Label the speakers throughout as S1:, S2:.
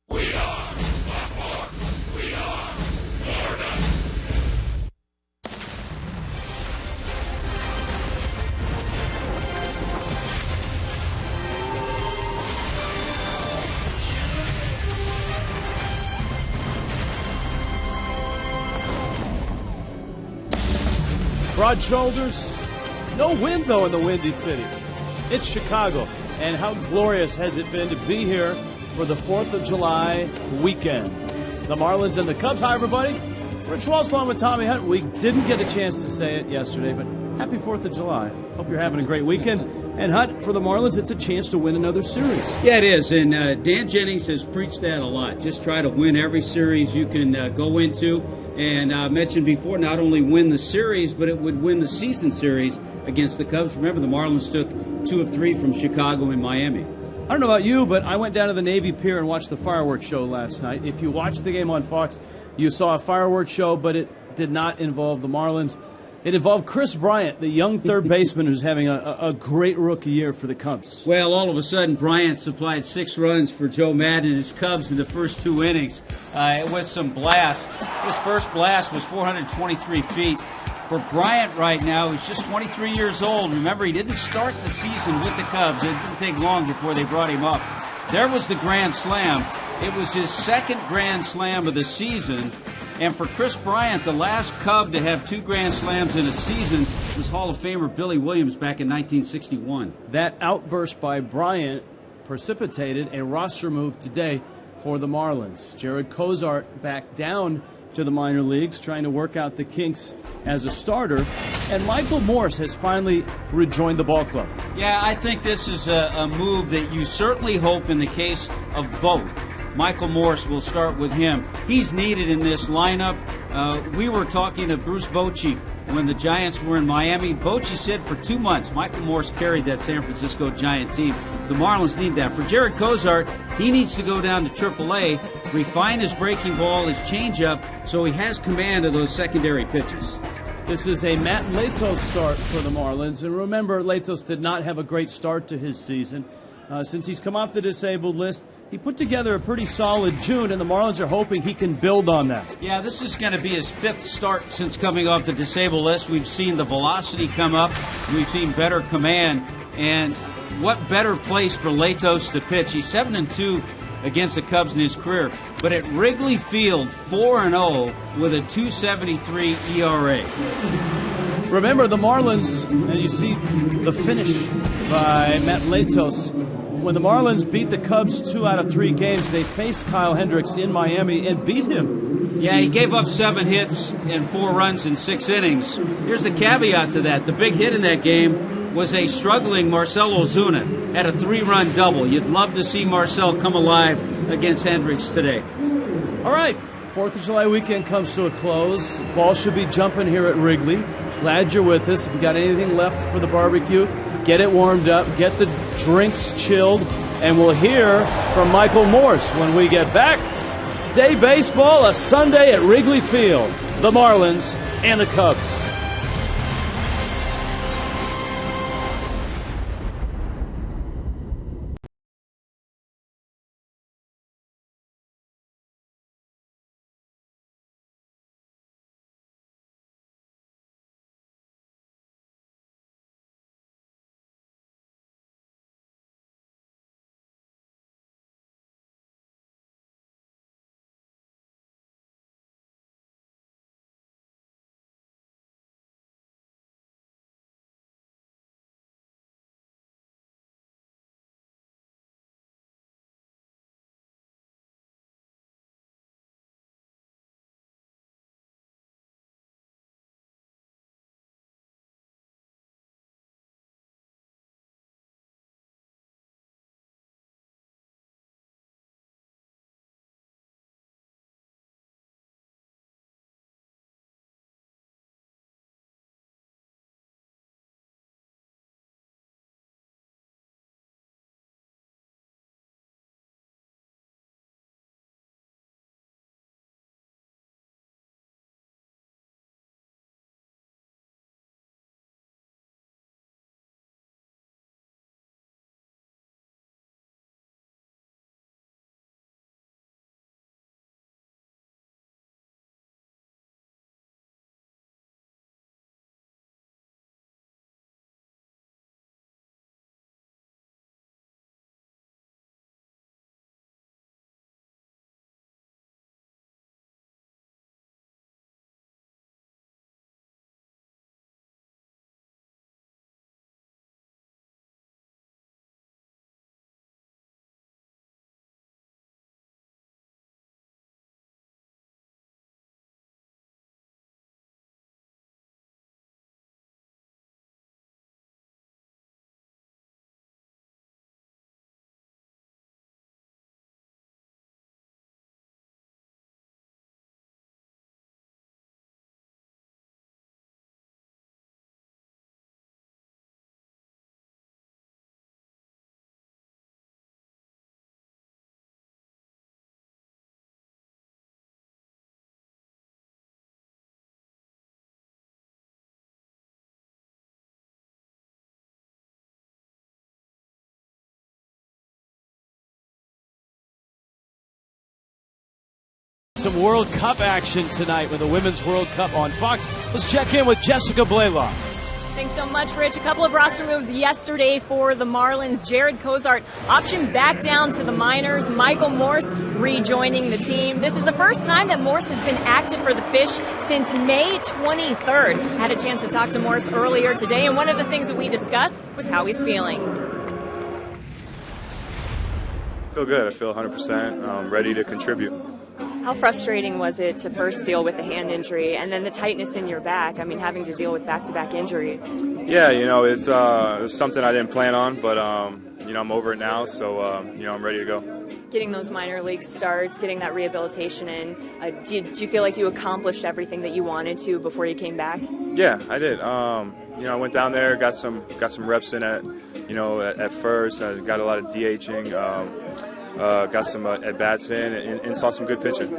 S1: Broad shoulders, no wind though in the Windy City. It's Chicago, and how glorious has it been to be here for the 4th of July weekend. The Marlins and the Cubs. Hi, everybody. Rich Walsh along with Tommy Hunt. We didn't get a chance to say it yesterday, but happy 4th of July. Hope you're having a great weekend. And Hunt, for the Marlins, it's a chance to win another series.
S2: Yeah, it is, and Dan Jennings has preached that a lot. Just try to win every series you can go into. And I mentioned before, not only win the series, but it would win the season series against the Cubs. Remember, the Marlins took 2 of 3 from Chicago and Miami.
S1: I don't know about you, but I went down to the Navy Pier and watched the fireworks show last night. If you watched the game on Fox, you saw a fireworks show, but it did not involve the Marlins. It involved Chris Bryant, the young third baseman who's having a great rookie year for the Cubs.
S2: Well, all of a sudden, Bryant supplied 6 runs for Joe Madden and his Cubs in the first 2 innings. It was some blast. His first blast was 423 feet. For Bryant right now, he's just 23 years old. Remember, he didn't start the season with the Cubs. It didn't take long before they brought him up. There was the grand slam. It was his second grand slam of the season. And for Chris Bryant, the last Cub to have 2 grand slams in a season was Hall of Famer Billy Williams back in 1961.
S1: That outburst by Bryant precipitated a roster move today for the Marlins. Jared Cozart back down to the minor leagues, trying to work out the kinks as a starter. And Michael Morse has finally rejoined the ball club.
S2: Yeah, I think this is a move that you certainly hope in the case of both. Michael Morse, will start with him. He's needed in this lineup. We were talking to Bruce Bochy when the Giants were in Miami. Bochy said for 2 months, Michael Morse carried that San Francisco Giant team. The Marlins need that. For Jared Cozart, he needs to go down to AAA, refine his breaking ball, his changeup, so he has command of those secondary pitches.
S1: This is a Matt Latos start for the Marlins. And remember, Latos did not have a great start to his season. Since he's come off the disabled list, he put together a pretty solid June, and the Marlins are hoping he can build on that.
S2: Yeah, this is going to be his 5th start since coming off the disabled list. We've seen the velocity come up. We've seen better command. And what better place for Latos to pitch? He's 7-2 against the Cubs in his career. But at Wrigley Field, 4-0 with a 2.73 ERA.
S1: Remember, the Marlins, and you see the finish by Matt Latos. When the Marlins beat the Cubs 2 out of 3 games, they faced Kyle Hendricks in Miami and beat him.
S2: Yeah, he gave up 7 hits and 4 runs in 6 innings. Here's the caveat to that. The big hit in that game was a struggling Marcell Ozuna. Had a 3-run double. You'd love to see Marcell come alive against Hendricks today.
S1: All right, 4th of July weekend comes to a close. Ball should be jumping here at Wrigley. Glad you're with us. If you got anything left for the barbecue, get it warmed up, get the drinks chilled, and we'll hear from Michael Morse when we get back. Day baseball, a Sunday at Wrigley Field. The Marlins and the Cubs. some World Cup action tonight with the Women's World Cup on Fox. Let's check in with Jessica Blaylock.
S3: Thanks so much, Rich. A couple of roster moves yesterday for the Marlins. Jared Cozart optioned back down to the minors. Michael Morse rejoining the team. This is the first time that Morse has been active for the Fish since May 23rd. Had a chance to talk to Morse earlier today, and one of the things that we discussed was how he's feeling.
S4: I feel good. I feel 100%, ready to contribute.
S3: How frustrating was it to first deal with the hand injury and then the tightness in your back? I mean, having to deal with back-to-back injuries.
S4: Yeah, it's something I didn't plan on, but I'm over it now, so I'm ready to go.
S3: Getting those minor league starts, getting that rehabilitation in, did you feel like you accomplished everything that you wanted to before you came back?
S4: Yeah, I did. I went down there, got some reps in at first. I got a lot of DHing. Got some at-bats in and saw some good pitching.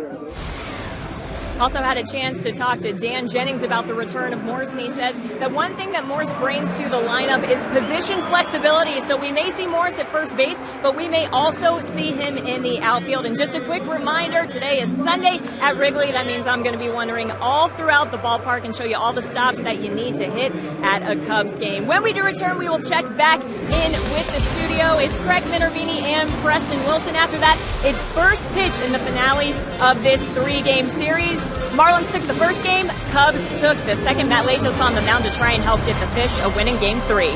S3: Also had a chance to talk to Dan Jennings about the return of Morse, and he says that one thing that Morse brings to the lineup is position flexibility. So we may see Morse at first base, but we may also see him in the outfield. And just a quick reminder, today is Sunday at Wrigley. That means I'm going to be wandering all throughout the ballpark and show you all the stops that you need to hit at a Cubs game. When we do return, we will check back in with the studio. It's Craig Minervini and Preston Wilson. After that, it's first pitch in the finale of this 3-game series. Marlins took the first game, Cubs took the second. Matt Latos on the mound to try and help get the Fish a win in Game 3.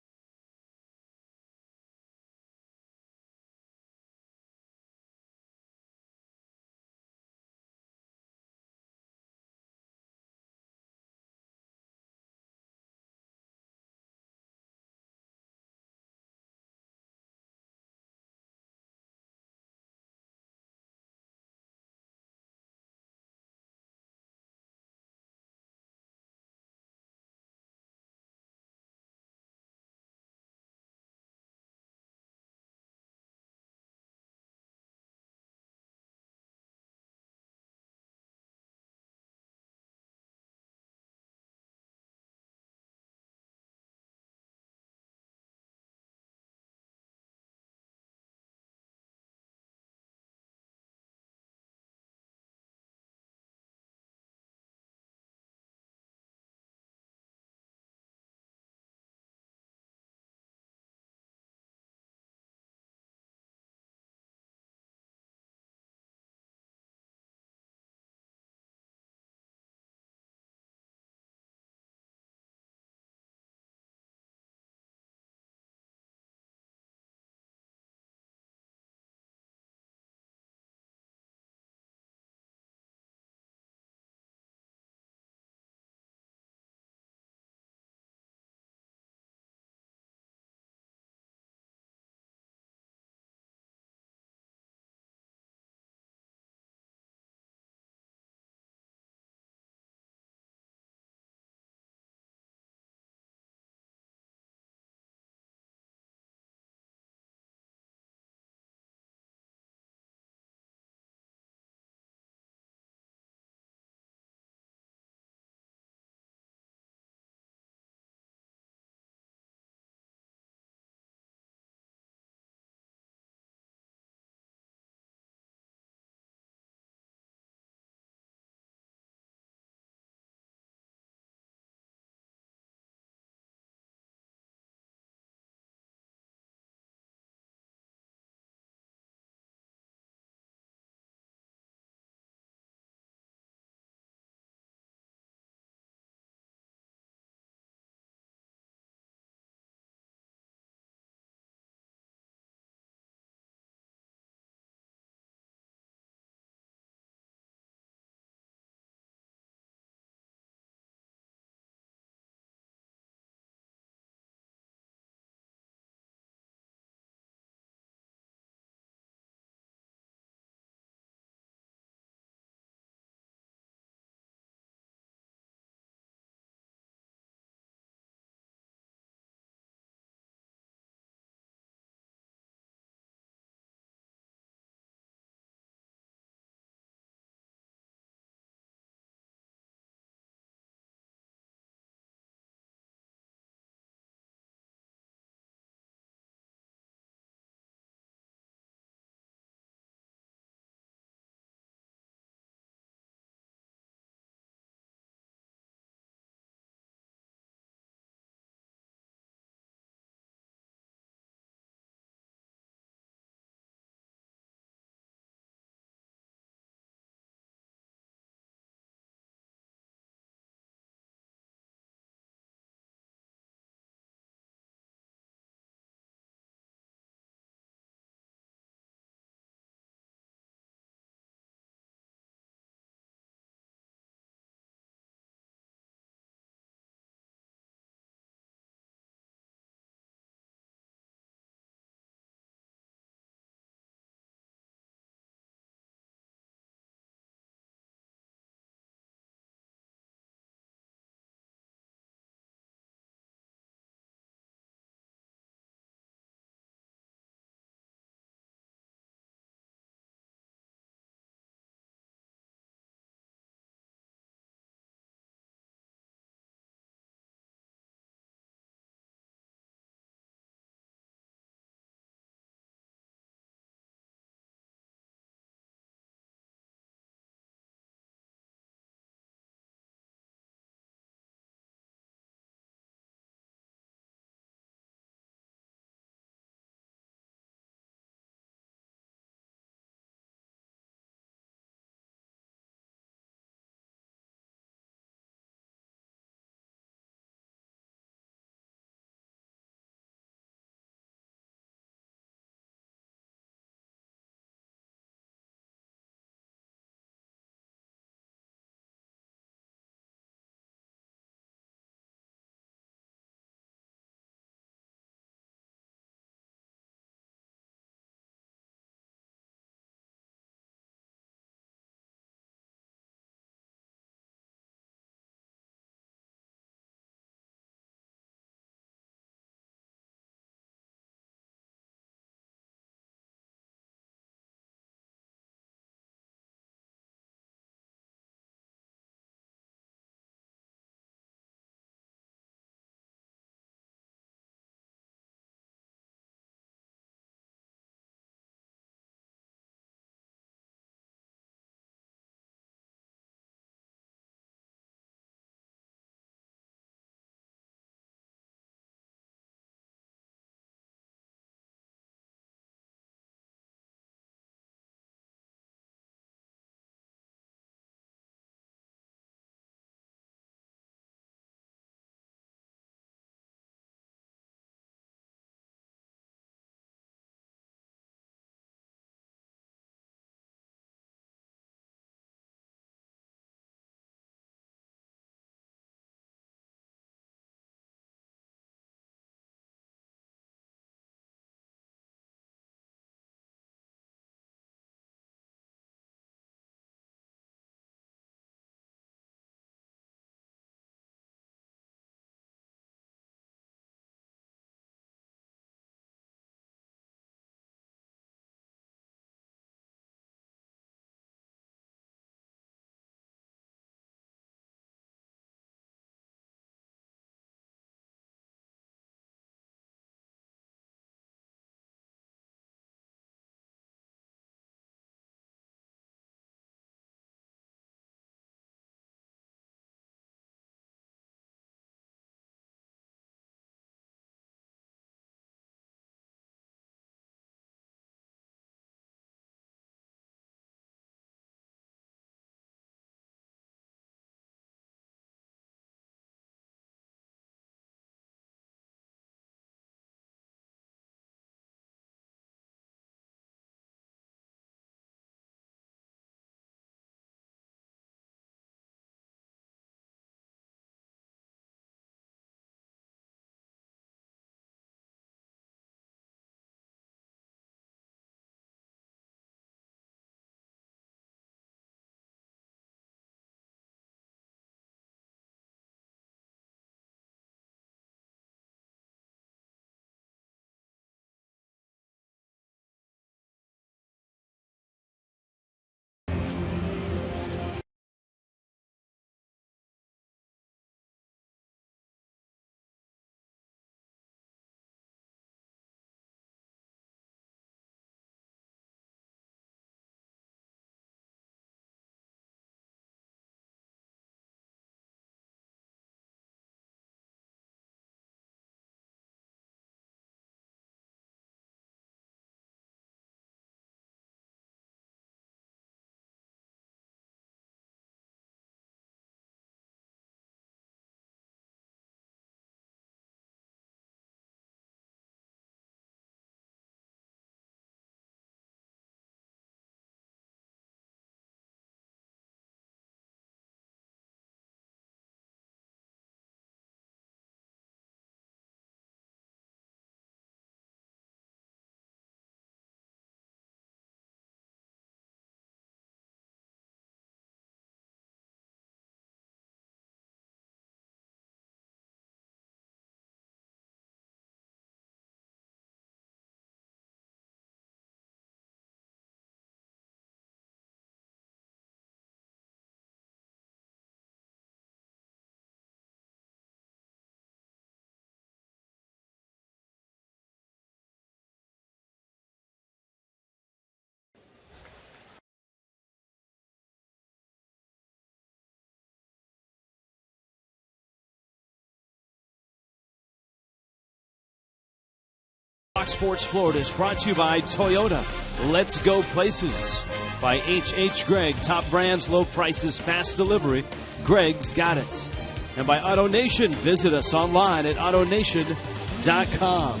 S1: Fox Sports Florida is brought to you by Toyota. Let's go places. By H. Gregg, top brands, low prices, fast delivery. Gregg's got it. And by AutoNation, visit us online at AutoNation.com.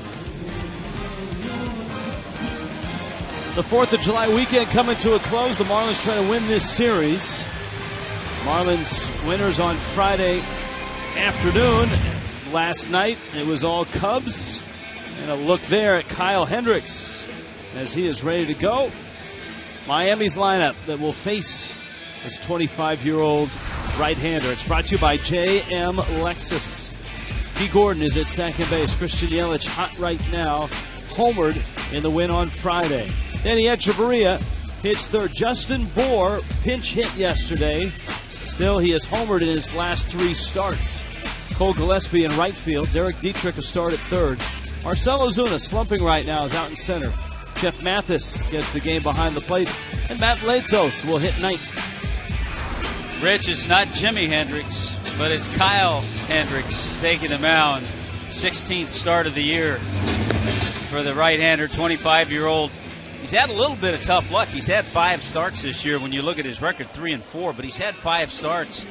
S1: The 4th of July weekend coming to a close. The Marlins trying to win this series. Marlins winners on Friday afternoon. Last night, it was all Cubs. And a look there at Kyle Hendricks as he is ready to go. Miami's lineup that will face this 25-year-old right-hander. It's brought to you by J.M. Lexus. Dee Gordon is at second base. Christian Yelich hot right now. Homered in the win on Friday. Danny Echeverria hits third. Justin Bour pinch hit yesterday. Still, he has homered in his last 3 starts. Cole Gillespie in right field. Derek Dietrich a start at third. Marcell Ozuna slumping right now is out in center. Jeff Mathis gets the game behind the plate. And Matt Latos will hit ninth.
S2: Rich, it's not Jimi Hendrix, but it's Kyle Hendricks taking the mound. 16th start of the year for the right-hander, 25-year-old. He's had a little bit of tough luck. He's had 5 starts this year. When you look at his record, 3-4, but he's had 5 starts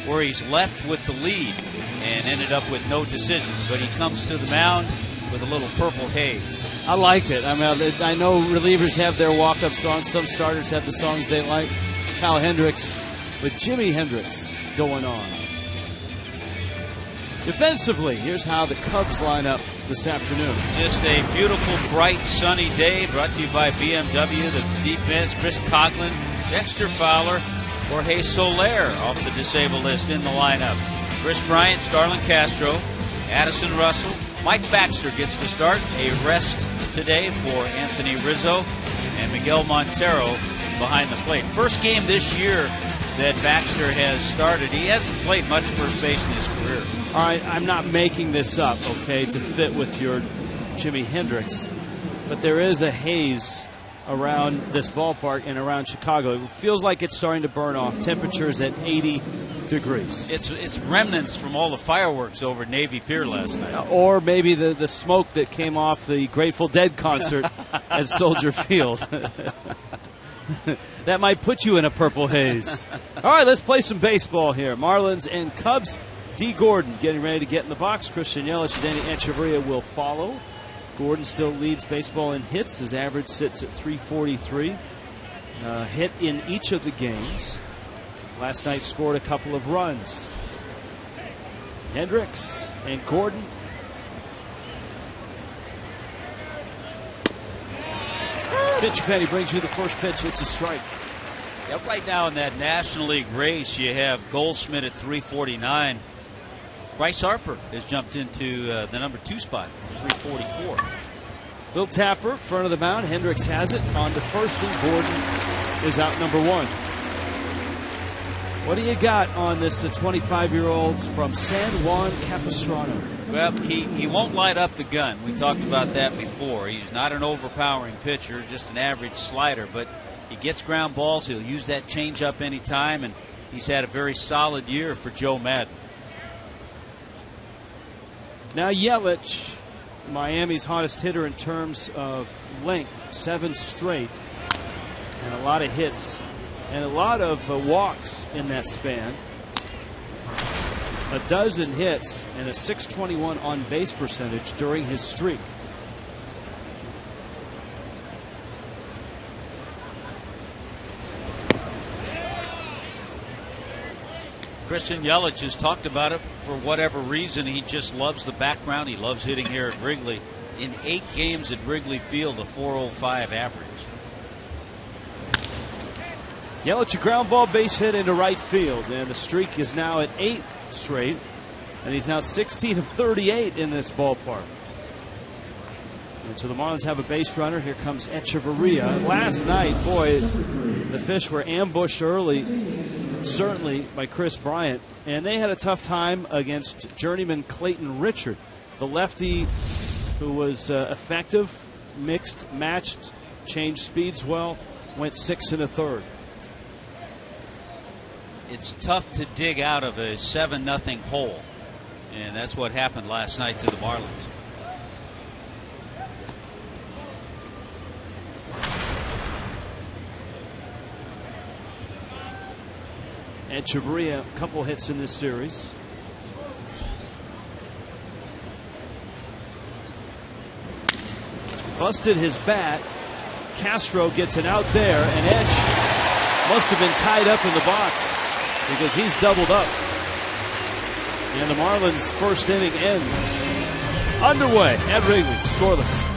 S2: where he's left with the lead and ended up with no decisions. But he comes to the mound with a little purple haze.
S1: I like it. I mean, I know relievers have their walk-up songs. Some starters have the songs they like. Kyle Hendricks with Jimi Hendrix going on. Defensively, here's how the Cubs line up this afternoon.
S2: Just a beautiful, bright, sunny day brought to you by BMW. The defense, Chris Coughlin, Dexter Fowler, Jorge Soler off the disabled list in the lineup. Chris Bryant, Starlin Castro, Addison Russell. Mike Baxter gets the start. A rest today for Anthony Rizzo and Miguel Montero behind the plate. First game this year that Baxter has started. He hasn't played much first base in his career.
S1: All right, I'm not making this up, okay, to fit with your Jimi Hendrix, but there is a haze around this ballpark and around Chicago. It feels like it's starting to burn off. Temperatures at 80 degrees.
S2: It's remnants from all the fireworks over Navy Pier last night.
S1: Or maybe the smoke that came off the Grateful Dead concert at Soldier Field. That might put you in a purple haze. All right, let's play some baseball here. Marlins and Cubs. Dee Gordon getting ready to get in the box. Christian Yelich and Danny Echeverria will follow. Gordon still leads baseball in hits. His average sits at 343. Hit in each of the games. Last night scored a couple of runs. Hendricks and Gordon. Pitch Penny brings you the first pitch. It's a strike.
S2: Yeah, right now in that National League race, you have Goldschmidt at 349. Bryce Harper has jumped into the number 2 spot, 344.
S1: Bill Tapper, front of the mound. Hendricks has it on to first, and Gordon is out number 1. What do you got on this 25-year-old from San Juan Capistrano?
S2: Well, he won't light up the gun. We talked about that before. He's not an overpowering pitcher, just an average slider, but he gets ground balls. He'll use that changeup anytime, and he's had a very solid year for Joe Madden.
S1: Now Yelich, Miami's hottest hitter in terms of length, 7 straight, and a lot of hits and a lot of walks in that span. A dozen hits and a .621 on-base percentage during his streak.
S2: Christian Yelich has talked about it. For whatever reason, he just loves the background. He loves hitting here at Wrigley. In 8 games at Wrigley Field, a .405 average.
S1: Yelich, a ground ball base hit into right field, and the streak is now at 8 straight, and he's now 16 of 38 in this ballpark. And so the Marlins have a base runner. Here comes Echeverria. Last night, boy, the Fish were ambushed early, certainly by Chris Bryant, and they had a tough time against journeyman Clayton Richard, the lefty who was effective, mixed, matched, changed speeds well, went 6 1/3.
S2: It's tough to dig out of a 7-0 hole, and that's what happened last night to the Marlins.
S1: Echeverria, a couple hits in this series. Busted his bat. Castro gets it out there, and Etch must have been tied up in the box because he's doubled up. And the Marlins' first inning ends underway at Wrigley, scoreless.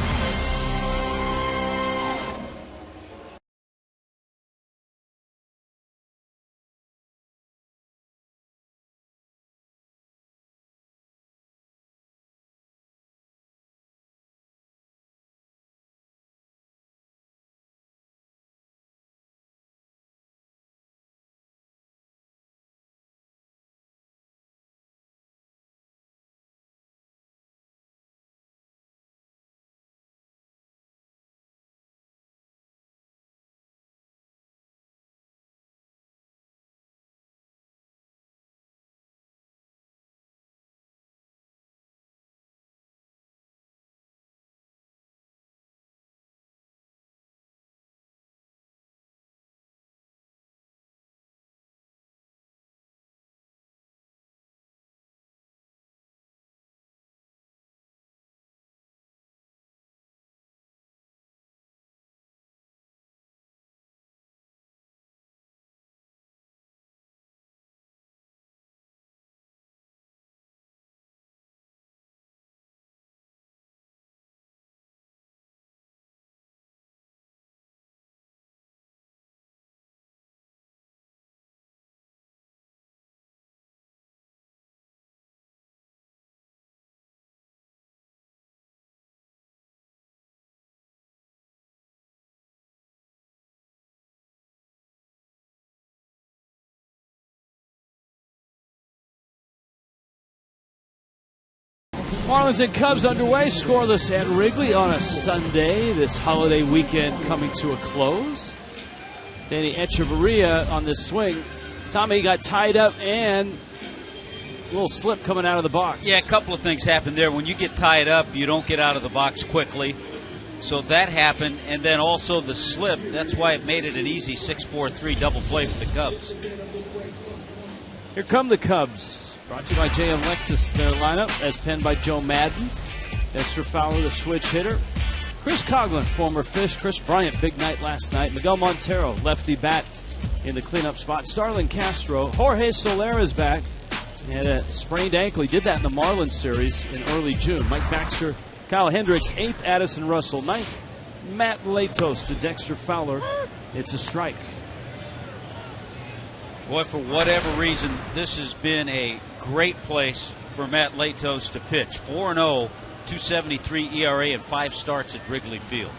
S1: Marlins and Cubs underway, scoreless at Wrigley on a Sunday. This holiday weekend coming to a close. Danny Echeverria on this swing. Tommy got tied up and a little slip coming out of the box.
S2: Yeah, a couple of things happened there. When you get tied up, you don't get out of the box quickly. So that happened, and then also the slip. That's why it made it an easy 6-4-3 double play for the Cubs.
S1: Here come the Cubs. Brought to you by JM Lexus. Their lineup as penned by Joe Madden. Dexter Fowler, the switch hitter. Chris Coughlin, former Fish. Chris Bryant, big night last night. Miguel Montero, lefty bat in the cleanup spot. Starlin Castro. Jorge Soler is back. He had a sprained ankle. He did that in the Marlins series in early June. Mike Baxter, Kyle Hendricks, 8th. Addison Russell, 9th. Matt Latos to Dexter Fowler. It's a strike.
S2: Boy, for whatever reason, this has been a great place for Matt Latos to pitch. 4-0, 2.73 ERA, and 5 starts at Wrigley Field.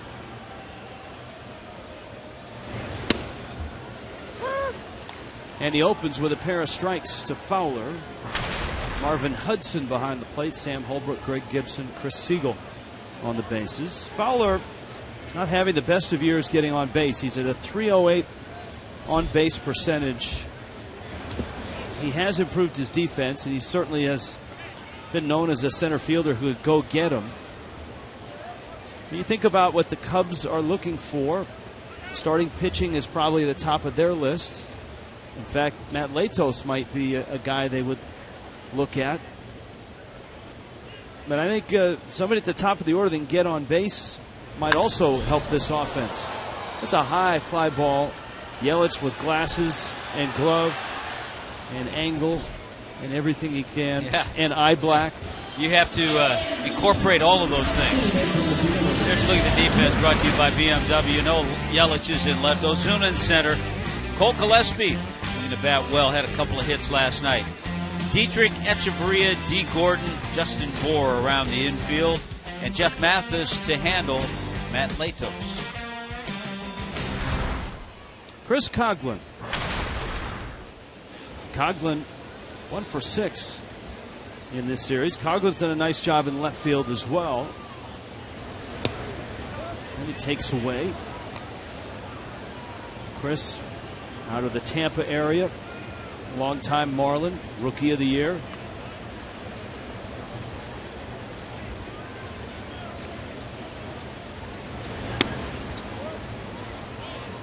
S1: And he opens with a pair of strikes to Fowler. Marvin Hudson behind the plate. Sam Holbrook, Greg Gibson, Chris Siegel on the bases. Fowler not having the best of years getting on base. He's at a .308 on base percentage. He has improved his defense, and he certainly has been known as a center fielder who could go get him. When you think about what the Cubs are looking for, starting pitching is probably the top of their list. In fact, Matt Latos might be a guy they would look at. But I think somebody at the top of the order that can get on base might also help this offense. It's a high fly ball. Yelich with glasses and glove and angle and everything he can, and eye black.
S2: You have to incorporate all of those things. There's a look at the defense brought to you by BMW. You know Yelich is in left. Ozuna in center. Cole Gillespie swinging the bat well. Had a couple of hits last night. Dietrich, Echeverria, D. Gordon, Justin Bohr around the infield. And Jeff Mathis to handle Matt Latos.
S1: Chris Coughlin. Coughlin 1 for 6 in this series. Coughlin's done a nice job in left field as well. And he takes away. Chris out of the Tampa area. Longtime Marlin, Rookie of the Year.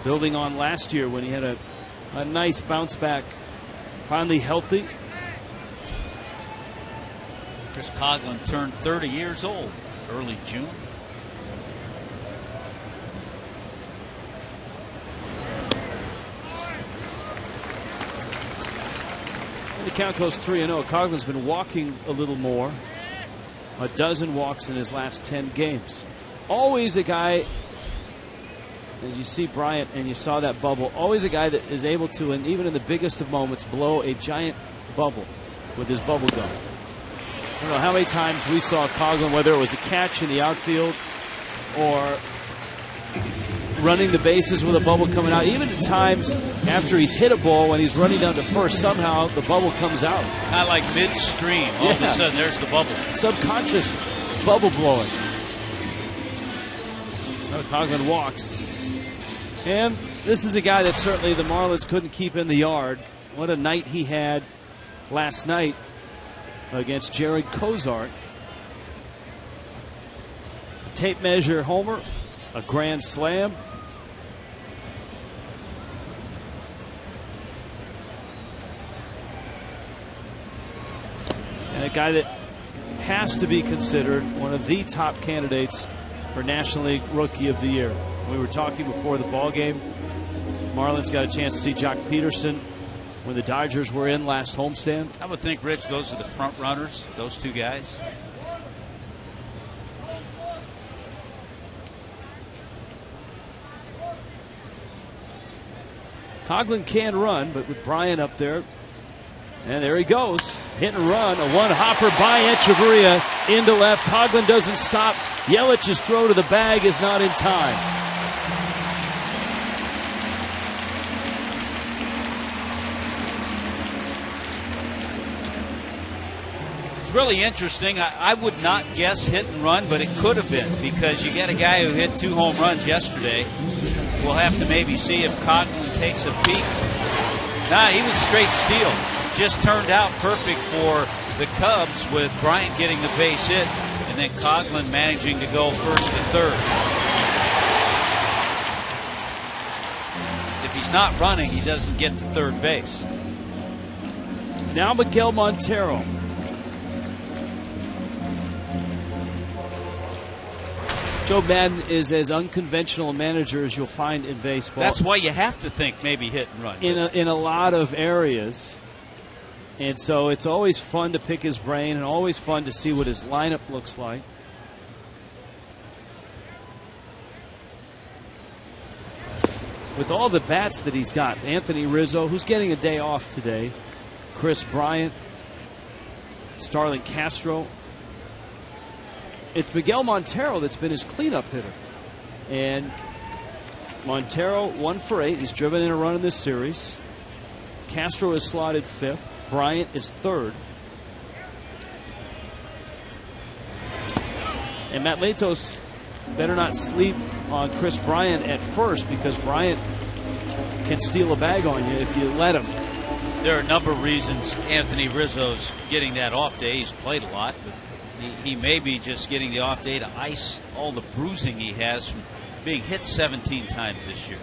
S1: Building on last year when he had a nice bounce back finally healthy.
S2: Chris Coghlan turned 30 years old early June.
S1: The count goes 3-0. Coghlan's been walking a little more. A dozen walks in his last 10 games. Always a guy, as you see Bryant and you saw that bubble, always a guy that is able to, and even in the biggest of moments, blow a giant bubble with his bubble gun. I don't know how many times we saw Coghlan, whether it was a catch in the outfield or running the bases with a bubble coming out. Even at times after he's hit a ball, when he's running down to first, somehow the bubble comes out.
S2: Kind of like midstream. All of a sudden, there's the bubble.
S1: Subconscious bubble blowing. Coghlan walks. And this is a guy that certainly the Marlins couldn't keep in the yard. What a night he had last night against Jared Cozart. Tape measure homer, a grand slam. And a guy that has to be considered one of the top candidates for National League Rookie of the Year. We were talking before the ball game. Marlins got a chance to see Jock Peterson when the Dodgers were in last homestand.
S2: I would think, Rich, those are the front runners, those two guys.
S1: Coghlan can run, but with Bryant up there, and there he goes. Hit and run, a one-hopper by Echeverria into left. Coghlan doesn't stop. Yelich's throw to the bag is not in time.
S2: It's really interesting. I would not guess hit and run, but it could have been, because you got a guy who hit 2 home runs yesterday. We'll have to maybe see if Coghlan takes a peek. Nah, he was straight steal. Just turned out perfect for the Cubs with Bryant getting the base hit and then Coghlan managing to go first and third. If he's not running, he doesn't get to third base.
S1: Now Miguel Montero. Joe Maddon is as unconventional a manager as you'll find in baseball.
S2: That's why you have to think maybe hit and run.
S1: In a lot of areas. And so it's always fun to pick his brain and always fun to see what his lineup looks like. With all the bats that he's got, Anthony Rizzo, who's getting a day off today, Chris Bryant, Starlin Castro. It's Miguel Montero that's been his cleanup hitter. And Montero 1 for 8. He's driven in a run in this series. Castro is slotted 5th. Bryant is 3rd. And Matt Latos better not sleep on Chris Bryant at first, because Bryant can steal a bag on you if you let him.
S2: There are a number of reasons Anthony Rizzo's getting that off day. He's played a lot, but he may be just getting the off day to ice all the bruising he has from being hit 17 times this year.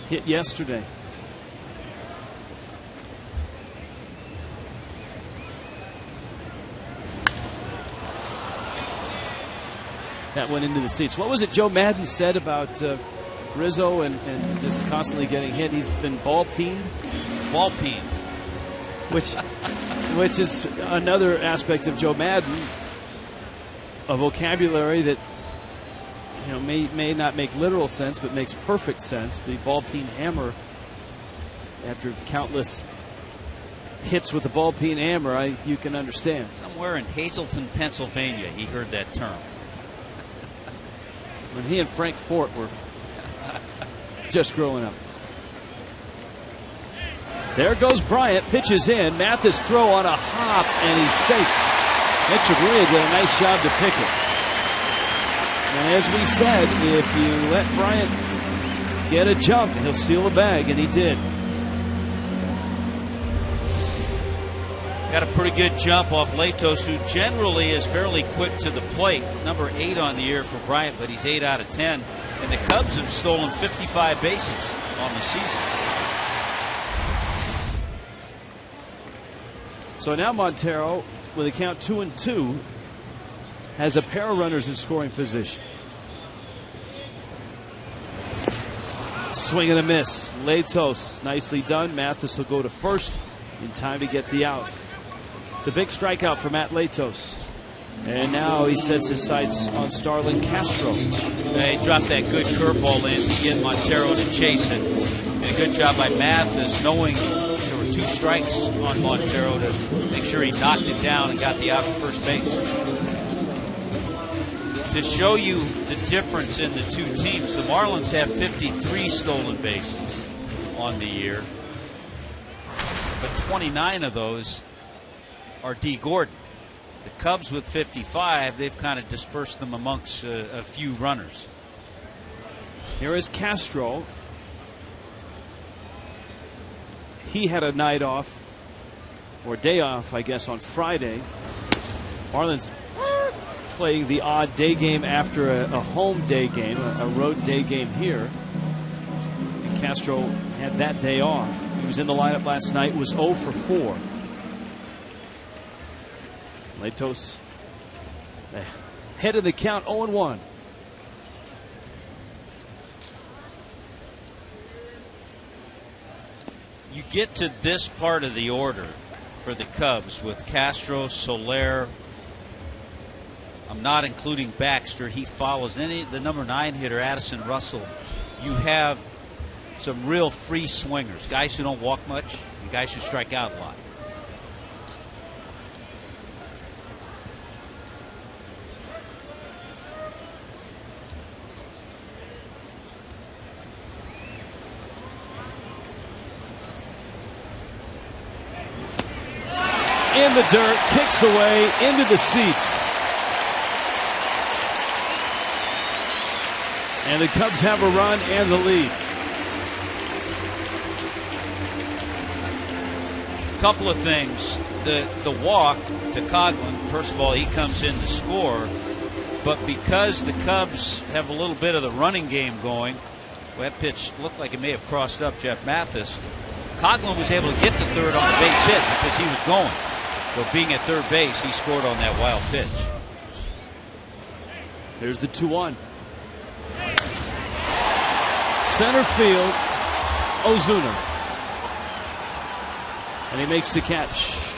S1: Hit yesterday. That went into the seats. What was it Joe Maddon said about Rizzo and just constantly getting hit? He's been ball-peened.
S2: Ball-peened.
S1: Which is another aspect of Joe Maddon, a vocabulary that may not make literal sense, but makes perfect sense. The ball-peen hammer, after countless hits with the ball-peen hammer, you can understand.
S2: Somewhere in Hazleton, Pennsylvania, he heard that term.
S1: When he and Frank Fort were just growing up. There goes Bryant, pitches in. Mathis throw on a hop, and he's safe. Echeverria did a nice job to pick it. And as we said, if you let Bryant get a jump, he'll steal a bag, and he did.
S2: Got a pretty good jump off Latos, who generally is fairly quick to the plate. Number 8 on the year for Bryant, but he's 8 out of 10. And the Cubs have stolen 55 bases on the season.
S1: So now Montero, with a count 2-2, has a pair of runners in scoring position. Swing and a miss. Latos, nicely done. Mathis will go to first in time to get the out. It's a big strikeout for Matt Latos. And now he sets his sights on Starlin Castro.
S2: He dropped that good curveball in to get Montero to chase it. And a good job by Mathis, knowing there were 2 strikes on Montero, to make sure he knocked it down and got the out at first base. To show you the difference in the 2 teams, the Marlins have 53 stolen bases on the year, but 29 of those are D. Gordon. The Cubs with 55, they've kind of dispersed them amongst a few runners.
S1: Here is Castro. He had a night off, or day off, I guess, on Friday. Marlins playing the odd day game after a home day game, a road day game here. And Castro had that day off. He was in the lineup last night, was 0 for 4. Latos head of the count, 0-1.
S2: You get to this part of the order for the Cubs with Castro, Soler. I'm not including Baxter. He follows the number 9 hitter, Addison Russell. You have some real free swingers, guys who don't walk much and guys who strike out a lot.
S1: In the dirt, kicks away into the seats. And the Cubs have a run and the lead.
S2: Couple of things. The walk to Coghlan, first of all, he comes in to score. But because the Cubs have a little bit of the running game going, well, that pitch looked like it may have crossed up Jeff Mathis. Coghlan was able to get to third on a base hit because he was going. So being at third base, he scored on that wild pitch.
S1: Here's the 2-1. Center field, Ozuna. And he makes the catch.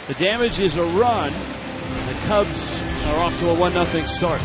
S1: The damage is a run. The Cubs are off to a 1-0 start.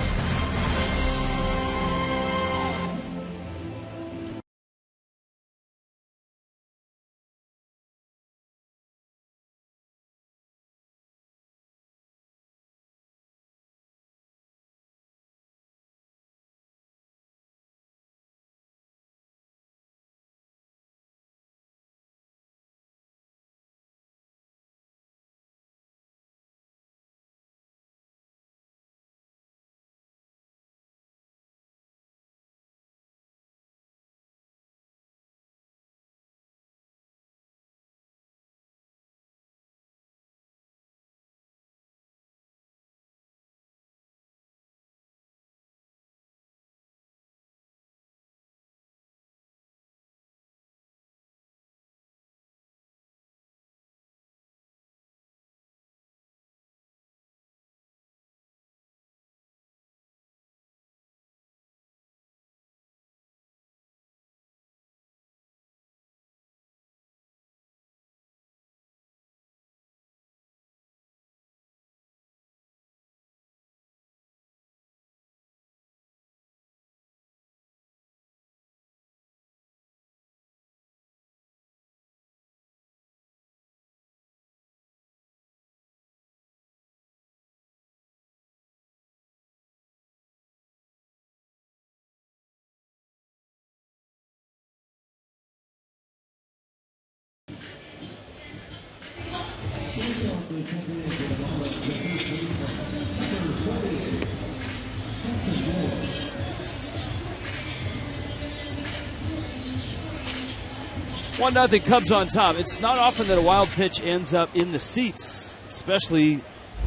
S1: One nothing Cubs on top. It's not often that a wild pitch ends up in the seats, especially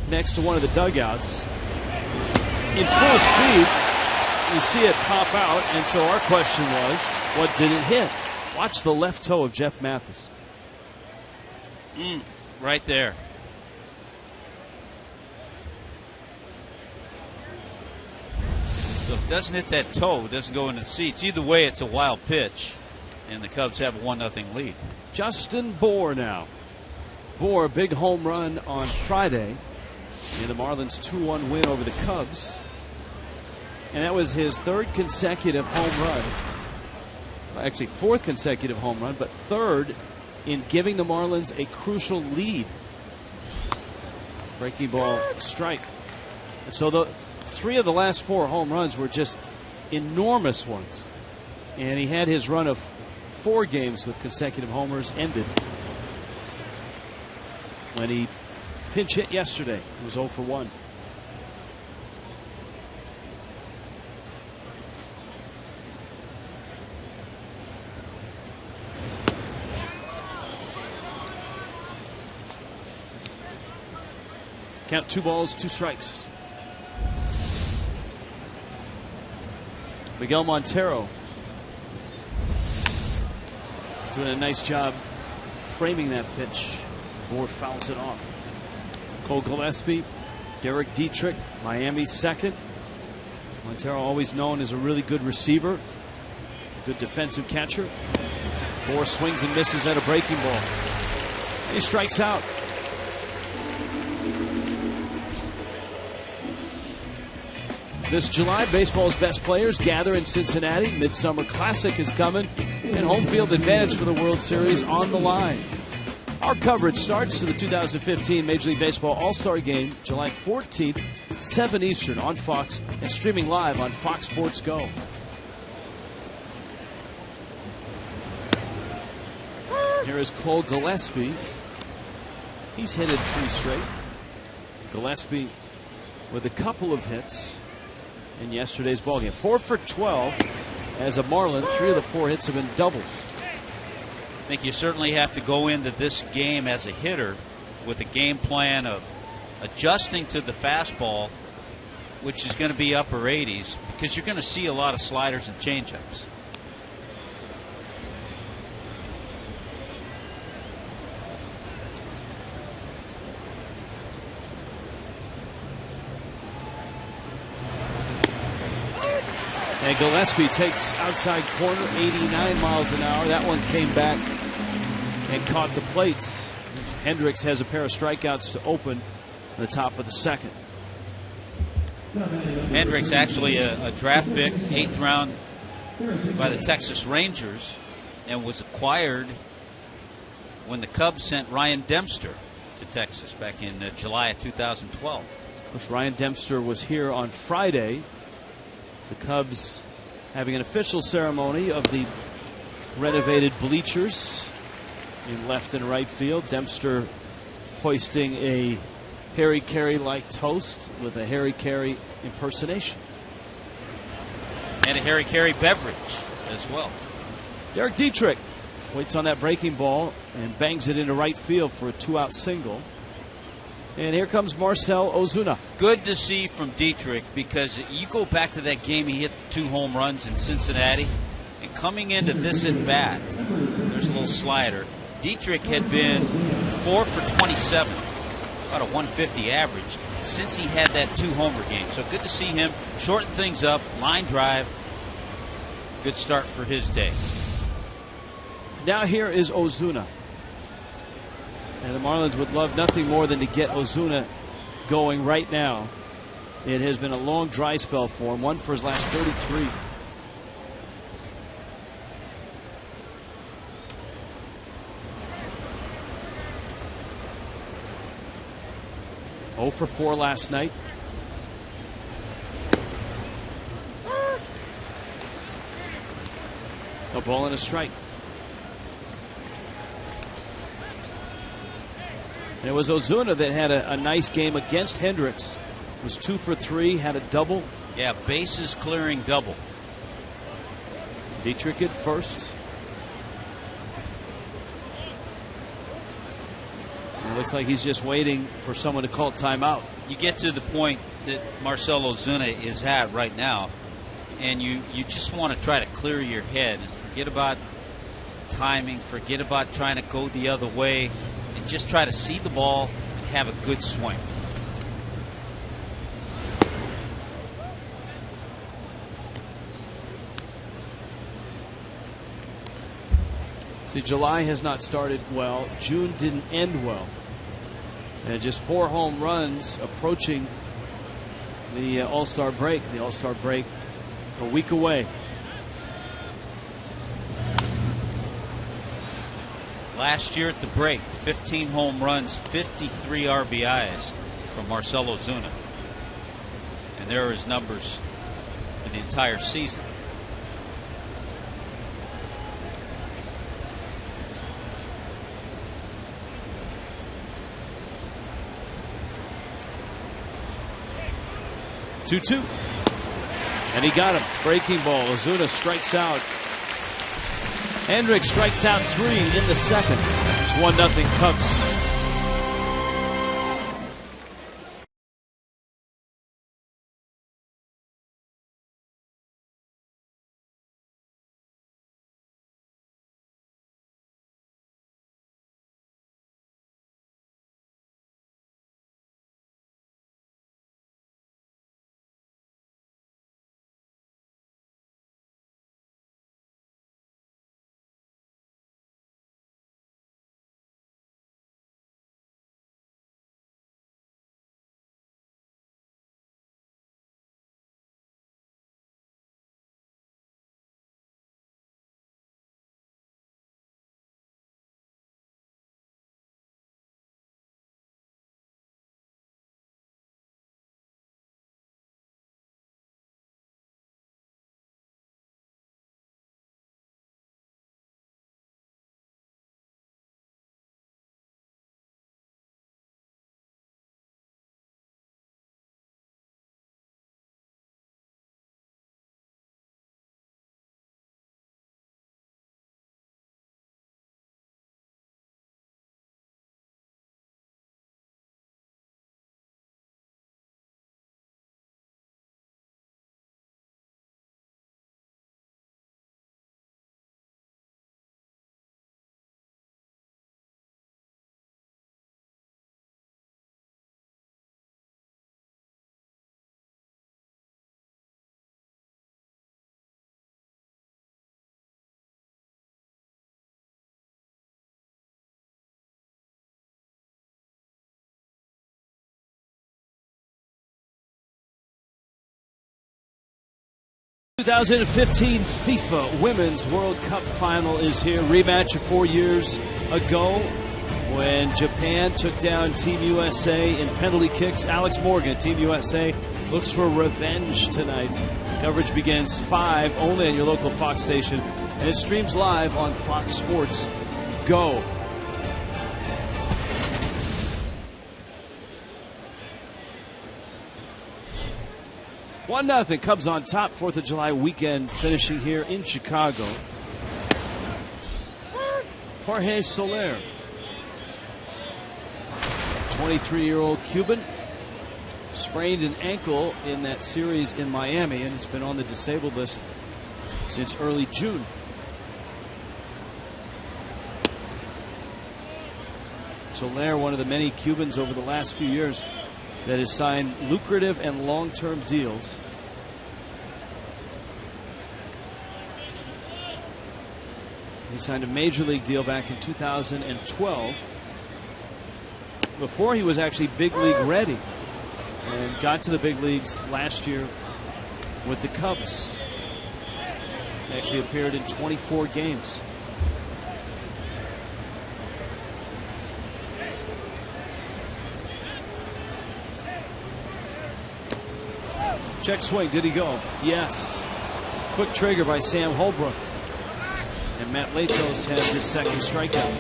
S1: next to one of the dugouts. In full speed, you see it pop out, and so our question was, what did it hit? Watch the left toe of Jeff Mathis.
S2: Right there. So if it doesn't hit that toe, it doesn't go into the seats. Either way, it's a wild pitch, and the Cubs have a 1-0 lead.
S1: Justin Bour now. Bour, big home run on Friday in the Marlins' 2-1 win over the Cubs. And that was his third consecutive home run. Actually, fourth consecutive home run, but third in giving the Marlins a crucial lead. Breaking ball, strike. And so 3 of the last 4 home runs were just enormous ones. And he had his run of 4 games with consecutive homers ended when he pinch hit yesterday. He was 0 for 1. Count 2 balls, 2 strikes. Miguel Montero doing a nice job framing that pitch. Bour fouls it off. Cole Gillespie, Derek Dietrich, Miami's second. Montero always known as a really good receiver, good defensive catcher. Bour swings and misses at a breaking ball. He strikes out. This July, baseball's best players gather in Cincinnati. Midsummer Classic is coming, and home field advantage for the World Series on the line. Our coverage starts to the 2015 Major League Baseball All-Star Game, July 14th, 7 Eastern on Fox, and streaming live on Fox Sports Go. Here is Cole Gillespie. He's hit it 3 straight. Gillespie with a couple of hits in yesterday's ballgame. 4 for 12 as a Marlin. 3 of the 4 hits have been doubles.
S2: I think you certainly have to go into this game as a hitter with a game plan of adjusting to the fastball, which is going to be upper 80s, because you're going to see a lot of sliders and changeups.
S1: And Gillespie takes outside corner, 89 miles an hour. That one came back and caught the plate. Hendricks has a pair of strikeouts to open the top of the second.
S2: Hendricks actually a draft pick, 8th round by the Texas Rangers, and was acquired when the Cubs sent Ryan Dempster to Texas back in July of 2012.
S1: Of course, Ryan Dempster was here on Friday. The Cubs having an official ceremony of the renovated bleachers in left and right field. Dempster hoisting a Harry Carey-like toast with a Harry Carey impersonation.
S2: And a Harry Carey beverage as well.
S1: Derek Dietrich waits on that breaking ball and bangs it into right field for a 2-out single. And here comes Marcell Ozuna.
S2: Good to see from Dietrich, because you go back to that game he hit the 2 home runs in Cincinnati, and coming into this at bat, there's a little slider. Dietrich had been 4 for 27, about a 150 average, since he had that 2-homer game. So good to see him shorten things up, line drive. Good start for his day.
S1: Now here is Ozuna. And the Marlins would love nothing more than to get Ozuna going right now. It has been a long dry spell for him, 1 for his last 33. Oh for 4 last night. A ball and a strike. And it was Ozuna that had a nice game against Hendricks. Was 2 for 3, had a double.
S2: Yeah, bases clearing double.
S1: Dietrich at first. And it looks like he's just waiting for someone to call timeout.
S2: You get to the point that Marcell Ozuna is at right now, and you just want to try to clear your head and forget about timing, forget about trying to go the other way, and just try to see the ball and have a good swing.
S1: See, July has not started well. June didn't end well. And just 4 home runs approaching the All-Star break. The All-Star break a week away.
S2: Last year at the break, 15 home runs, 53 RBIs from Marcell Ozuna. And there are his numbers for the entire season.
S1: Two. And he got him. Breaking ball. Ozuna strikes out. Hendricks strikes out 3 in the second. It's 1-0 Cubs. The 2015 FIFA Women's World Cup Final is here. Rematch of 4 years ago when Japan took down Team USA in penalty kicks. Alex Morgan, Team USA, looks for revenge tonight. Coverage begins 5 only on your local Fox station, and it streams live on Fox Sports Go. One nothing. Cubs on top. 4th of July weekend finishing here in Chicago. Jorge Soler, 23-year-old Cuban, sprained an ankle in that series in Miami and has been on the disabled list since early June. Soler, one of the many Cubans over the last few years that has signed lucrative and long-term deals. He signed a major league deal back in 2012 before he was actually big league ready, and got to the big leagues last year with the Cubs. He actually appeared in 24 games. Check swing. Did he go? Yes. Quick trigger by Sam Holbrook. And Matt Latos has his second strikeout.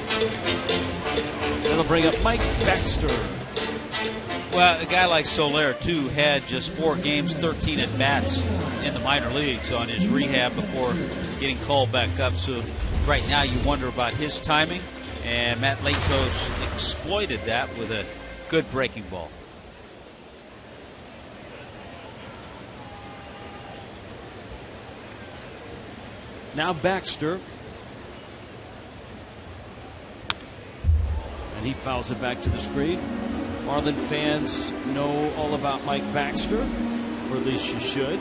S1: That'll bring up Mike Baxter.
S2: Well, a guy like Soler, too, had just 4 games, 13 at-bats in the minor leagues on his rehab before getting called back up. So right now you wonder about his timing, and Matt Latos exploited that with a good breaking ball.
S1: Now Baxter. And he fouls it back to the screen. Marlin fans know all about Mike Baxter, or at least you should.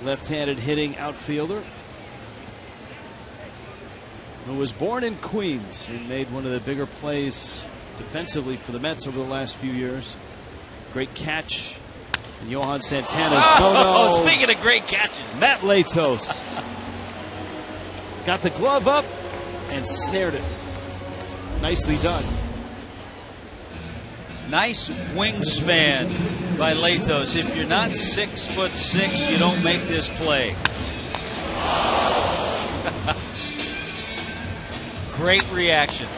S1: Left-handed hitting outfielder. who was born in Queens and made one of the bigger plays defensively for the Mets over the last few years. Great catch. And Johan Santana's
S2: no. Speaking of great catches,
S1: Matt Latos got the glove up and snared it. Nicely done.
S2: Nice wingspan by Latos. If you're not 6'6", you don't make this play. Great reactions.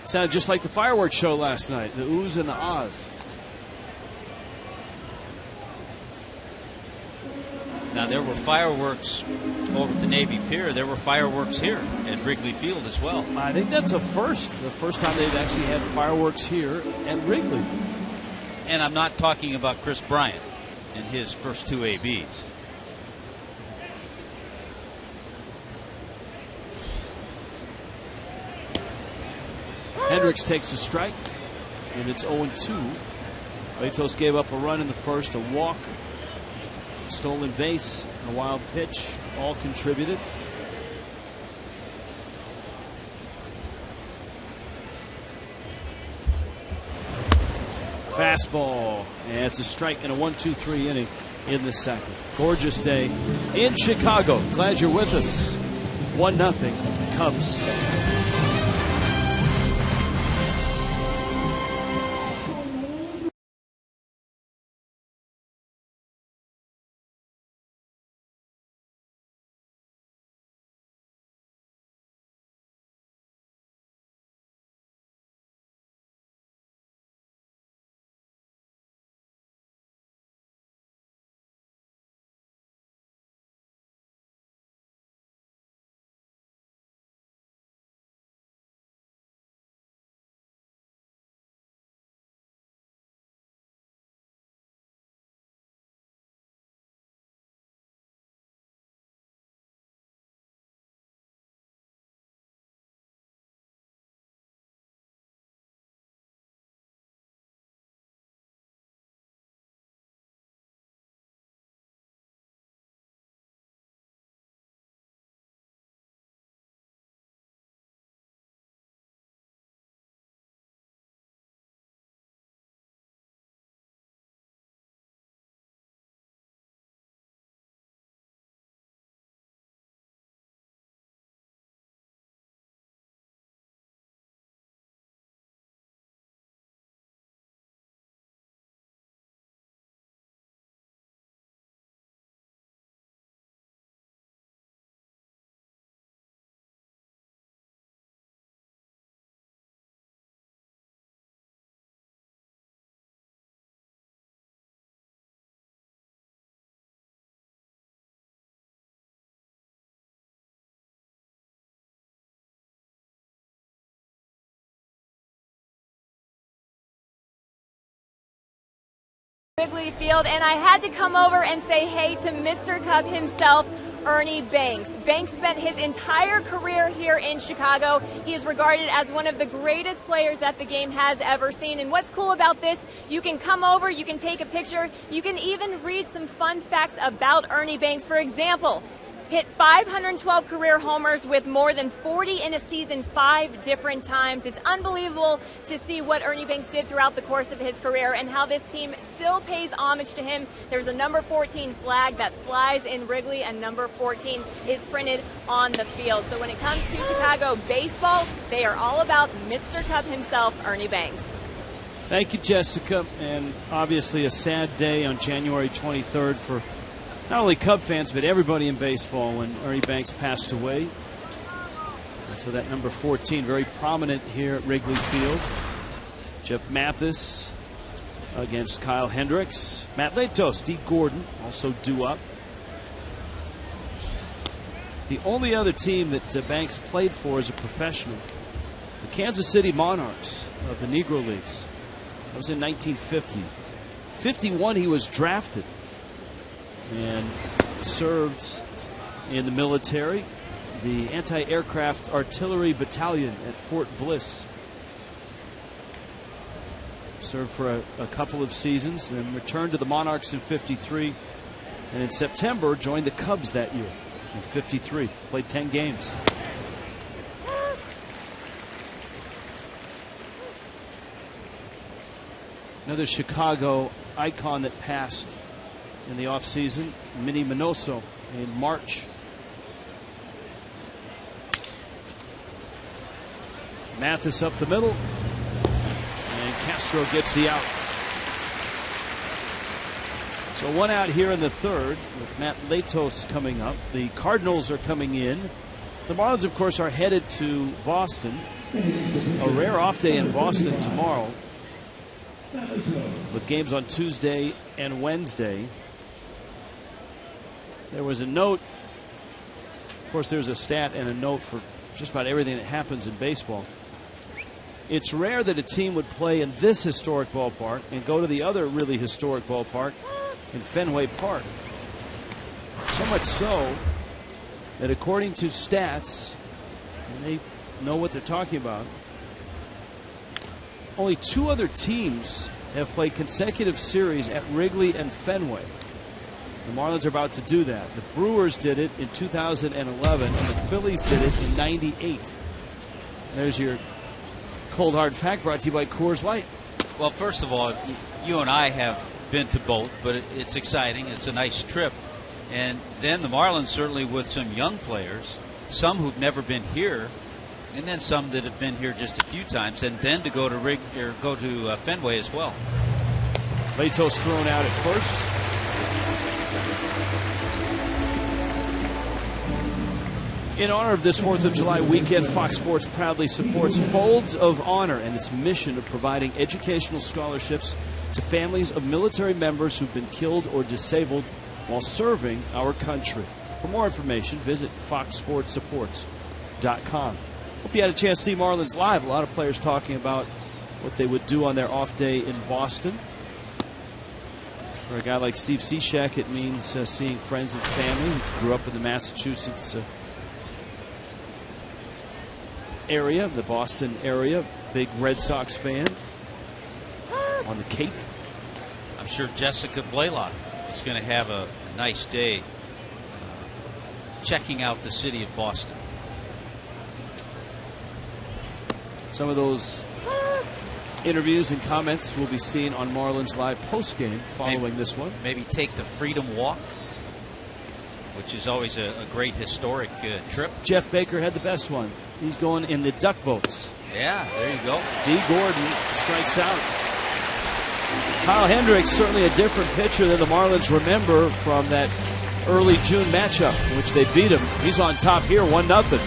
S1: Sounded just like the fireworks show last night, the oohs and the ahs.
S2: Now, there were fireworks over at the Navy Pier. There were fireworks here at Wrigley Field as well.
S1: I think that's a first. The first time they've actually had fireworks here at Wrigley.
S2: And I'm not talking about Chris Bryant and his first 2 ABs.
S1: Hendricks takes a strike, and it's 0-2. Latos gave up a run in the first, a walk, a stolen base, a wild pitch, all contributed. Fastball, and it's a strike in a 1-2-3 inning in the second. Gorgeous day in Chicago. Glad you're with us. 1-0 Cubs.
S3: Wrigley Field, and I had to come over and say hey to Mr. Cub himself, Ernie Banks. Banks spent his entire career here in Chicago. He is regarded as one of the greatest players that the game has ever seen. And what's cool about this, you can come over, you can take a picture, you can even read some fun facts about Ernie Banks. For example, hit 512 career homers with more than 40 in a season 5 different times. It's unbelievable to see what Ernie Banks did throughout the course of his career and how this team still pays homage to him. There's a number 14 flag that flies in Wrigley, and number 14 is printed on the field. So when it comes to Chicago baseball, they are all about Mr. Cub himself, Ernie Banks.
S1: Thank you, Jessica. And obviously a sad day on January 23rd for not only Cub fans, but everybody in baseball when Ernie Banks passed away. And so that number 14, very prominent here at Wrigley Field. Jeff Mathis against Kyle Hendricks. Matt Latos, Dee Gordon, also due up. The only other team that Banks played for as a professional, the Kansas City Monarchs of the Negro Leagues. That was in 1950. 51, he was drafted and served in the military, the anti-aircraft artillery battalion at Fort Bliss. Served for a couple of seasons, then returned to the Monarchs in '53, and in September joined the Cubs that year in '53. Played 10 games. Another Chicago icon that passed in the offseason, Minnie Minoso, in March. Mathis up the middle, and Castro gets the out. So one out here in the third with Matt Latos coming up. The Cardinals are coming in. The Marlins, of course, are headed to Boston. A rare off day in Boston tomorrow, with games on Tuesday and Wednesday. There was a note. Of course, there's a stat and a note for just about everything that happens in baseball. It's rare that a team would play in this historic ballpark and go to the other really historic ballpark in Fenway Park. So much so that according to stats, and they know what they're talking about, only 2 other teams have played consecutive series at Wrigley and Fenway. The Marlins are about to do that. The Brewers did it in 2011, and the Phillies did it in '98. There's your cold hard fact, brought to you by Coors Light.
S2: Well, first of all, you and I have been to both, but it's exciting. It's a nice trip. And then the Marlins, certainly with some young players, some who've never been here, and then some that have been here just a few times, and then to go to Fenway as well.
S1: Latos thrown out at first. In honor of this 4th of July weekend, Fox Sports proudly supports Folds of Honor and its mission of providing educational scholarships to families of military members who've been killed or disabled while serving our country. For more information, visit foxsportsupports.com. Hope you had a chance to see Marlins live. A lot of players talking about what they would do on their off day in Boston. For a guy like Steve Cishek, it means seeing friends and family who grew up in the Massachusetts area, the Boston area. Big Red Sox fan on the Cape.
S2: I'm sure Jessica Blaylock is going to have a nice day checking out the city of Boston.
S1: Some of those interviews and comments will be seen on Marlins Live postgame following this one.
S2: Maybe take the Freedom Walk, which is always a great historic trip.
S1: Jeff Baker had the best one. He's going in the duck boats.
S2: Yeah, there you go.
S1: D. Gordon strikes out. Kyle Hendricks, certainly a different pitcher than the Marlins remember from that early June matchup in which they beat him. He's on top here, 1-0.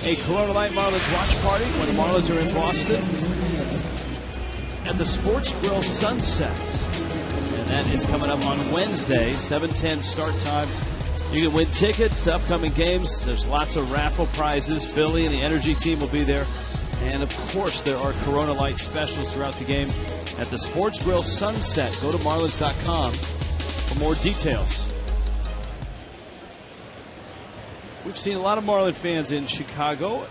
S1: a Corona Light Marlins watch party when the Marlins are in Boston at the Sports Grill Sunset. And that is coming up on Wednesday, 7:10 start time. You can win tickets to upcoming games. There's lots of raffle prizes. Billy and the Energy team will be there. And, of course, there are Corona Light specials throughout the game at the Sports Grill Sunset. Go to Marlins.com for more details. We've seen a lot of Marlin fans in Chicago,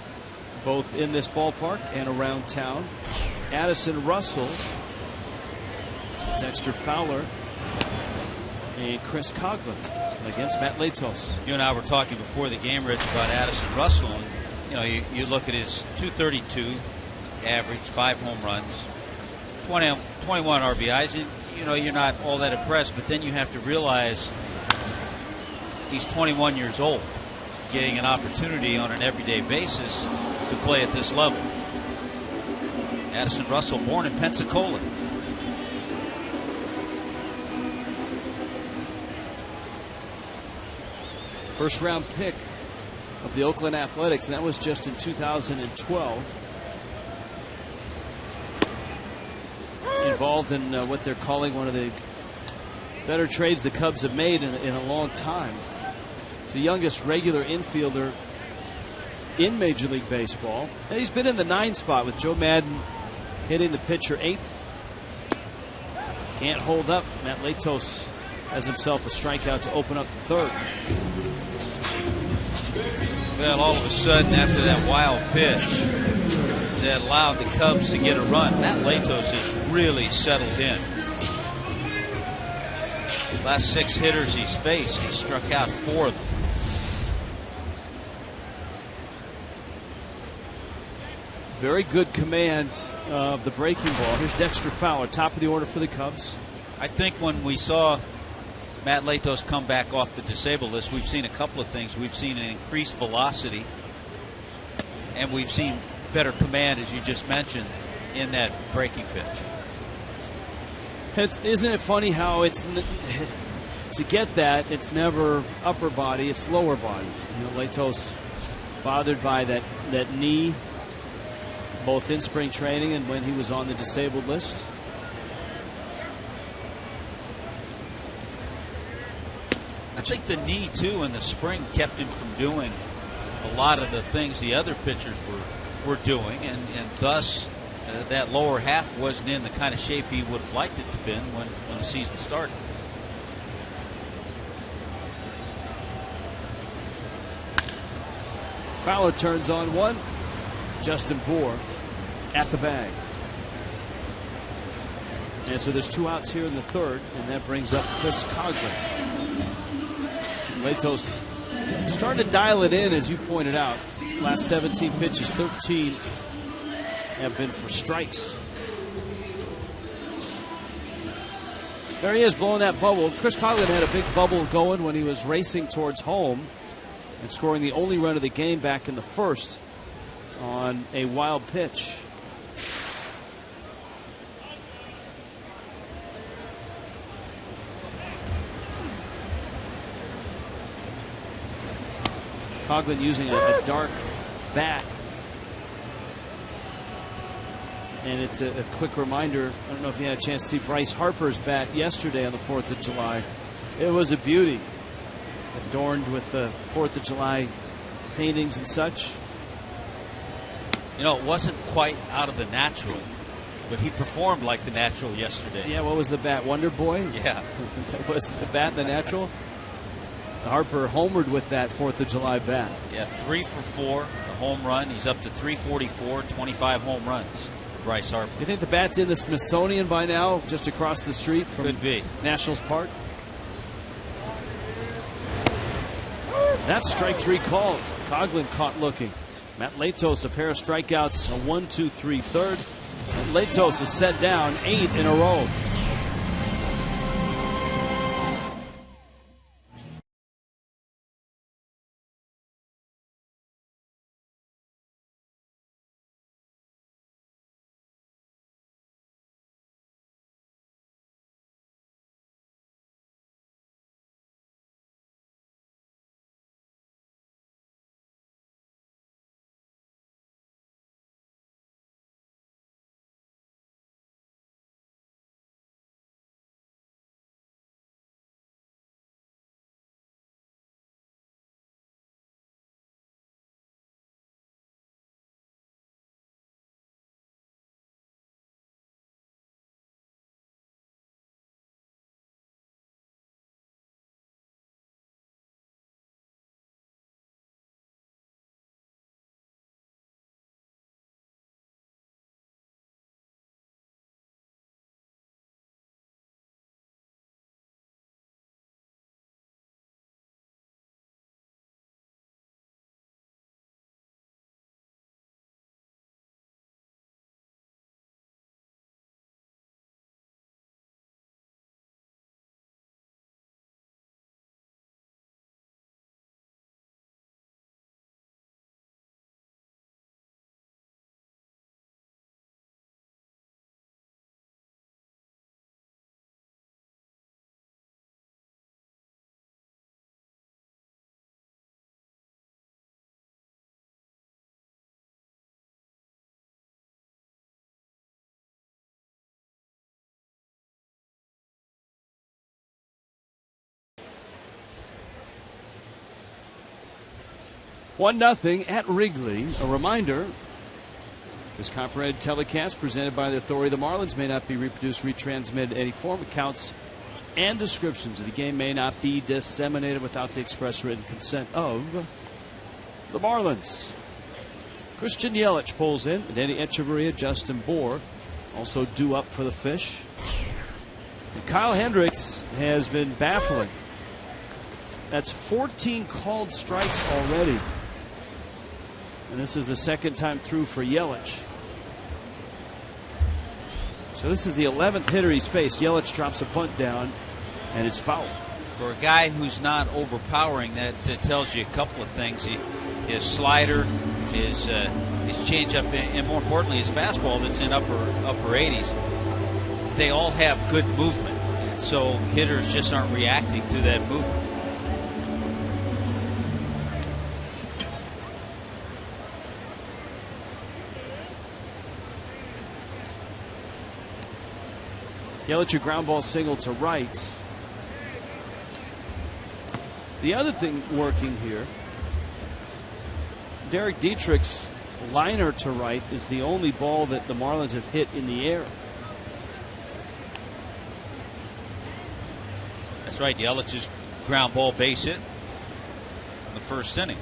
S1: both in this ballpark and around town. Addison Russell, Dexter Fowler, and Chris Coghlan against Matt Latos.
S2: You and I were talking before the game, Rich, about Addison Russell. And, you look at his .232 average, 5 home runs, 21 RBIs, and you're not all that impressed. But then you have to realize he's 21 years old, getting an opportunity on an everyday basis to play at this level. Addison Russell, born in Pensacola.
S1: First round pick of the Oakland Athletics, and that was just in 2012. Involved in what they're calling one of the better trades the Cubs have made in a long time. It's the youngest regular infielder in Major League Baseball. And he's been in the 9 spot with Joe Madden hitting the pitcher 8th. Can't hold up. Matt Latos has himself a strikeout to open up the 3rd.
S2: Well, all of a sudden, after that wild pitch that allowed the Cubs to get a run, Matt Latos has really settled in. Last 6 hitters he's faced, he struck out 4 of them.
S1: Very good command of the breaking ball. Here's Dexter Fowler, top of the order for the Cubs.
S2: I think when we saw Matt Latos come back off the disabled list, we've seen a couple of things. We've seen an increased velocity, and we've seen better command, as you just mentioned, in that breaking pitch.
S1: Isn't it funny how it's to get that, it's never upper body, it's lower body. Latos bothered by that knee, both in spring training and when he was on the disabled list.
S2: I think the knee, too, in the spring kept him from doing a lot of the things the other pitchers were doing, and thus that lower half wasn't in the kind of shape he would have liked it to be in when the season started.
S1: Fowler turns on one. Justin Bour at the bag. And so there's 2 outs here in the 3rd, and that brings up Chris Coghlan. Latos starting to dial it in, as you pointed out. Last 17 pitches, 13 have been for strikes. There he is, blowing that bubble. Chris Coghlan had a big bubble going when he was racing towards home and scoring the only run of the game back in the 1st on a wild pitch. Coghlan using a dark bat. And it's a quick reminder. I don't know if you had a chance to see Bryce Harper's bat yesterday on the 4th of July. It was a beauty. Adorned with the 4th of July paintings and such.
S2: It wasn't quite out of the natural, but he performed like the natural yesterday.
S1: Yeah, what was the bat? Wonder Boy?
S2: Yeah.
S1: Was the bat the natural? Harper homered with that 4th of July bat.
S2: Yeah, 3 for 4, a home run. He's up to 344, 25 home runs. Bryce Harper.
S1: You think the bat's in the Smithsonian by now, just across the street from
S2: Could be.
S1: Nationals Park? That's strike 3 called. Coghlan caught looking. Matt Latos, a pair of strikeouts, a 1-2-3 third. And Latos is set down 8 in a row. 1-0 at Wrigley. A reminder, this copyrighted telecast presented by the authority of the Marlins may not be reproduced, retransmitted in any form. Accounts and descriptions of the game may not be disseminated without the express written consent of the Marlins. Christian Yelich pulls in, and Eddie Echeverria, Justin Bour also due up for the fish. And Kyle Hendricks has been baffling. That's 14 called strikes already. And this is the second time through for Yelich. So this is the 11th hitter he's faced. Yelich drops a bunt down, and it's foul.
S2: For a guy who's not overpowering, that tells you a couple of things. His slider, his changeup, and more importantly, his fastball that's in upper 80s. They all have good movement, and so hitters just aren't reacting to that movement.
S1: Yelich, a ground ball single to right. The other thing working here, Derek Dietrich's liner to right is the only ball that the Marlins have hit in the air.
S2: That's right, Yelich's ground ball base hit in the first inning.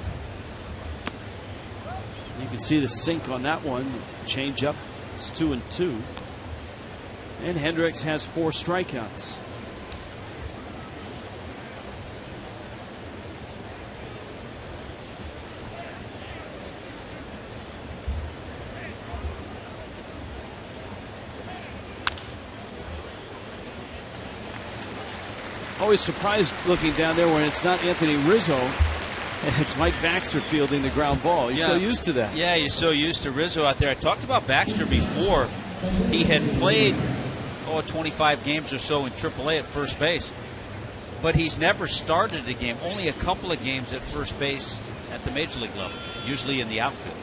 S1: You can see the sink on that one. Change up. It's 2-2. And Hendricks has 4 strikeouts. Always surprised looking down there when it's not Anthony Rizzo and it's Mike Baxter fielding the ground ball. You're so used to that.
S2: Yeah, you're so used to Rizzo out there. I talked about Baxter before. He had played 25 games or so in AAA at first base, but he's never started a game. Only a couple of games at first base at the major league level, usually in the outfield.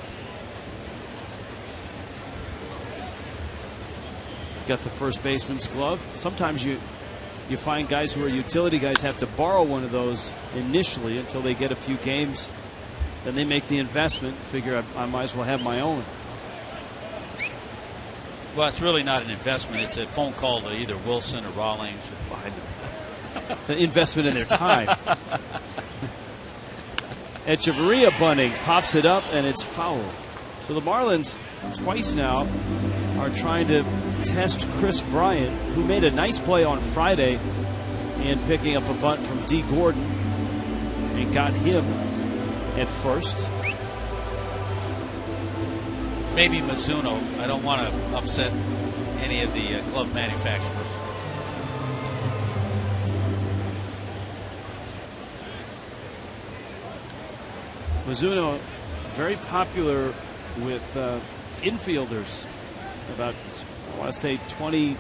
S1: Got the first baseman's glove. Sometimes you find guys who are utility guys have to borrow one of those initially until they get a few games. Then they make the investment, figure I might as well have my own.
S2: Well, it's really not an investment. It's a phone call to either Wilson or Rawlings.
S1: It's an investment in their time. Echeverria bunting, pops it up, and it's foul. So the Marlins twice now are trying to test Chris Bryant, who made a nice play on Friday in picking up a bunt from D. Gordon and got him at first.
S2: Maybe Mizuno. I don't want to upset any of the glove manufacturers.
S1: Mizuno, very popular with infielders. About, I want to say 20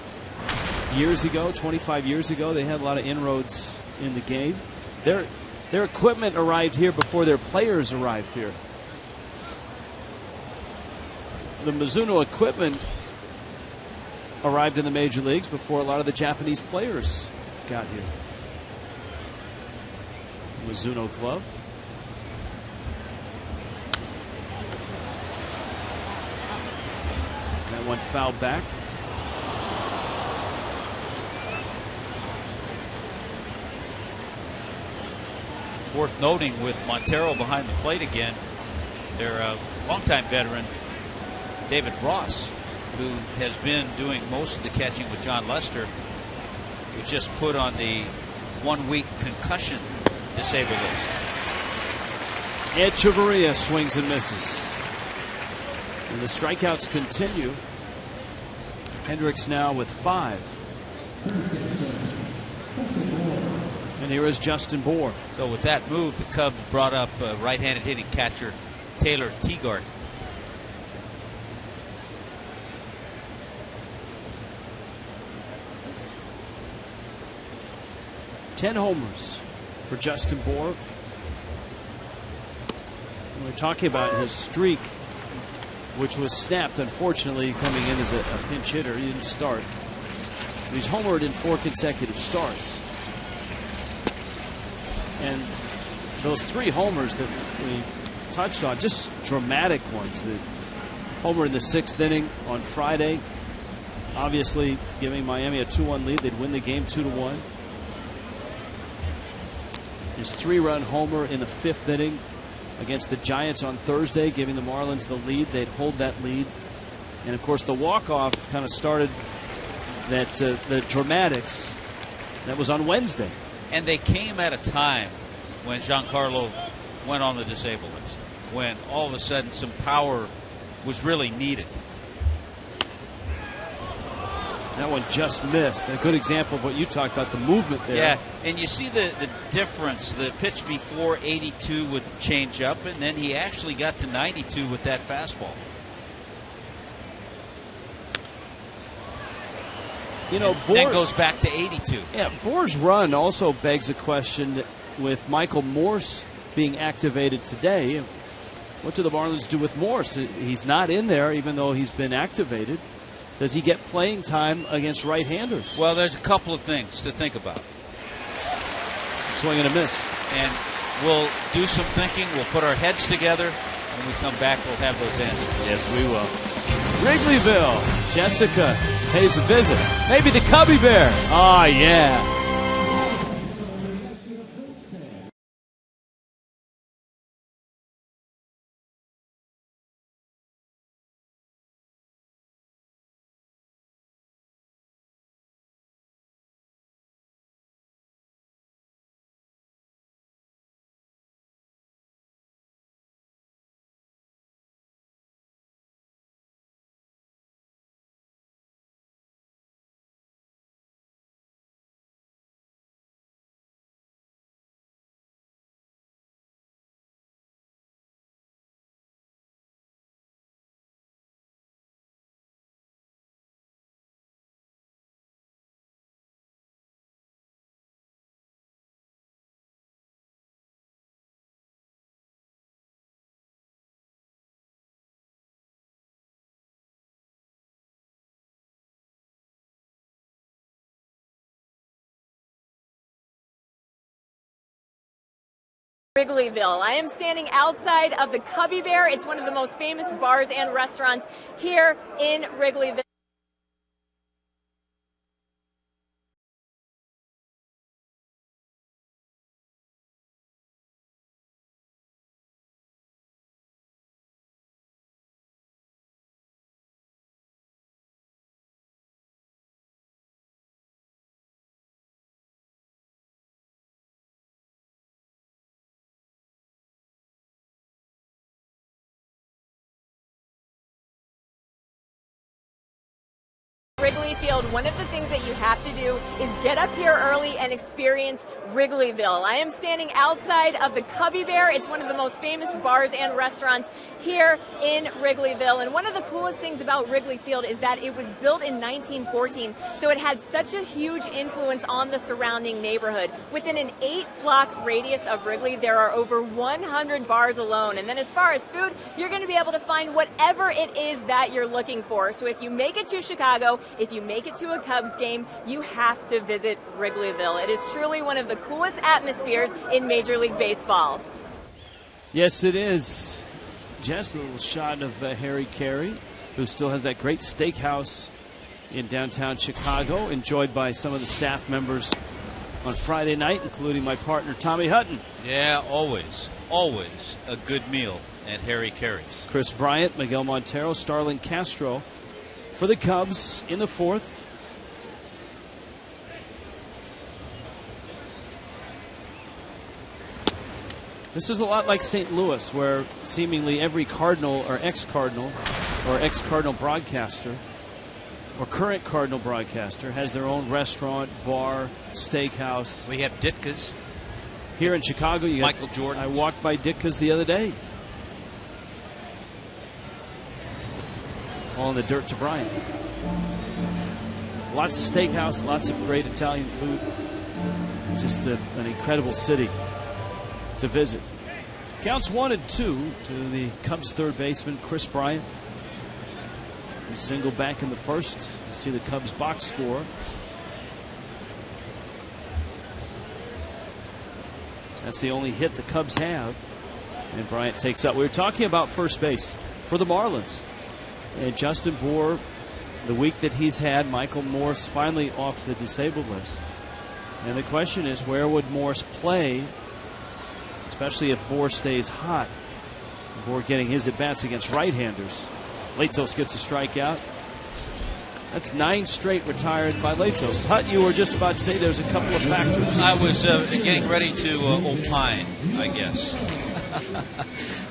S1: years ago, 25 years ago, they had a lot of inroads in the game. Their equipment arrived here before their players arrived here. The Mizuno equipment arrived in the major leagues before a lot of the Japanese players got here. Mizuno glove. That one fouled back.
S2: It's worth noting with Montero behind the plate again, their longtime veteran, David Ross, who has been doing most of the catching with John Lester, was just put on the 1-week concussion disabled list.
S1: Echeverria swings and misses. And the strikeouts continue. Hendricks now with 5. And here is Justin Bour.
S2: So with that move, the Cubs brought up right-handed hitting catcher Taylor Teagard.
S1: Ten homers for Justin Bour. We're talking about his streak, which was snapped, unfortunately, coming in as a pinch hitter. He didn't start. But he's homered in 4 consecutive starts. And those 3 homers that we touched on, just dramatic ones. The homer in the 6th inning on Friday, obviously giving Miami a 2-1 lead. They'd win the game 2-1. His 3-run homer in the 5th inning against the Giants on Thursday, giving the Marlins the lead. They'd hold that lead. And, of course, the walk-off kind of started the dramatics. That was on Wednesday.
S2: And they came at a time when Giancarlo went on the disabled list, when all of a sudden some power was really needed.
S1: That one just missed. A good example of what you talked about, the movement there.
S2: Yeah, and you see the difference. The pitch before 82 with the changeup, and then he actually got to 92 with that fastball.
S1: You know,
S2: then goes back to 82.
S1: Yeah, Bohr's run also begs a question with Michael Morse being activated today. What do the Marlins do with Morse? He's not in there, even though he's been activated. Does he get playing time against right-handers?
S2: Well, there's a couple of things to think about.
S1: Swing and a miss.
S2: And we'll do some thinking. We'll put our heads together. When we come back, we'll have those answers.
S1: Yes, we will. Wrigleyville. Jessica pays a visit. Maybe the Cubby Bear. Oh, yeah.
S3: Wrigleyville. I am standing outside of the Cubby Bear. It's one of the most famous bars and restaurants here in Wrigleyville. Wrigley Field, one of the things that you have to do is get up here early and experience Wrigleyville. I am standing outside of the Cubby Bear. It's one of the most famous bars and restaurants here in Wrigleyville. And one of the coolest things about Wrigley Field is that it was built in 1914, so it had such a huge influence on the surrounding neighborhood. Within an 8-block radius of Wrigley, there are over 100 bars alone. And then as far as food, you're going to be able to find whatever it is that you're looking for. So if you make it to Chicago, if you make it to a Cubs game, you have to visit Wrigleyville. It is truly one of the coolest atmospheres in Major League Baseball.
S1: Yes, it is. Just a little shot of Harry Carey, who still has that great steakhouse in downtown Chicago, enjoyed by some of the staff members on Friday night, including my partner, Tommy Hutton.
S2: Yeah, always a good meal at Harry Carey's.
S1: Chris Bryant, Miguel Montero, Starlin Castro for the Cubs in the 4th. This is a lot like St. Louis, where seemingly every Cardinal or ex-Cardinal broadcaster or current Cardinal broadcaster has their own restaurant, bar, steakhouse.
S2: We have Ditka's.
S1: Here in Chicago, you got
S2: Michael Jordan.
S1: I walked by Ditka's the other day. All in the dirt to Bryant. Lots of steakhouse, lots of great Italian food. Just an incredible city to visit. Counts 1-2 to the Cubs third baseman, Chris Bryant. A single back in the first. You see the Cubs box score. That's the only hit the Cubs have. And Bryant takes up. We were talking about first base for the Marlins. And Justin Bour, the week that he's had, Michael Morse finally off the disabled list. And the question is, where would Morse play, especially if Bour stays hot? Bour getting his at-bats against right-handers. Latos gets a strikeout. That's 9 straight retired by Latos. Hut, you were just about to say there's a couple of factors.
S5: I was getting ready to opine, I guess.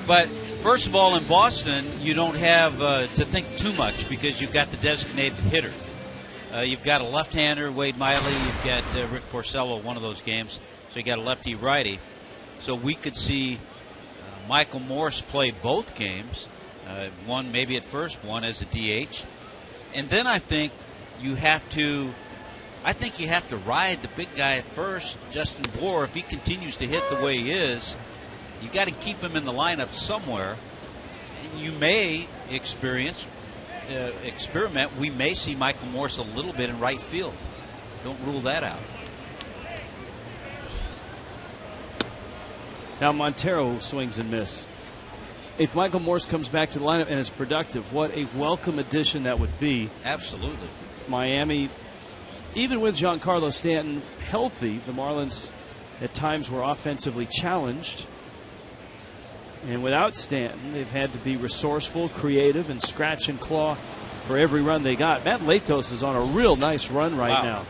S5: But first of all, in Boston, you don't have to think too much because you've got the designated hitter. You've got a left-hander, Wade Miley. You've got Rick Porcello, one of those games. So you got a lefty-righty. So we could see Michael Morse play both games. One maybe at first, one as a DH. And then I think you have to ride the big guy at first, Justin Bour. If he continues to hit the way he is, you got to keep him in the lineup somewhere. And you may experiment. We may see Michael Morse a little bit in right field. Don't rule that out.
S1: Now Montero swings and misses. If Michael Morse comes back to the lineup and is productive, what a welcome addition that would be.
S5: Absolutely.
S1: Miami, even with Giancarlo Stanton healthy, the Marlins at times were offensively challenged. And without Stanton, they've had to be resourceful, creative, and scratch and claw for every run they got. Matt Latos is on a real nice run right now.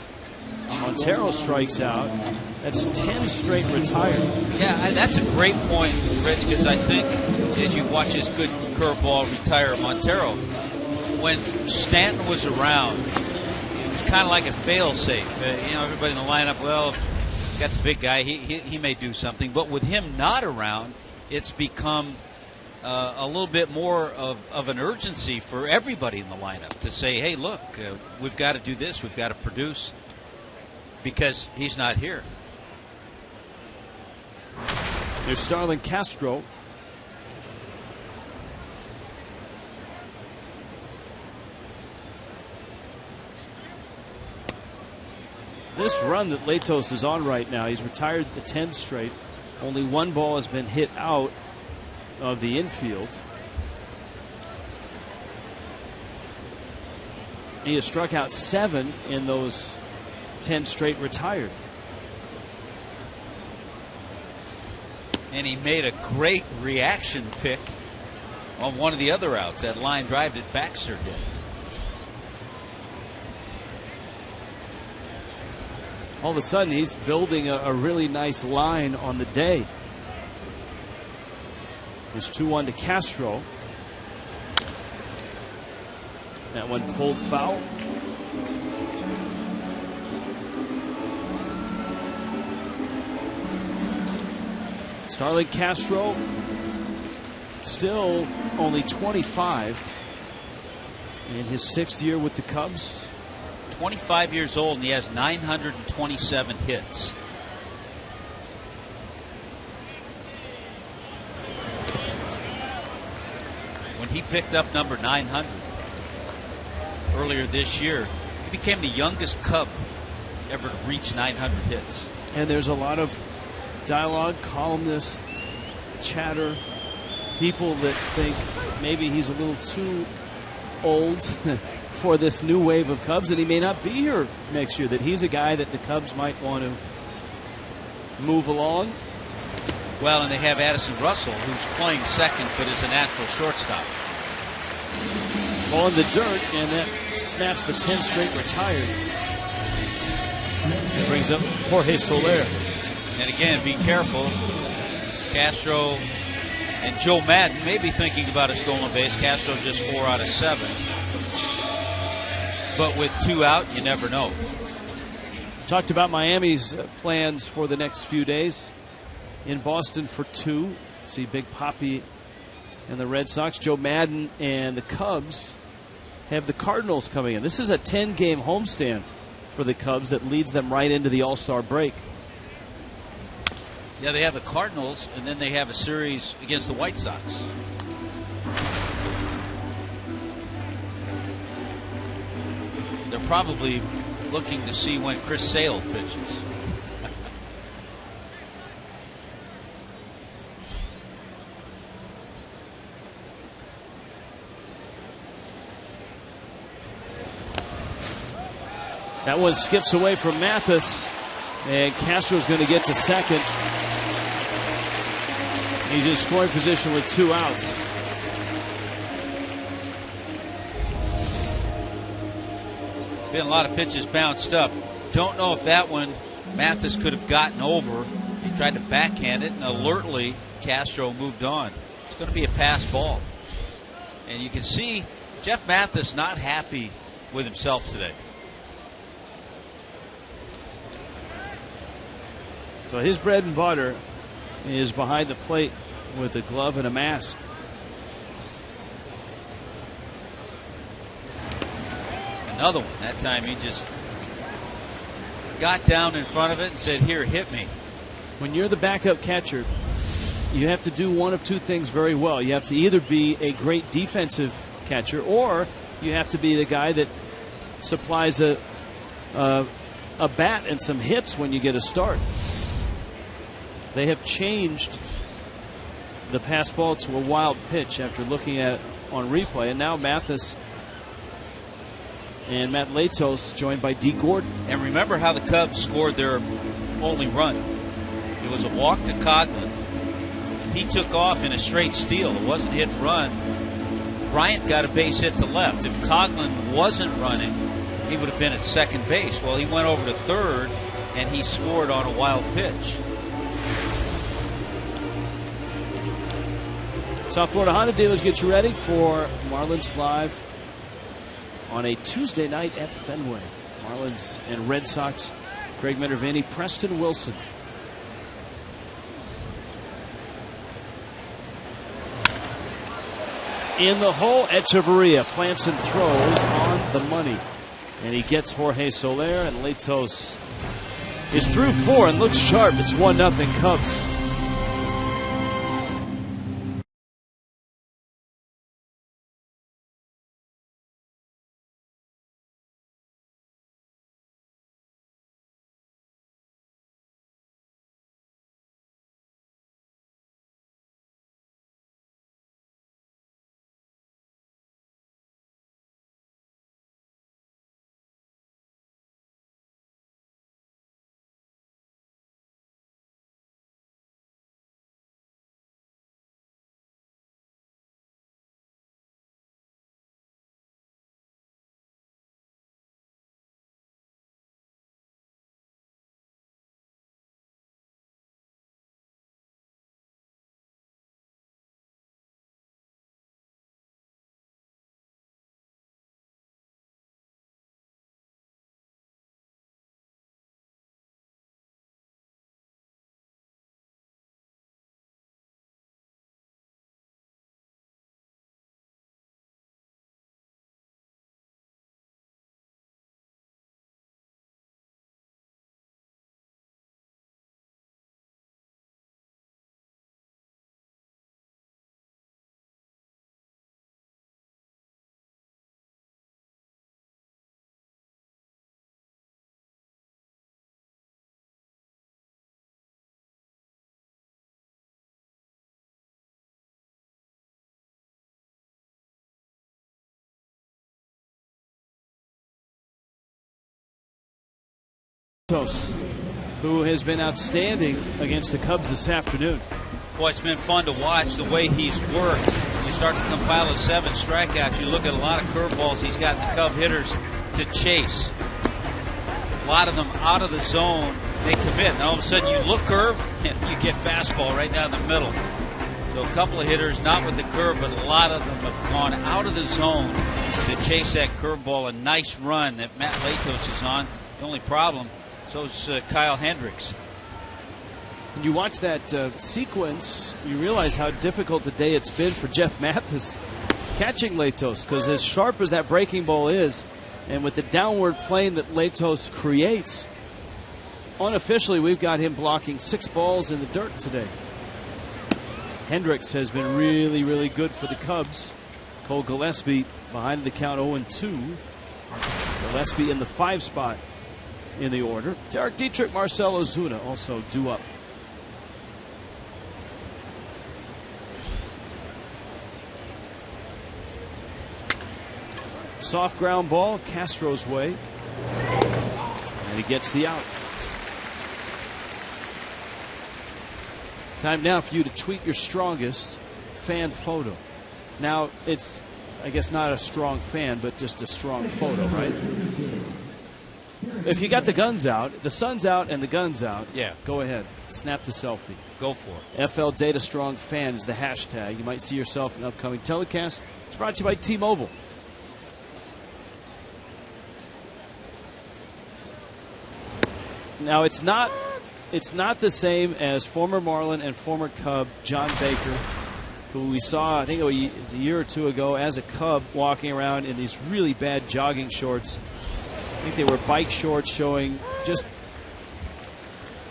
S1: Montero strikes out. That's 10 straight retired.
S5: Yeah, that's a great point, Rich, because I think as you watch his good curveball retire Montero, when Stanton was around, it was kind of like a fail-safe. Everybody in the lineup, well, got the big guy, he may do something. But with him not around, it's become a little bit more of an urgency for everybody in the lineup to say, hey, look, we've got to do this, we've got to produce, because he's not here.
S1: There's Starlin Castro. This run that Latos is on right now, he's retired the 10 straight. Only one ball has been hit out of the infield. He has struck out 7 in those 10 straight retired.
S5: And he made a great reaction pick on one of the other outs. That line drive that Baxter did.
S1: All of a sudden, he's building a really nice line on the day. It's 2-1 to Castro. That one pulled foul. Starlin Castro still only 25 in his 6th year with the Cubs.
S5: 25 years old, and he has 927 hits. When he picked up number 900 earlier this year, he became the youngest Cub ever to reach 900 hits.
S1: And there's a lot of dialogue, columnists, chatter, people that think maybe he's a little too old for this new wave of Cubs, and he may not be here next year, that he's a guy that the Cubs might want to move along.
S5: Well, and they have Addison Russell, who's playing second but is a natural shortstop.
S1: Ball in the dirt, and that snaps the 10 straight retired. It brings up Jorge Soler.
S5: And again, be careful. Castro and Joe Madden may be thinking about a stolen base. Castro just 4 out of 7. But with 2 out, you never know.
S1: Talked about Miami's plans for the next few days. In Boston for 2. See Big Papi and the Red Sox. Joe Madden and the Cubs have the Cardinals coming in. This is a 10-game homestand for the Cubs that leads them right into the All-Star break.
S5: Yeah, they have the Cardinals, and then they have a series against the White Sox. They're probably looking to see when Chris Sale pitches.
S1: That one skips away from Mathis, and Castro's going to get to second. He's in scoring position with 2 outs.
S5: Been a lot of pitches bounced up. Don't know if that one Mathis could have gotten over. He tried to backhand it, and alertly Castro moved on. It's going to be a pass ball. And you can see Jeff Mathis not happy with himself today.
S1: So his bread and butter is behind the plate with a glove and a mask.
S5: Another one. That time he just got down in front of it and said, "Here, hit me."
S1: When you're the backup catcher, you have to do one of 2 things very well. You have to either be a great defensive catcher, or you have to be the guy that supplies a bat and some hits when you get a start. They have changed the pass ball to a wild pitch after looking at it on replay, and now Mathis and Matt Latos joined by D. Gordon.
S5: And remember how the Cubs scored their only run. It was a walk to Coghlan. He took off in a straight steal. It wasn't hit and run. Bryant got a base hit to left. If Coghlan wasn't running, he would have been at second base. Well, he went over to third, and he scored on a wild pitch.
S1: South Florida Honda dealers, get you ready for Marlins Live on a Tuesday night at Fenway. Marlins and Red Sox. Craig Minervini, Preston Wilson. In the hole, Echeverria plants and throws on the money. And he gets Jorge Soler, and Latos is through 4 and looks sharp. It's 1-0 Cubs. Who has been outstanding against the Cubs this afternoon.
S5: Boy, it's been fun to watch the way he's worked. You start to compile his 7 strikeouts. You look at a lot of curveballs he's got the Cub hitters to chase. A lot of them out of the zone. They commit. And all of a sudden you look curve and you get fastball right down the middle. So a couple of hitters, not with the curve, but a lot of them have gone out of the zone to chase that curveball. A nice run that Matt Latos is on. The only problem, so is Kyle Hendricks.
S1: When you watch that sequence, you realize how difficult a day it's been for Jeff Mathis catching Latos, because as sharp as that breaking ball is, and with the downward plane that Latos creates, unofficially we've got him blocking 6 balls in the dirt today. Hendricks has been really, really good for the Cubs. Cole Gillespie behind the count 0-2. Gillespie in the 5 spot in the order. Derek Dietrich, Marcell Ozuna also due up. Soft ground ball, Castro's way. he gets the out. Time now for you to tweet your strongest fan photo. Now, it's, I guess, not a strong fan, but just a strong photo, right? If you got the guns out, the sun's out and the gun's out,
S5: yeah,
S1: go ahead. Snap the selfie.
S5: Go for it.
S1: FL Data Strong Fan is the hashtag. You might see yourself in an upcoming telecast. It's brought to you by T-Mobile. Now, it's not the same as former Marlin and former Cub John Baker, who we saw, I think it was a year or two ago, as a Cub walking around in these really bad jogging shorts. I think they were bike shorts showing just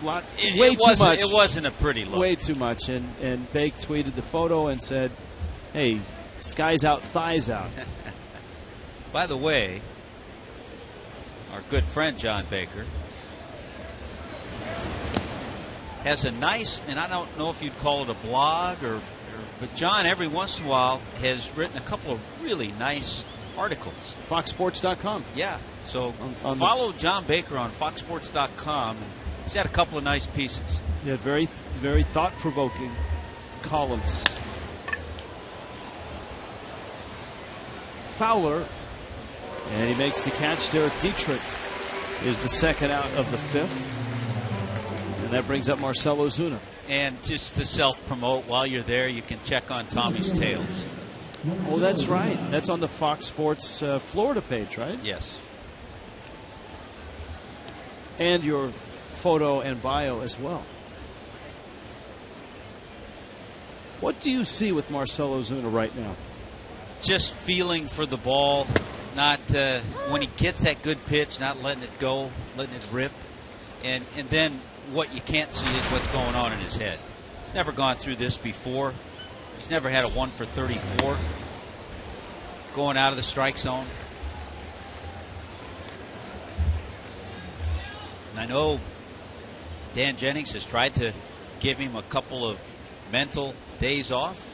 S1: way too much.
S5: It wasn't a pretty look.
S1: Way too much. And Bake tweeted the photo and said, hey, skies out, thighs out.
S5: By the way, our good friend John Baker has a nice, and I don't know if you'd call it a blog, but John every once in a while has written a couple of really nice articles.
S1: FoxSports.com.
S5: Yeah, so follow John Baker on FoxSports.com. He's got a couple of nice pieces.
S1: Yeah, very, very thought-provoking columns. Fowler, and he makes the catch. Derek Dietrich is the second out of the fifth. And that brings up Marcell Ozuna.
S5: And just to self-promote, while you're there, you can check on Tommy's Tales.
S1: Oh, that's right. That's on the Fox Sports Florida page, right?
S5: Yes.
S1: And your photo and bio as well. What do you see with Marcell Ozuna right now?
S5: Just feeling for the ball, not when he gets that good pitch, not letting it go, letting it rip. And then what you can't see is what's going on in his head. He's never gone through this before. He's never had a 1 for 34 going out of the strike zone. And I know Dan Jennings has tried to give him a couple of mental days off.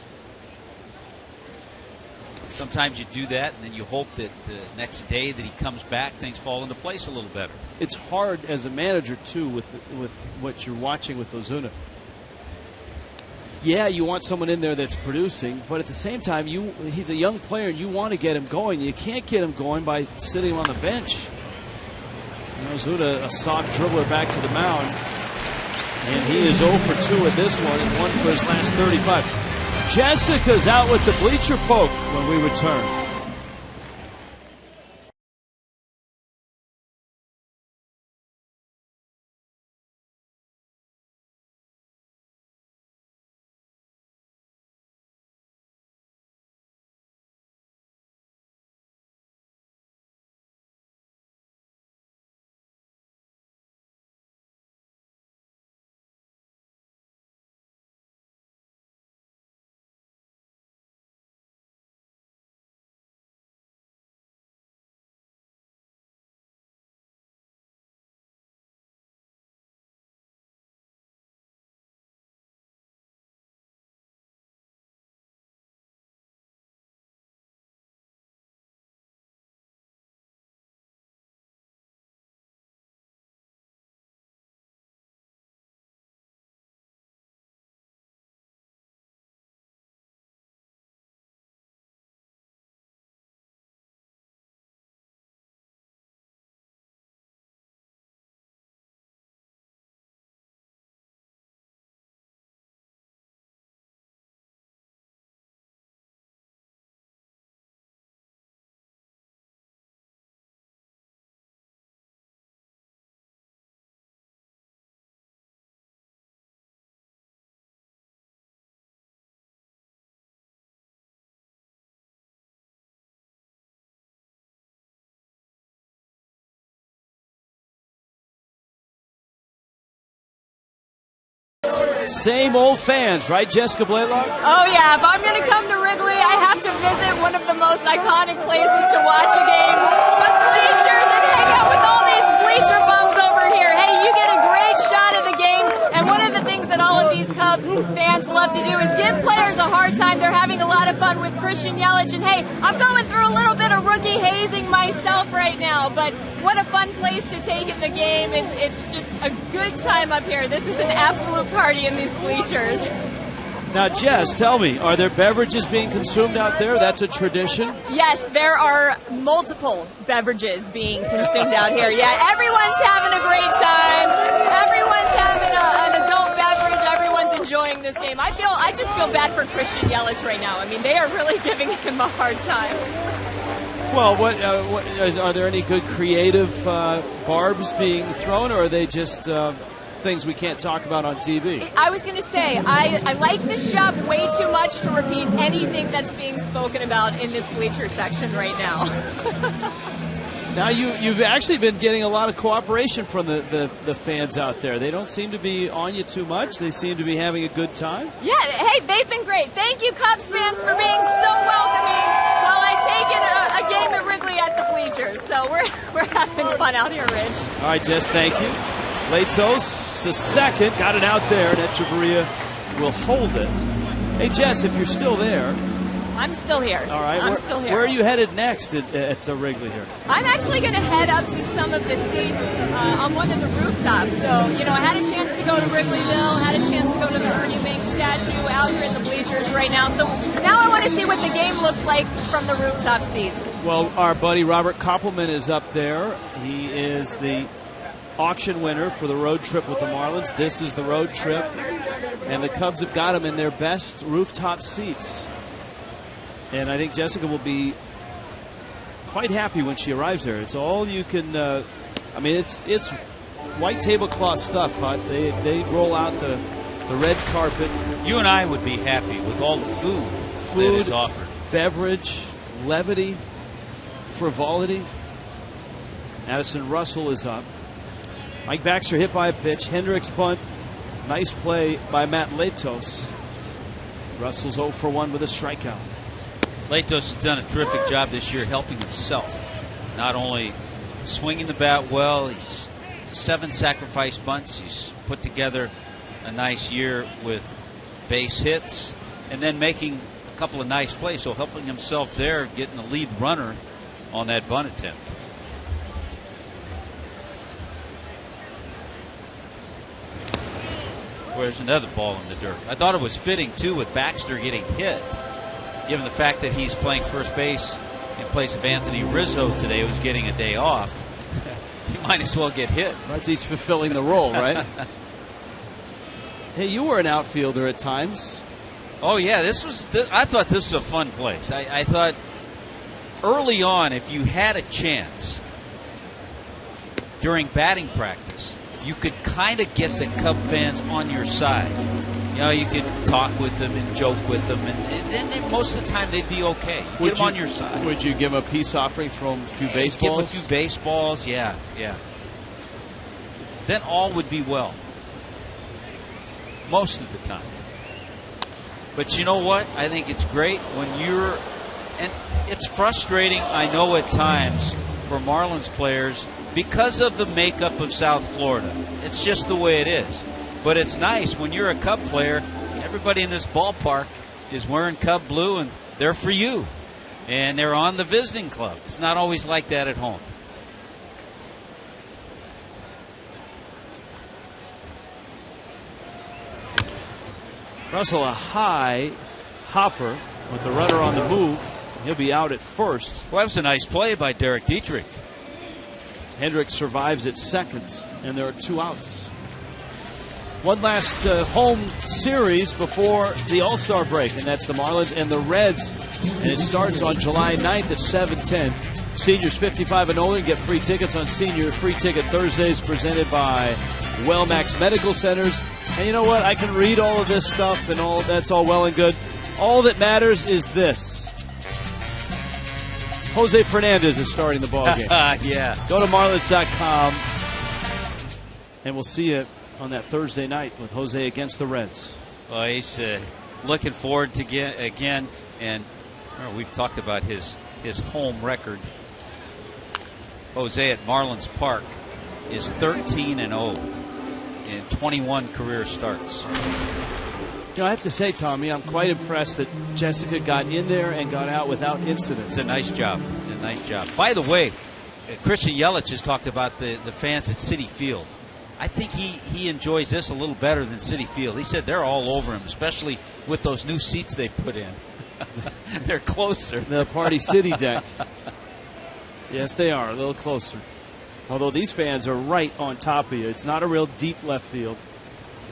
S5: Sometimes you do that, and then you hope that the next day that he comes back, things fall into place a little better.
S1: It's hard as a manager, too, with what you're watching with Ozuna. Yeah, you want someone in there that's producing, but at the same time, he's a young player, and you want to get him going. You can't get him going by sitting him on the bench. Ozuna, a soft dribbler back to the mound, and he is 0 for 2 at this one and 1 for his last 35. Jessica's out with the bleacher poke when we return. Same old fans, right, Jessica Blaylock?
S3: Oh, yeah. If I'm going to come to Wrigley, I have to visit one of the most iconic places to watch a game. But bleachers and hang out with all these bleacher bums over here. Hey, you get a great shot of the game. And one of the things that all of these Cub fans love to do is give players a hard time. They're having a lot of fun with Christian Yelich. And hey, I'm going through a little bit of rookie hazing myself right now, but what a fun place to take in the game. It's just a good time up here. This is an absolute party in these bleachers.
S1: Now, Jess, tell me, are there beverages being consumed out there? That's a tradition?
S3: Yes, there are multiple beverages being consumed out here. Yeah, everyone's having a great time. Everyone's having an adult beverage. Everyone's enjoying this game. I just feel bad for Christian Yelich right now. I mean, they are really giving him a hard time.
S1: Well, are there any good creative barbs being thrown, or are they just things we can't talk about on TV?
S3: I was going to say, I like this shop way too much to repeat anything that's being spoken about in this bleacher section right now.
S1: Now, you've actually been getting a lot of cooperation from the fans out there. They don't seem to be on you too much. They seem to be having a good time.
S3: Yeah, hey, they've been great. Thank you, Cubs fans, for being so welcoming while I take in a game at Wrigley at the bleachers. So we're having fun out here, Rich.
S1: All right, Jess, thank you. Latos to second. Got it out there, and Echeverria will hold it. Hey, Jess, if you're still there.
S3: I'm still here.
S1: All right.
S3: I'm still here.
S1: Where are you headed next at Wrigley here?
S3: I'm actually going to head up to some of the seats on one of the rooftops. So, I had a chance to go to Wrigleyville, had a chance to go to the Ernie Banks statue out here in the bleachers right now. So now I want to see what the game looks like from the rooftop seats.
S1: Well, our buddy Robert Koppelman is up there. He is the auction winner for the road trip with the Marlins. This is the road trip, and the Cubs have got him in their best rooftop seats. And I think Jessica will be quite happy when she arrives there. It's all you can. It's white tablecloth stuff, Hut. They roll out the red carpet.
S5: You and I would be happy with all the food that is offered.
S1: Beverage, levity, frivolity. Addison Russell is up. Mike Baxter hit by a pitch. Hendricks bunt. Nice play by Matt Latos. Russell's 0 for 1 with a strikeout.
S5: Latos has done a terrific job this year helping himself. Not only swinging the bat well, he's 7 sacrifice bunts. He's put together a nice year with base hits and then making a couple of nice plays. So helping himself there, getting the lead runner on that bunt attempt. Where's another ball in the dirt? I thought it was fitting, too, with Baxter getting hit, given the fact that he's playing first base in place of Anthony Rizzo today, who's getting a day off. He might as well get hit.
S1: Right, he's fulfilling the role, right? Hey, you were an outfielder at times.
S5: Oh, yeah. I thought this was a fun place. I thought early on, if you had a chance during batting practice, you could kind of get the Cub fans on your side. You could talk with them and joke with them, and then most of the time they'd be okay. Get them on your side.
S1: Would you give them a peace offering, throw them a few baseballs?
S5: Give them a few baseballs, yeah. Then all would be well. Most of the time. But you know what? I think it's great when and it's frustrating, I know at times, for Marlins players because of the makeup of South Florida. It's just the way it is. But it's nice when you're a Cub player, everybody in this ballpark is wearing Cub blue, and they're for you. And they're on the visiting club. It's not always like that at home.
S1: Russell, a high hopper with the runner on the move. He'll be out at first.
S5: Well, that was a nice play by Derek Dietrich.
S1: Hendricks survives at second, and there are 2 outs. One last home series before the All-Star break, and that's the Marlins and the Reds. And it starts on July 9th at 7:10. Seniors 55 and older get free tickets on Senior Free Ticket Thursdays presented by Wellmax Medical Centers. And you know what? I can read all of this stuff, and all that's all well and good. All that matters is this. Jose Fernandez is starting the ballgame.
S5: Yeah.
S1: Go to Marlins.com, and we'll see you on that Thursday night with Jose against the Reds.
S5: Well, he's looking forward to again, and we've talked about his home record. Jose at Marlins Park is 13-0 in 21 career starts.
S1: You know, I have to say, Tommy, I'm quite impressed that Jessica got in there and got out without incident.
S5: It's a nice job. A nice job. By the way, Christian Yelich has talked about the fans at Citi Field. I think he enjoys this a little better than Citi Field. He said they're all over him, especially with those new seats they've put in. They're closer.
S1: The Party City deck. Yes, they are. A little closer. Although these fans are right on top of you. It's not a real deep left field.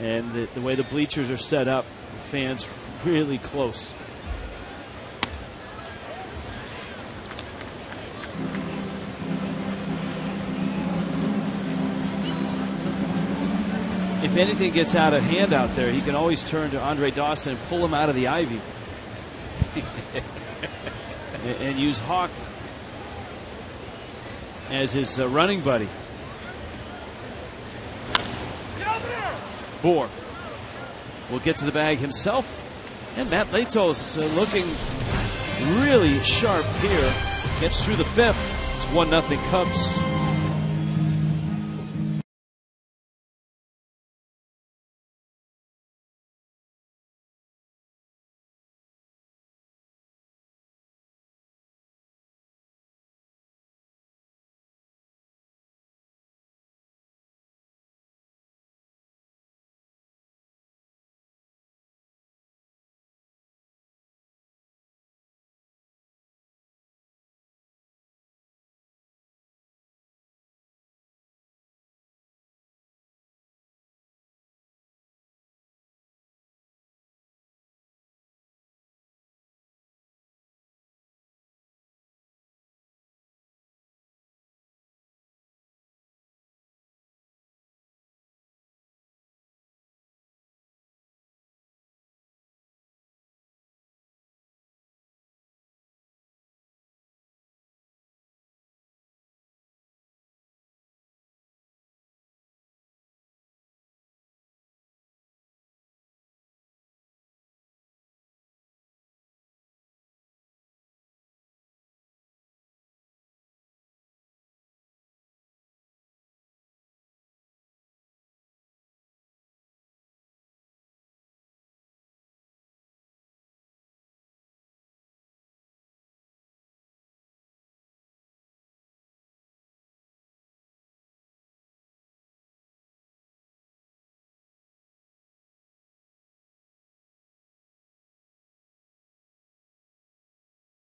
S1: And the way the bleachers are set up, the fans really close. If anything gets out of hand out there, he can always turn to Andre Dawson and pull him out of the ivy. and use Hawk as his running buddy. Bohr will get to the bag himself. And Matt Latos looking really sharp here. Gets through the fifth. It's 1-0 Cubs.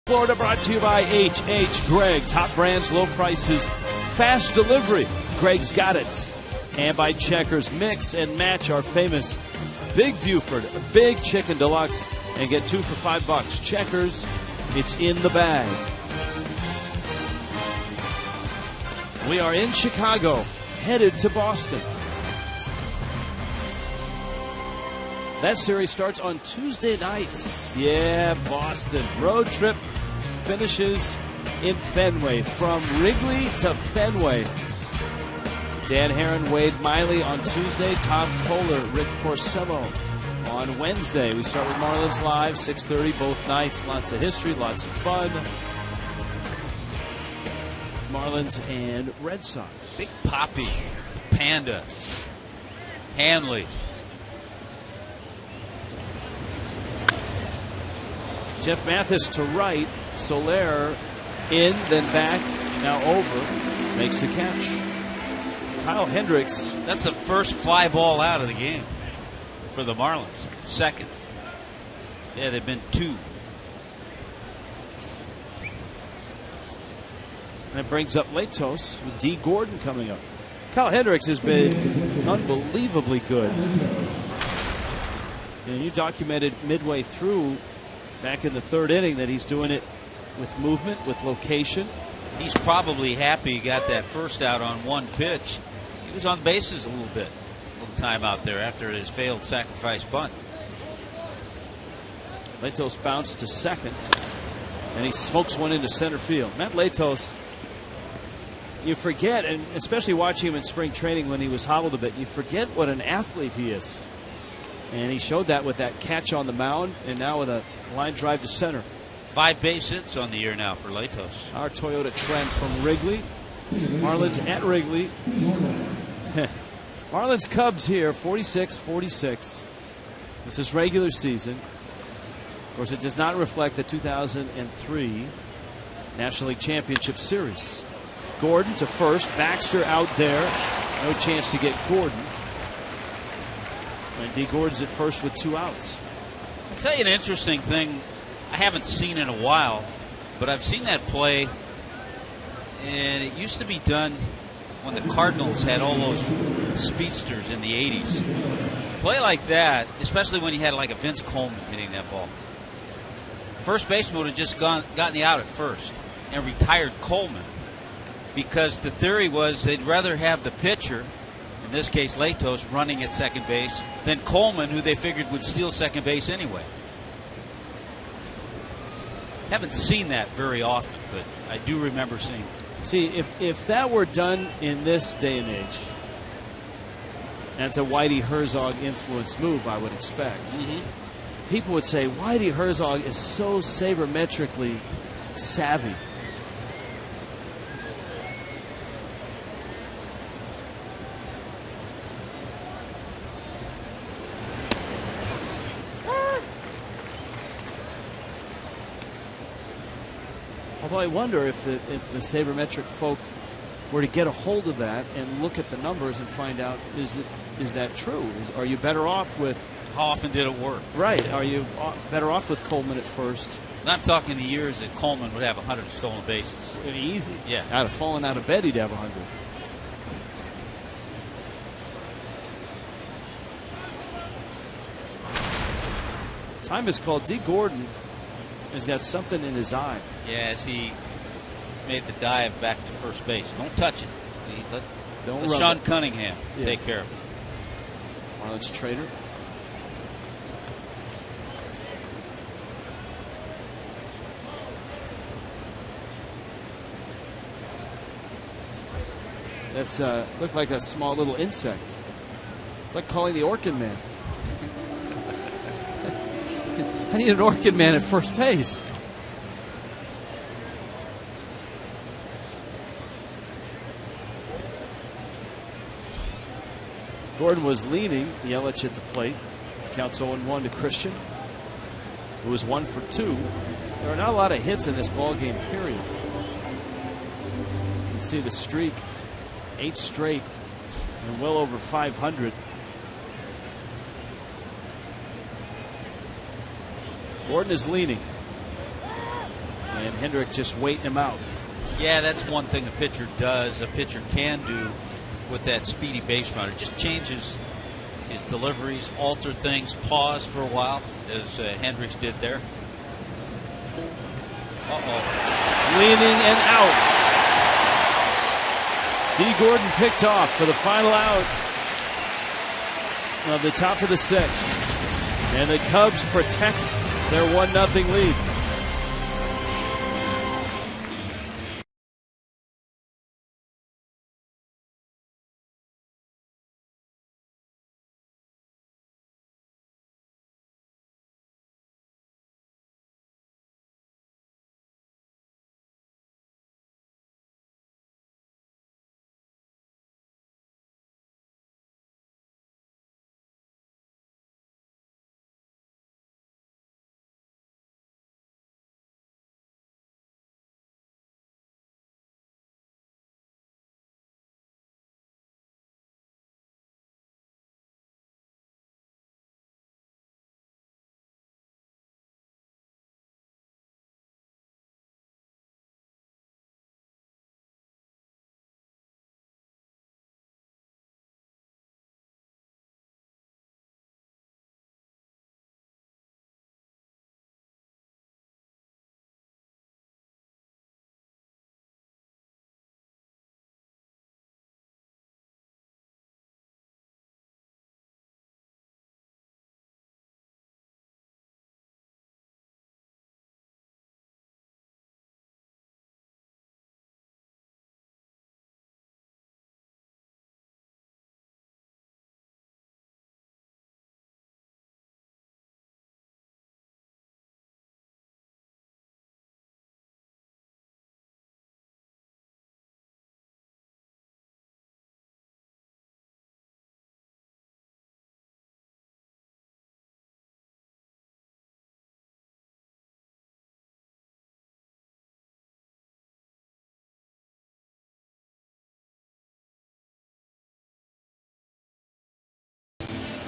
S1: Florida brought to you by H. Gregg. Top brands, low prices, fast delivery. Gregg's got it. And by Checkers. Mix and match our famous Big Buford, Big Chicken Deluxe, and get 2 for $5. Checkers, it's in the bag. We are in Chicago, headed to Boston. That series starts on Tuesday nights. Yeah, Boston. Road trip finishes in Fenway. From Wrigley to Fenway. Dan Herron, Wade Miley on Tuesday. Tom Kohler, Rick Porcello on Wednesday. We start with Marlins Live, 6:30 both nights. Lots of history, lots of fun. Marlins and Red Sox.
S5: Big Poppy, Panda, Hanley.
S1: Jeff Mathis to right. Soler in, then back, now over. Makes the catch. Kyle Hendricks.
S5: That's the first fly ball out of the game for the Marlins. Second. Yeah, they've been 2.
S1: And it brings up Latos with D. Gordon coming up. Kyle Hendricks has been unbelievably good. And you documented midway through, back in the 3rd inning, that he's doing it with movement, with location.
S5: He's probably happy he got that first out on one pitch. He was on bases a little bit. A little time out there after his failed sacrifice bunt.
S1: Latos bounced to second, and he smokes one into center field. Matt Latos, you forget, and especially watching him in spring training when he was hobbled a bit, you forget what an athlete he is. And he showed that with that catch on the mound, and now with a line drive to center.
S5: 5 base hits on the year now for Latos.
S1: Our Toyota Trent from Wrigley. Marlins at Wrigley. Marlins Cubs here, 46-46. This is regular season. Of course, it does not reflect the 2003 National League Championship Series. Gordon to first. Baxter out there. No chance to get Gordon. And D. Gordon's at first with 2 outs.
S5: I'll tell you an interesting thing I haven't seen in a while, but I've seen that play, and it used to be done when the Cardinals had all those speedsters in the 80s. Play like that, especially when you had like a Vince Coleman hitting that ball. First baseman would have just gotten the out at first and retired Coleman, because the theory was they'd rather have the pitcher, in this case Latos, running at second base than Coleman, who they figured would steal second base anyway. Haven't seen that very often, but I do remember seeing it.
S1: See, if that were done in this day and age, that's a Whitey Herzog influence move, I would expect. People would say Whitey Herzog is so sabermetrically savvy. Although I wonder if the sabermetric folk were to get a hold of that and look at the numbers and find out, is that true? Are you better off with...
S5: How often did it work?
S1: Right. Are you better off with Coleman at first?
S5: And I'm talking the years that Coleman would have 100 stolen bases.
S1: Pretty easy.
S5: Yeah.
S1: Out of falling out of bed, he'd have 100. Time is called. D. Gordon has got something in his eye.
S5: Yeah, as he made the dive back to first base. Don't touch it. Let Sean Cunningham take care of it.
S1: Marlins trader. That's looked like a small little insect. It's like calling the Orchid Man. I need an Orchid Man at first base. Gordon was leaning. Yelich at the plate. Counts 0-1 to Christian, who was 1 for 2. There are not a lot of hits in this ball game, period. You see the streak, 8 straight and well over 500. Gordon is leaning, and Hendrick just waiting him out.
S5: Yeah, that's one thing a pitcher does. A pitcher can do with that speedy base runner. Just changes his deliveries, alter things, pause for a while, as Hendricks did there.
S1: Leaning and out. D. Gordon picked off for the final out of the top of the 6th. And the Cubs protect their 1-0 lead.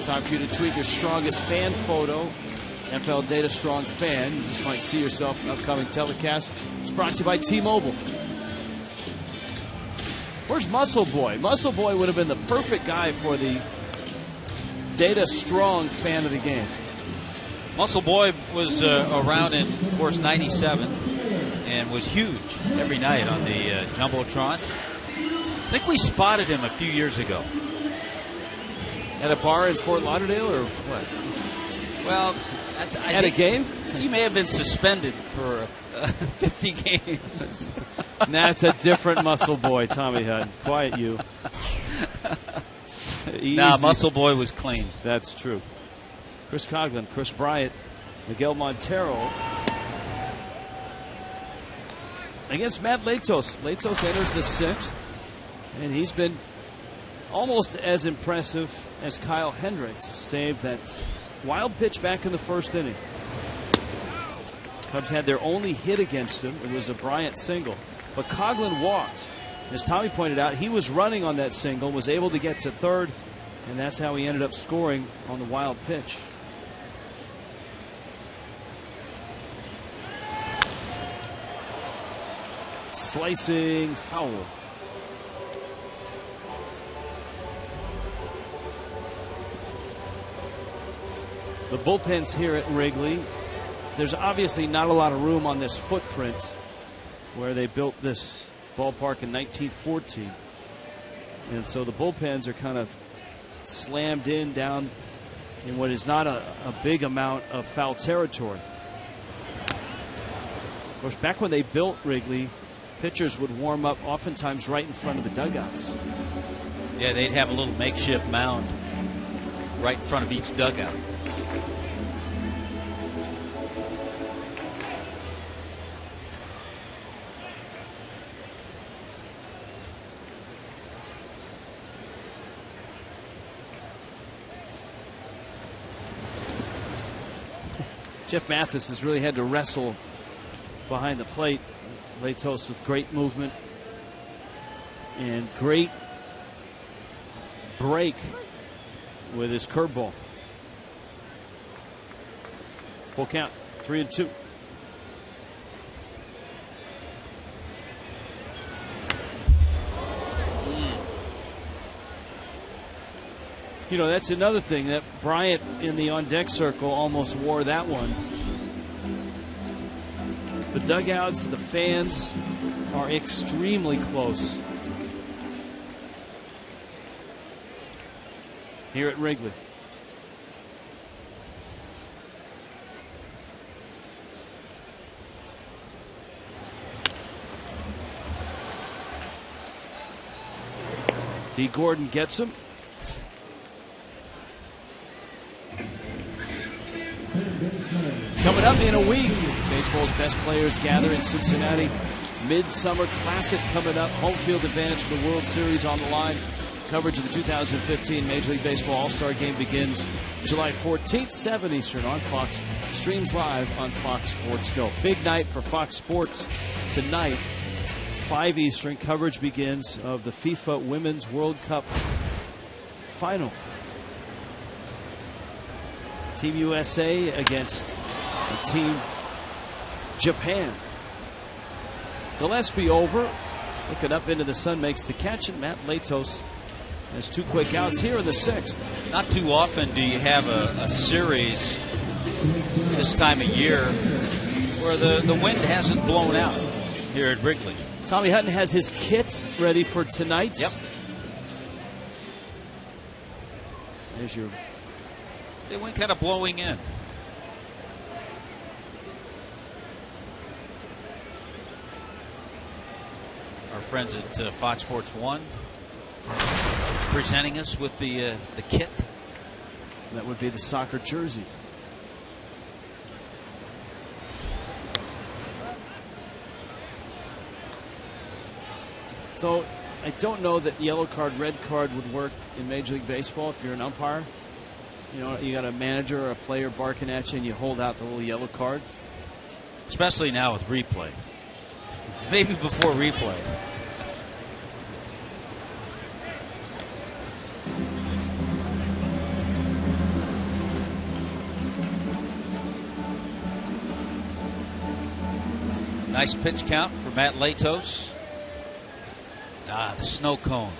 S1: Time for you to tweet your strongest fan photo. NFL Data Strong Fan. You just might see yourself in upcoming telecast. It's brought to you by T-Mobile. Where's Muscle Boy? Muscle Boy would have been the perfect guy for the Data Strong Fan of the game.
S5: Muscle Boy was around in, of course, 97 and was huge every night on the Jumbotron. I think we spotted him a few years ago.
S1: At a bar in Fort Lauderdale or what?
S5: Well, I
S1: at a game?
S5: He may have been suspended for 50 games.
S1: That's a different Muscle Boy, Tommy Hutton. Quiet you.
S5: Nah, Muscle Boy was clean.
S1: That's true. Chris Coughlin, Chris Bryant, Miguel Montero against Matt Latos. Latos enters the 6th, and he's been almost as impressive as Kyle Hendricks. Saved that wild pitch back in the 1st inning. Cubs had their only hit against him. It was a Bryant single. But Coughlin walked. As Tommy pointed out, he was running on that single, was able to get to 3rd, and that's how he ended up scoring on the wild pitch. Slicing foul. The bullpen's here at Wrigley. There's obviously not a lot of room on this footprint where they built this ballpark in 1914. And so the bullpens are kind of slammed in down in what is not a big amount of foul territory. Of course, back when they built Wrigley, pitchers would warm up oftentimes right in front of the dugouts.
S5: Yeah, they'd have a little makeshift mound right in front of each dugout.
S1: Jeff Mathis has really had to wrestle behind the plate. Latos with great movement and great break with his curveball. Full count, 3-2. You know, that's another thing that Bryant in the on-deck circle almost wore that one. The dugouts, the fans are extremely close here at Wrigley. D. Gordon gets him. Coming up in a week, baseball's best players gather in Cincinnati. Midsummer Classic coming up. Home field advantage for the World Series on the line. Coverage of the 2015 Major League Baseball All-Star Game begins July 14th, 7 Eastern on Fox. Streams live on Fox Sports Go. Big night for Fox Sports tonight. 5 Eastern. Coverage begins of the FIFA Women's World Cup final. Team USA against Team Japan. Gillespie over. Looking up into the sun, makes the catch, and Matt Latos has 2 quick outs here in the 6th.
S5: Not too often do you have a series this time of year where the wind hasn't blown out here at Wrigley.
S1: Tommy Hutton has his kit ready for tonight.
S5: Yep.
S1: There's your...
S5: The wind kind of blowing in. Our friends at Fox Sports 1 presenting us with the kit.
S1: That would be the soccer jersey. Though I don't know that yellow card, red card would work in Major League Baseball if you're an umpire. You know, you got a manager or a player barking at you and you hold out the little yellow card.
S5: Especially now with replay. Maybe before replay. Nice pitch count for Matt Latos. The snow cone.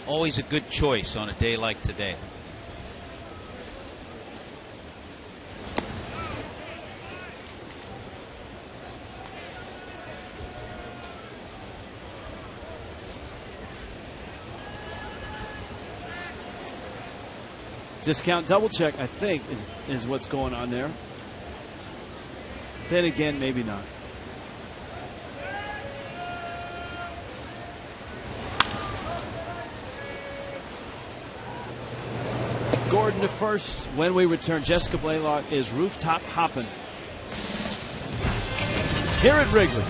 S5: Always a good choice on a day like today.
S1: Discount double check, I think, is what's going on there. Then again, maybe not. Gordon to first. When we return, Jessica Blaylock is rooftop hopping here at Wrigley.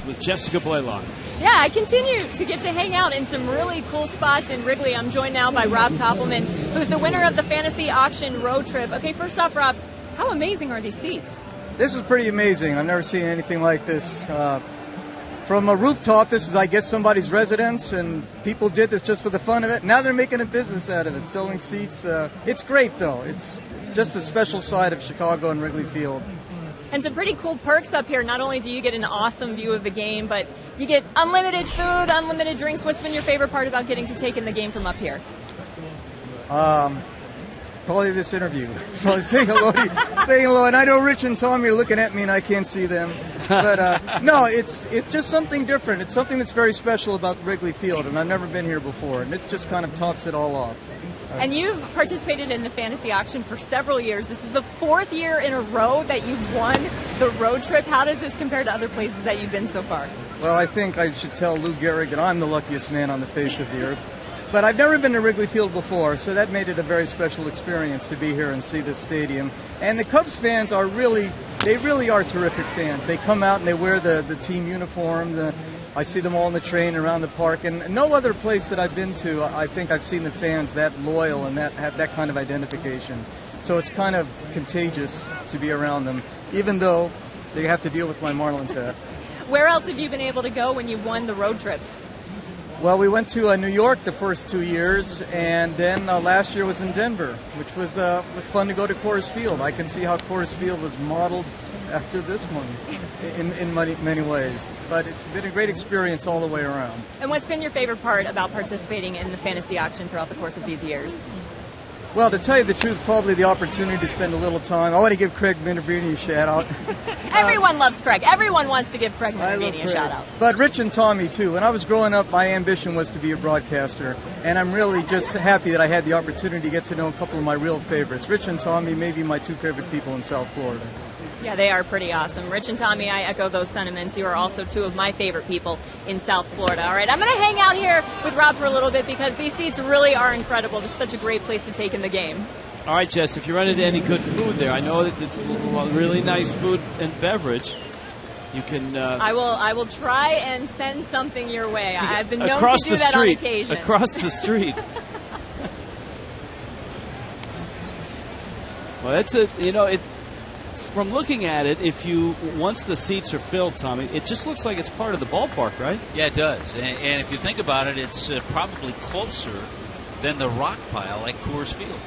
S1: With Jessica Blaylock.
S3: Yeah, I continue to get to hang out in some really cool spots in Wrigley. I'm joined now by Rob Koppelman, who's the winner of the Fantasy Auction Road Trip. Okay, first off, Rob, how amazing are these seats?
S6: This is pretty amazing. I've never seen anything like this. From a rooftop, this is, I guess, somebody's residence, and people did this just for the fun of it. Now they're making a business out of it, selling seats. It's great, though. It's just a special side of Chicago and Wrigley Field.
S3: And some pretty cool perks up here. Not only do you get an awesome view of the game, but you get unlimited food, unlimited drinks. What's been your favorite part about getting to take in the game from up here?
S6: Probably this interview. Probably saying hello to you. Saying hello. And I know Rich and Tommy are looking at me and I can't see them. But no, it's just something different. It's something that's very special about Wrigley Field, and I've never been here before. And this just kind of tops it all off.
S3: And you've participated in the fantasy auction for several years. This is the 4th year in a row that you've won the road trip. How does this compare to other places that you've been so far?
S6: Well, I think I should tell Lou Gehrig that I'm the luckiest man on the face of the earth. But I've never been to Wrigley Field before, so that made it a very special experience to be here and see this stadium. And the Cubs fans are really are terrific fans. They come out and they wear the team uniform. I see them all in the train around the park, and no other place that I've been to, I think I've seen the fans that loyal and that have that kind of identification. So it's kind of contagious to be around them, even though they have to deal with my Marlins hat.
S3: Where else have you been able to go when you've won the road trips?
S6: Well, we went to New York the first 2 years, and then last year was in Denver, which was fun to go to Coors Field. I can see how Coors Field was modeled after this one in many ways. But it's been a great experience all the way around. And
S3: what's been your favorite part about participating in the fantasy auction throughout the course of these years?
S6: Well, to tell you the truth, probably the opportunity to spend a little time. I want to give Craig Minervini a shout out.
S3: Everyone loves Craig. Everyone wants to give Craig Minervini a shout out.
S6: But Rich and Tommy, too. When I was growing up, my ambition was to be a broadcaster. And I'm really just happy that I had the opportunity to get to know a couple of my real favorites. Rich and Tommy may be my 2 favorite people in South Florida.
S3: Yeah, they are pretty awesome. Rich and Tommy, I echo those sentiments. You are also 2 of my favorite people in South Florida. All right, I'm going to hang out here with Rob for a little bit because these seats really are incredible. This is such a great place to take in the game.
S1: All right, Jess, if you run into any good food there, I know that it's really nice food and beverage. You can.
S3: I will try and send something your way. I've been known
S1: across
S3: to do
S1: the
S3: that
S1: street,
S3: on occasion.
S1: Across the street. Well, that's it. From looking at it, once the seats are filled, Tommy, it just looks like it's part of the ballpark, right?
S5: Yeah, it does. And if you think about it, it's probably closer than the rock pile at Coors Field.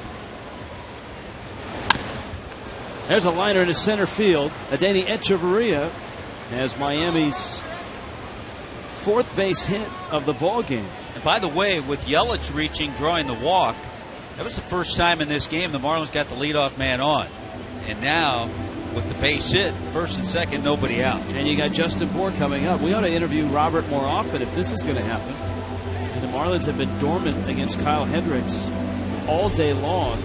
S1: There's a liner into center field. Adeiny Echeverria has Miami's fourth base hit of the ball game.
S5: And by the way, with Yelich drawing the walk, that was the first time in this game the Marlins got the leadoff man on. And now, with the base hit, first and second, nobody out.
S1: And you got Justin Bour coming up. We ought to interview Robert more often if this is going to happen. And the Marlins have been dormant against Kyle Hendricks all day long.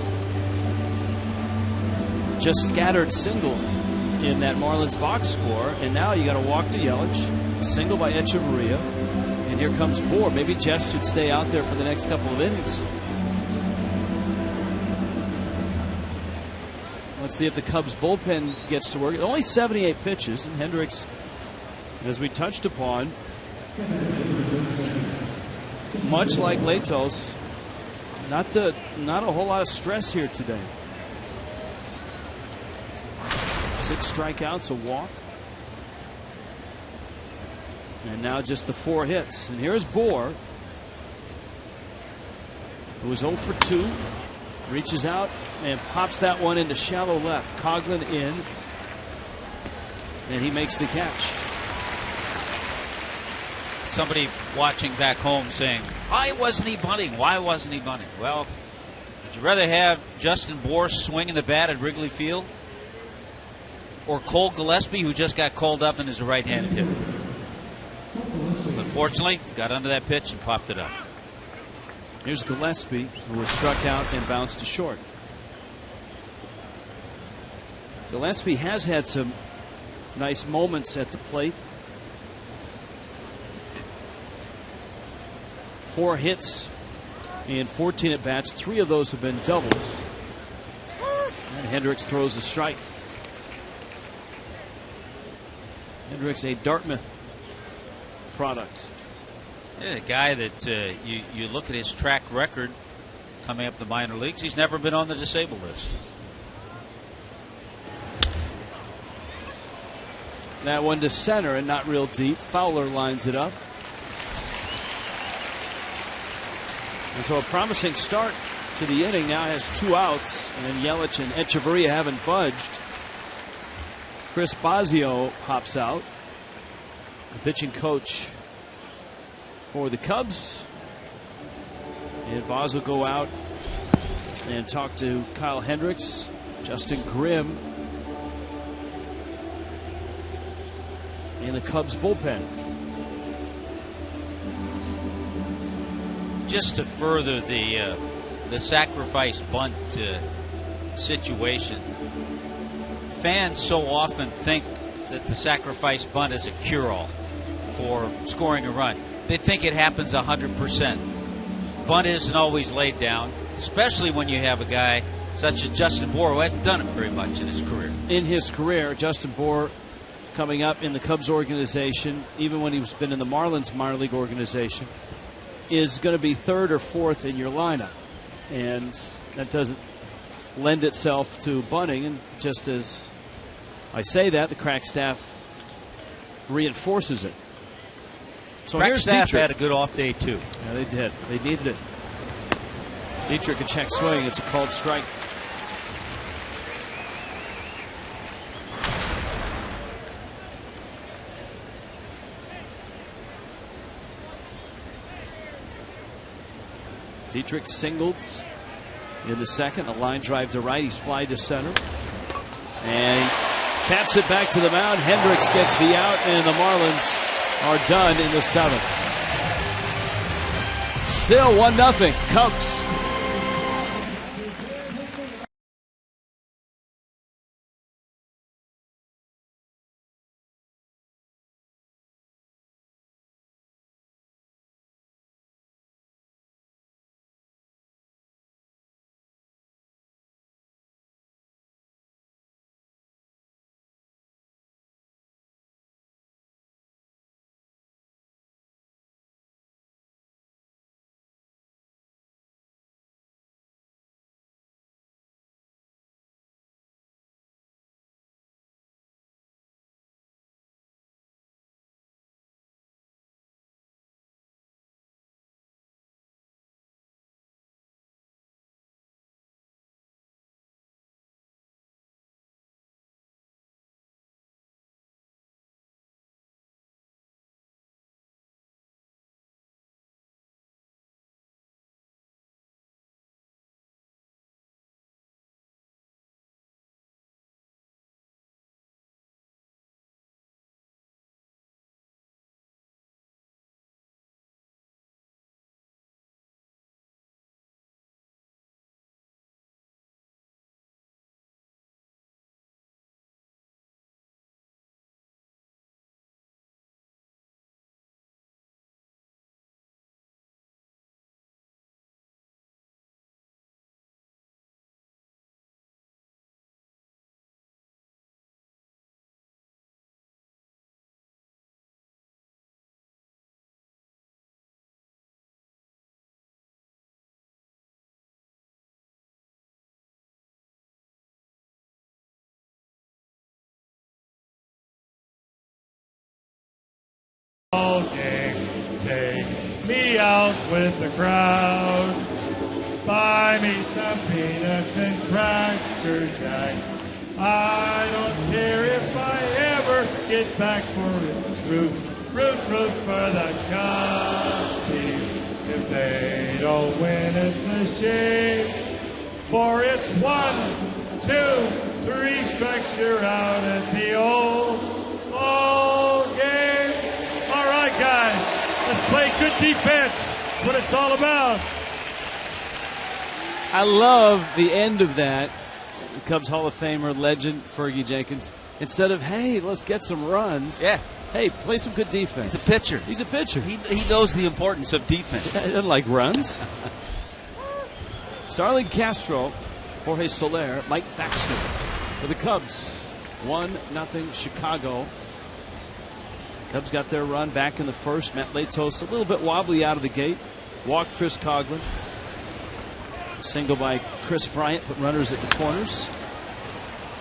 S1: Just scattered singles in that Marlins box score. And now you got a walk to Yelich, a single by Echeverria. And here comes Bour. Maybe Jess should stay out there for the next couple of innings. Let's see if the Cubs bullpen gets to work. Only 78 pitches, and Hendricks, as we touched upon, much like Latos, not a whole lot of stress here today. 6 strikeouts, a walk, and now just the 4 hits. And here's Bour, who is 0 for 2. Reaches out and pops that one into shallow left. Coughlin in, and he makes the catch.
S5: Somebody watching back home saying, why wasn't he bunting? Why wasn't he bunting? Well, would you rather have Justin Bour swinging the bat at Wrigley Field, or Cole Gillespie, who just got called up and is a right-handed hitter? Unfortunately, got under that pitch and popped it up.
S1: Here's Gillespie, who was struck out and bounced to short. Gillespie has had some nice moments at the plate. 4 hits in 14 at bats. 3 of those have been doubles. And Hendricks throws a strike. Hendricks, a Dartmouth product.
S5: Yeah, a guy that you look at his track record coming up the minor leagues, he's never been on the disabled list.
S1: That one to center and not real deep. Fowler lines it up. And so a promising start to the inning. Now has 2 outs, and Yelich and Echeverria haven't budged. Chris Bosio pops out, the pitching coach for the Cubs. And Boz will go out and talk to Kyle Hendricks, Justin Grimm, and the Cubs bullpen.
S5: Just to further the sacrifice bunt situation, fans so often think that the sacrifice bunt is a cure-all for scoring a run. They think it happens 100%. Bunt isn't always laid down, especially when you have a guy such as Justin Bour, who hasn't done it very much in his career.
S1: In his career, Justin Bour coming up in the Cubs organization, even when he's been in the Marlins minor league organization, is going to be 3rd or 4th in your lineup. And that doesn't lend itself to bunting. And just as I say that, the crack staff reinforces it. So
S5: Crack
S1: here's
S5: staff
S1: Dietrich.
S5: had a good off day, too.
S1: Yeah, they did. They needed it. Dietrich, a check swing. It's a called strike. Dietrich singles in the second. A line drive to right. He's fly to center. And he taps it back to the mound. Hendricks gets the out, and the Marlins are done in the 7th. Still 1-0 Cubs.
S7: the crowd. Buy me some peanuts and Cracker Jack. I don't care if I ever get back for it. Root for the Cubbies. If they don't win, it's a shame. For it's 1, 2, 3 strikes, you're out at the old ball game. All right, guys, let's play good defense. That's what it's all about.
S1: I love the end of that. Cubs Hall of Famer, legend Fergie Jenkins. Instead of, hey, let's get some runs.
S5: Yeah.
S1: Hey, play some good defense.
S5: He's a pitcher.
S1: He's a pitcher.
S5: He knows the importance of defense.
S1: He doesn't like runs. Starling Castro, Jorge Soler, Mike Baxter for the Cubs. 1-0 Chicago. Cubs got their run back in the first. Matt Latos a little bit wobbly out of the gate. Walked Chris Coghlan. Single by Chris Bryant, put runners at the corners.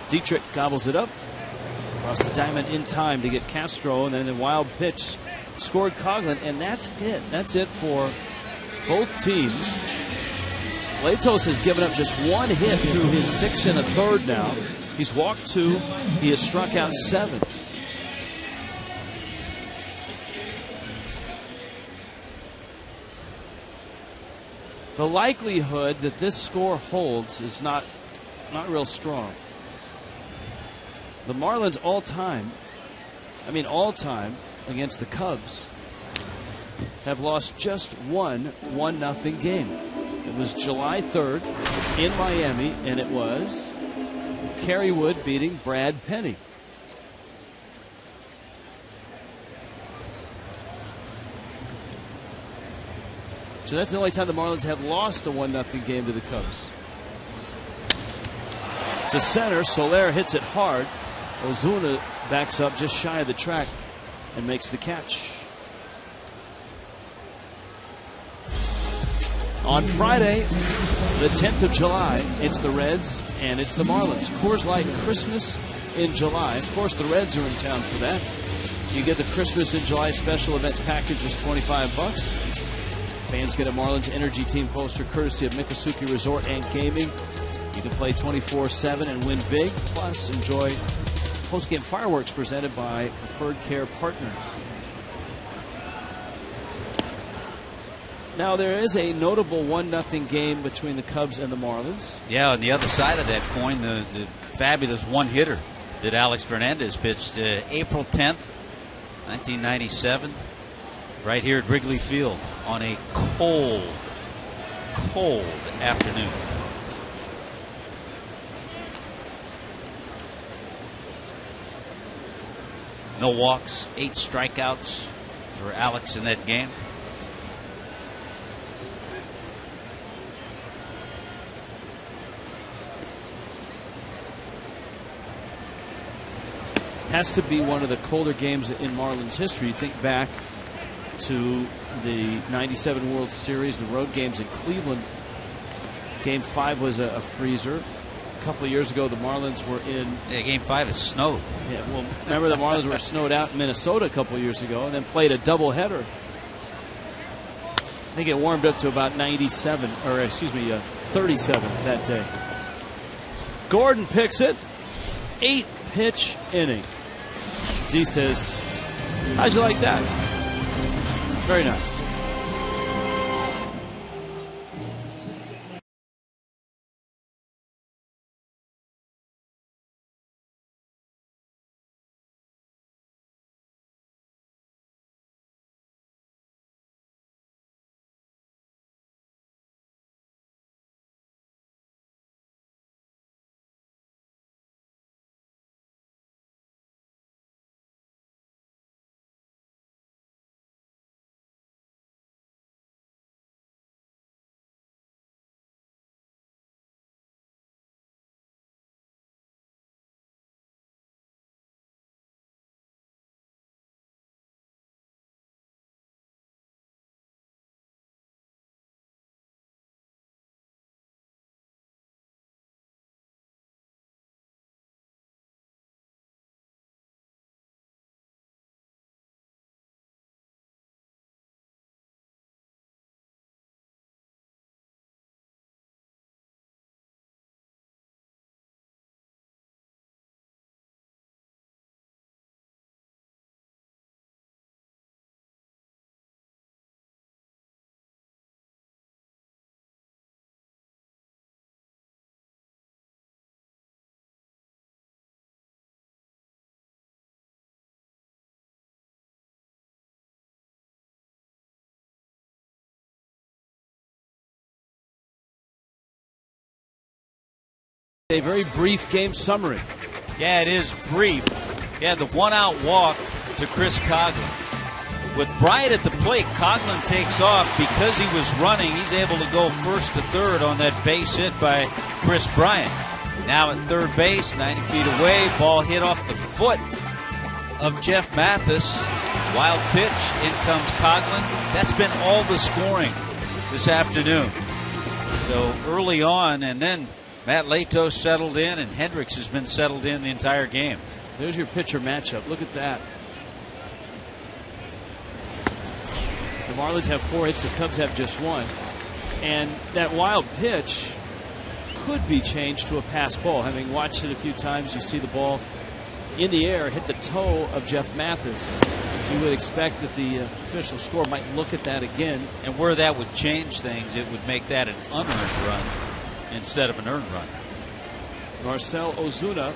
S1: Dietrich gobbles it up. Across the diamond in time to get Castro, and then the wild pitch scored Coghlan, and that's it. That's it for both teams. Latos has given up just one hit through his 6 1/3 now. He's walked 2. He has struck out 7. The likelihood that this score holds is not real strong. The Marlins all time against the Cubs have lost just one 1-0 game. It was July 3rd in Miami, and it was Kerry Wood beating Brad Penny. So that's the only time the Marlins have lost a 1-0 game to the Cubs. To center, Soler hits it hard. Ozuna backs up just shy of the track and makes the catch. On Friday, the 10th of July, it's the Reds and it's the Marlins. Coors Light Christmas in July. Of course, the Reds are in town for that. You get the Christmas in July special events package, just $25. Fans get a Marlins Energy Team poster courtesy of Miccosukee Resort and Gaming. You can play 24/7 and win big. Plus, enjoy post-game fireworks presented by Preferred Care Partners. Now, there is a notable 1-0 game between the Cubs and the Marlins.
S5: Yeah, on the other side of that coin, the fabulous one-hitter that Alex Fernandez pitched April 10th, 1997, right here at Wrigley Field on a cold afternoon. No walks, 8 strikeouts for Alex in that game.
S1: Has to be one of the colder games in Marlins history. You think back to the 97 World Series, the road games in Cleveland. Game 5 was a freezer. A couple of years ago, the Marlins were in...
S5: Yeah, Game 5 is snowed.
S1: Yeah, well, remember the Marlins were snowed out in Minnesota a couple of years ago and then played a doubleheader. I think it warmed up to about 97, or excuse me, 37 that day. Gordon picks it. 8-pitch inning. D says, how'd you like that? Very nice. A very brief game summary.
S5: Yeah, it is brief. Yeah, the one-out walk to Chris Coghlan. With Bryant at the plate, Coghlan takes off. Because he was running, he's able to go first to third on that base hit by Chris Bryant. Now at third base, 90 feet away, ball hit off the foot of Jeff Mathis. Wild pitch, in comes Coghlan. That's been all the scoring this afternoon. So early on, and then Matt Latos settled in, and Hendricks has been settled in the entire game.
S1: There's your pitcher matchup. Look at that. The Marlins have 4 hits. The Cubs have just 1. And that wild pitch could be changed to a pass ball. Having watched it a few times, you see the ball in the air hit the toe of Jeff Mathis. You would expect that the official score might look at that again.
S5: And where that would change things, it would make that an unearned run instead of an earned run.
S1: Marcell Ozuna.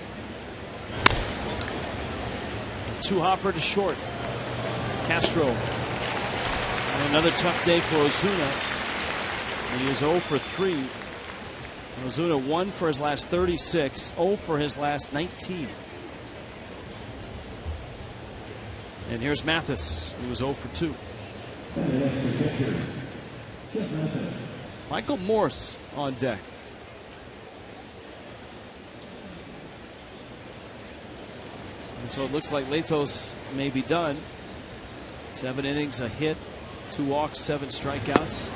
S1: 2-hopper to short. Castro. And another tough day for Ozuna. He is 0 for 3. Ozuna 1 for his last 36, 0 for his last 19. And here's Mathis, who was 0 for 2. Michael Morse on deck. And so it looks like Latos may be done. 7 innings, a hit, 2 walks, 7 strikeouts.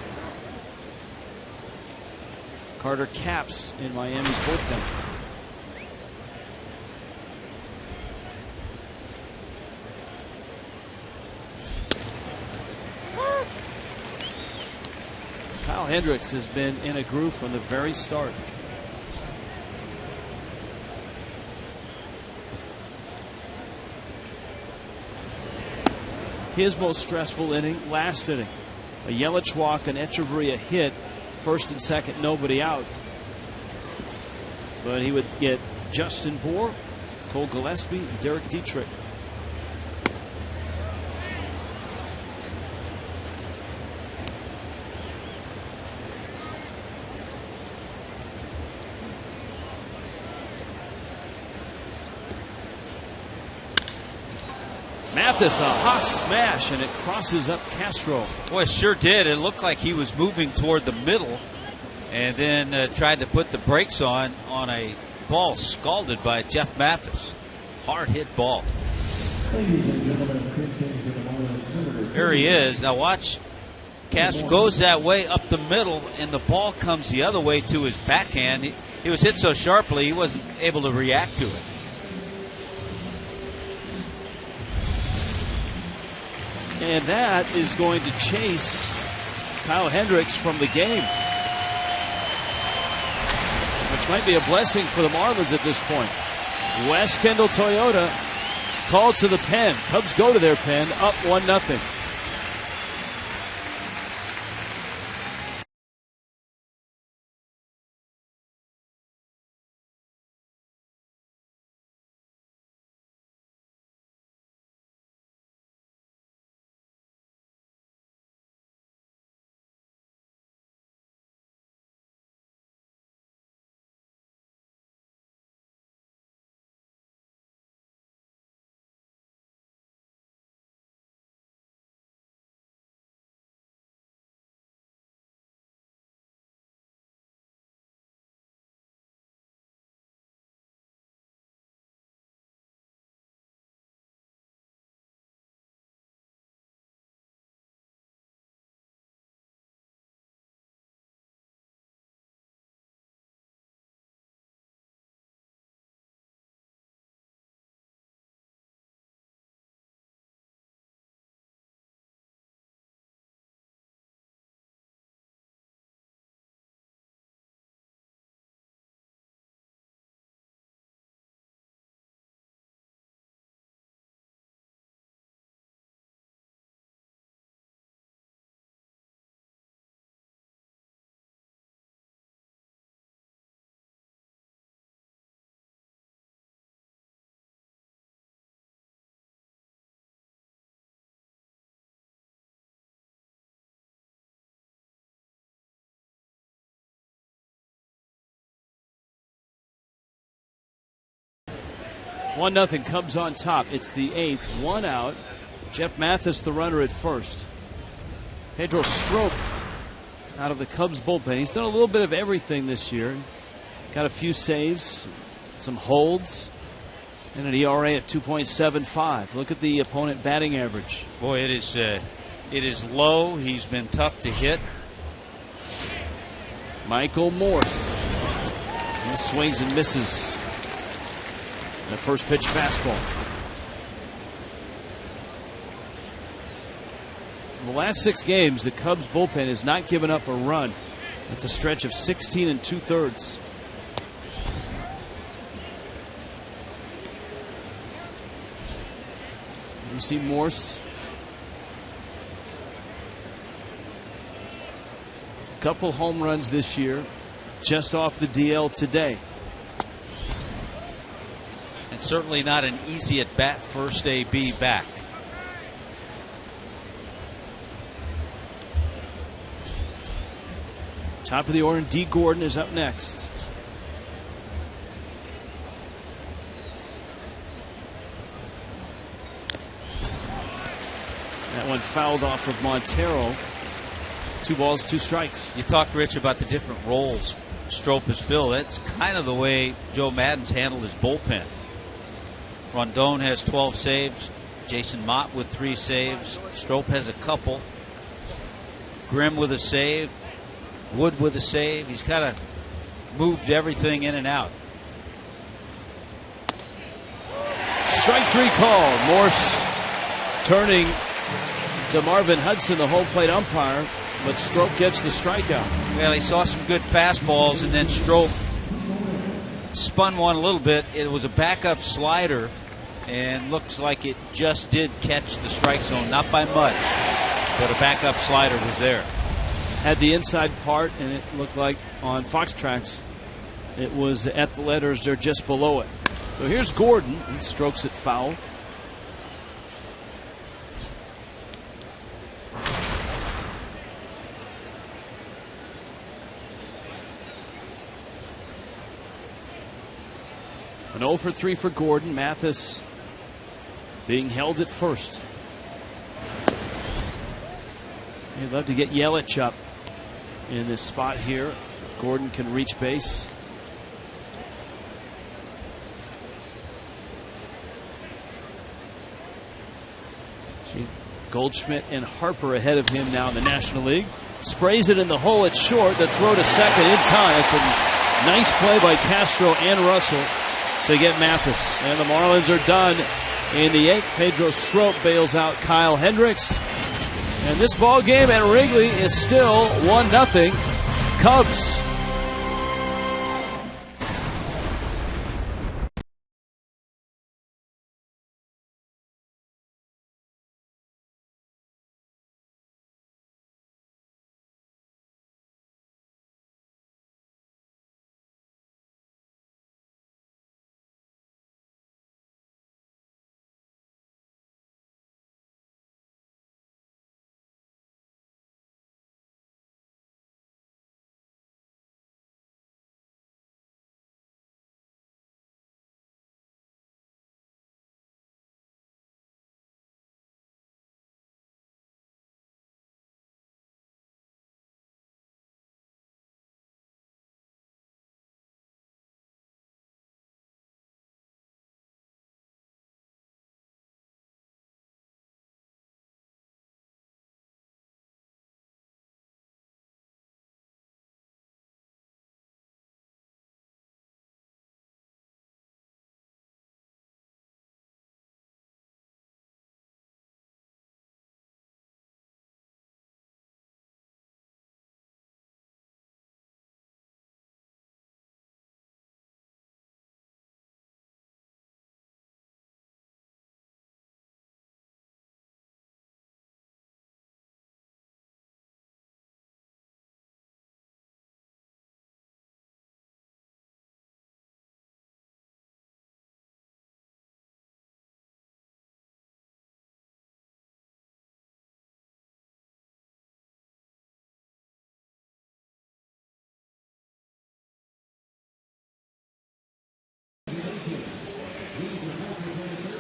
S1: Carter Capps in Miami's bullpen. Kyle Hendricks has been in a groove from the very start. His most stressful inning, last inning. A Yelich walk, an Echeverria hit. First and second, nobody out. But he would get Justin Bour, Cole Gillespie, and Derek Dietrich. Mathis, a hot smash, and it crosses up Castro.
S5: Boy, it sure did. It looked like he was moving toward the middle and then tried to put the brakes on a ball scalded by Jeff Mathis. Hard hit ball. There he is. Now watch. Castro goes that way up the middle, and the ball comes the other way to his backhand. He was hit so sharply he wasn't able to react to it.
S1: And that is going to chase Kyle Hendricks from the game, which might be a blessing for the Marlins at this point. West Kendall Toyota called to the pen. Cubs go to their pen, up 1-0. 1-0 Cubs on top. It's the 8th. 1 out. Jeff Mathis, the runner at first. Pedro Strop out of the Cubs bullpen. He's done a little bit of everything this year. Got a few saves, some holds, and an ERA at 2.75. Look at the opponent batting average.
S5: Boy, it is low. He's been tough to hit.
S1: Michael Morse. He swings and misses. The first pitch fastball. In the last 6 games, the Cubs bullpen has not given up a run. That's a stretch of 16 2/3. You see Morse. A couple home runs this year, just off the DL today.
S5: And certainly not an easy at bat, first AB back.
S1: Top of the order, D. Gordon is up next. That one fouled off of Montero. 2 balls, 2 strikes.
S5: You talked, Rich, about the different roles Strop has filled. That's kind of the way Joe Maddon's handled his bullpen. Rondon has 12 saves. Jason Mott with 3 saves. Strop has a couple. Grimm with a save. Wood with a save. He's kind of moved everything in and out.
S1: Strike 3 call. Morse turning to Marvin Hudson, the home plate umpire, but Strop gets the strikeout.
S5: Well, he saw some good fastballs, and then Strop spun one a little bit. It was a backup slider, and looks like it just did catch the strike zone. Not by much, but a backup slider was there.
S1: Had the inside part, and it looked like on Fox Tracks it was at the letters. They're just below it. So here's Gordon. He strokes it foul. An 0 for 3 for Gordon. Mathis being held at first. You'd love to get Yelich up in this spot here. Gordon can reach base. Goldschmidt and Harper ahead of him now in the National League. Sprays it in the hole. It's short. The throw to second in time. It's a nice play by Castro and Russell to get Mathis. And the Marlins are done in the 8th. Pedro Strop bails out Kyle Hendricks. And this ball game at Wrigley is still 1-0 Cubs.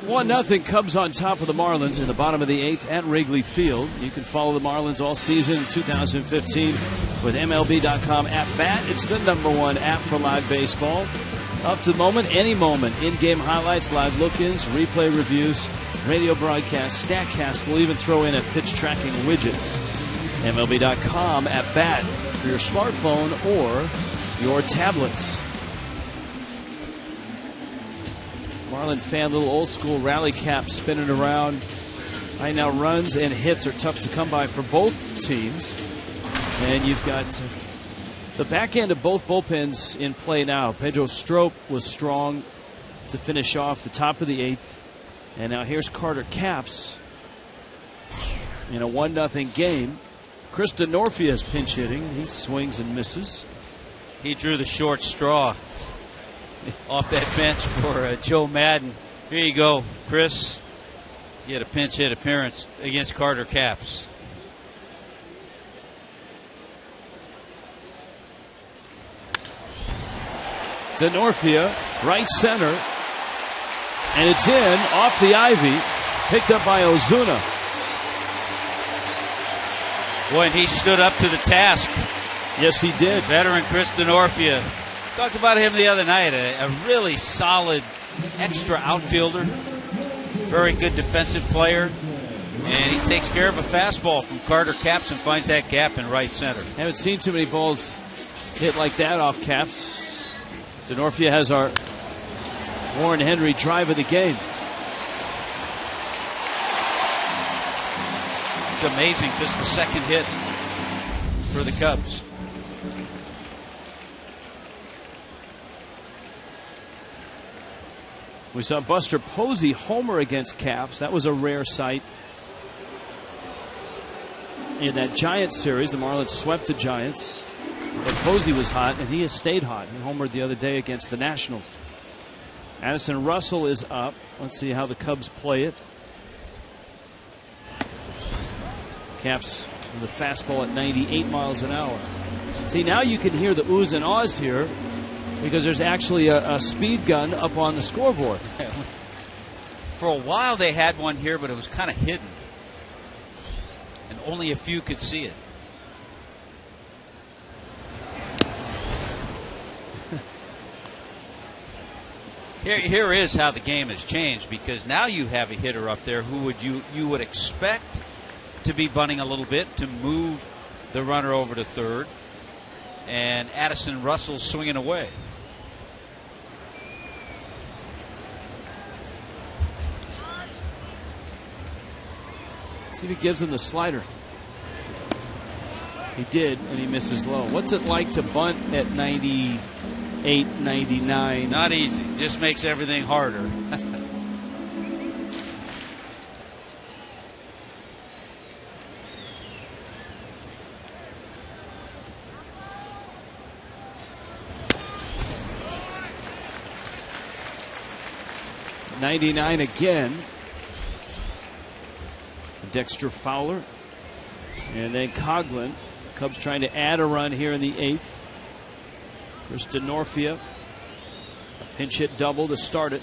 S1: 1-0 Cubs on top of the Marlins in the bottom of the 8th at Wrigley Field. You can follow the Marlins all season in 2015 with MLB.com @bat. It's the #1 app for live baseball. Up to the moment, any moment. In-game highlights, live look-ins, replay reviews, radio broadcasts, StatCast. We'll even throw in a pitch tracking widget. MLB.com @bat for your smartphone or your tablets. Marlin fan, little old school rally cap spinning around. Right now, runs and hits are tough to come by for both teams. And you've got the back end of both bullpens in play now. Pedro Strop was strong to finish off the top of the 8th. And now here's Carter Capps in a 1-0 game. Chris Denorfia is pinch hitting. He swings and misses.
S5: He drew the short straw off that bench for Joe Madden. Here you go, Chris. You had a pinch hit appearance against Carter Capps.
S1: Denorfia, right center. And it's in, off the ivy, picked up by Ozuna.
S5: Boy, and he stood up to the task.
S1: Yes, he did.
S5: Veteran Chris Denorfia. Talked about him the other night. A really solid extra outfielder. Very good defensive player. And he takes care of a fastball from Carter Capps and finds that gap in right center.
S1: Haven't seen too many balls hit like that off Capps. Denorfia has our Warren Henry drive of the game.
S5: It's amazing, just the second hit for the Cubs.
S1: We saw Buster Posey homer against Capps. That was a rare sight. In that Giants series, the Marlins swept the Giants. But Posey was hot, and he has stayed hot. He homered the other day against the Nationals. Addison Russell is up. Let's see how the Cubs play it. Capps with a fastball at 98 miles an hour. See, now you can hear the oohs and ahs here because there's actually a speed gun up on the scoreboard.
S5: For a while they had one here, but it was kind of hidden. And only a few could see it. Here is how the game has changed, because now you have a hitter up there who you would expect to be bunting a little bit to move the runner over to third, and Addison Russell swinging away.
S1: Let's see if he gives him the slider. He did, and he misses low. What's it like to bunt at 98, 99?
S5: Not easy. Just makes everything harder.
S1: '99 again. Dexter Fowler. And then Coughlin. Cubs trying to add a run here in the 8th. Chris Denorfia. A pinch hit double to start it.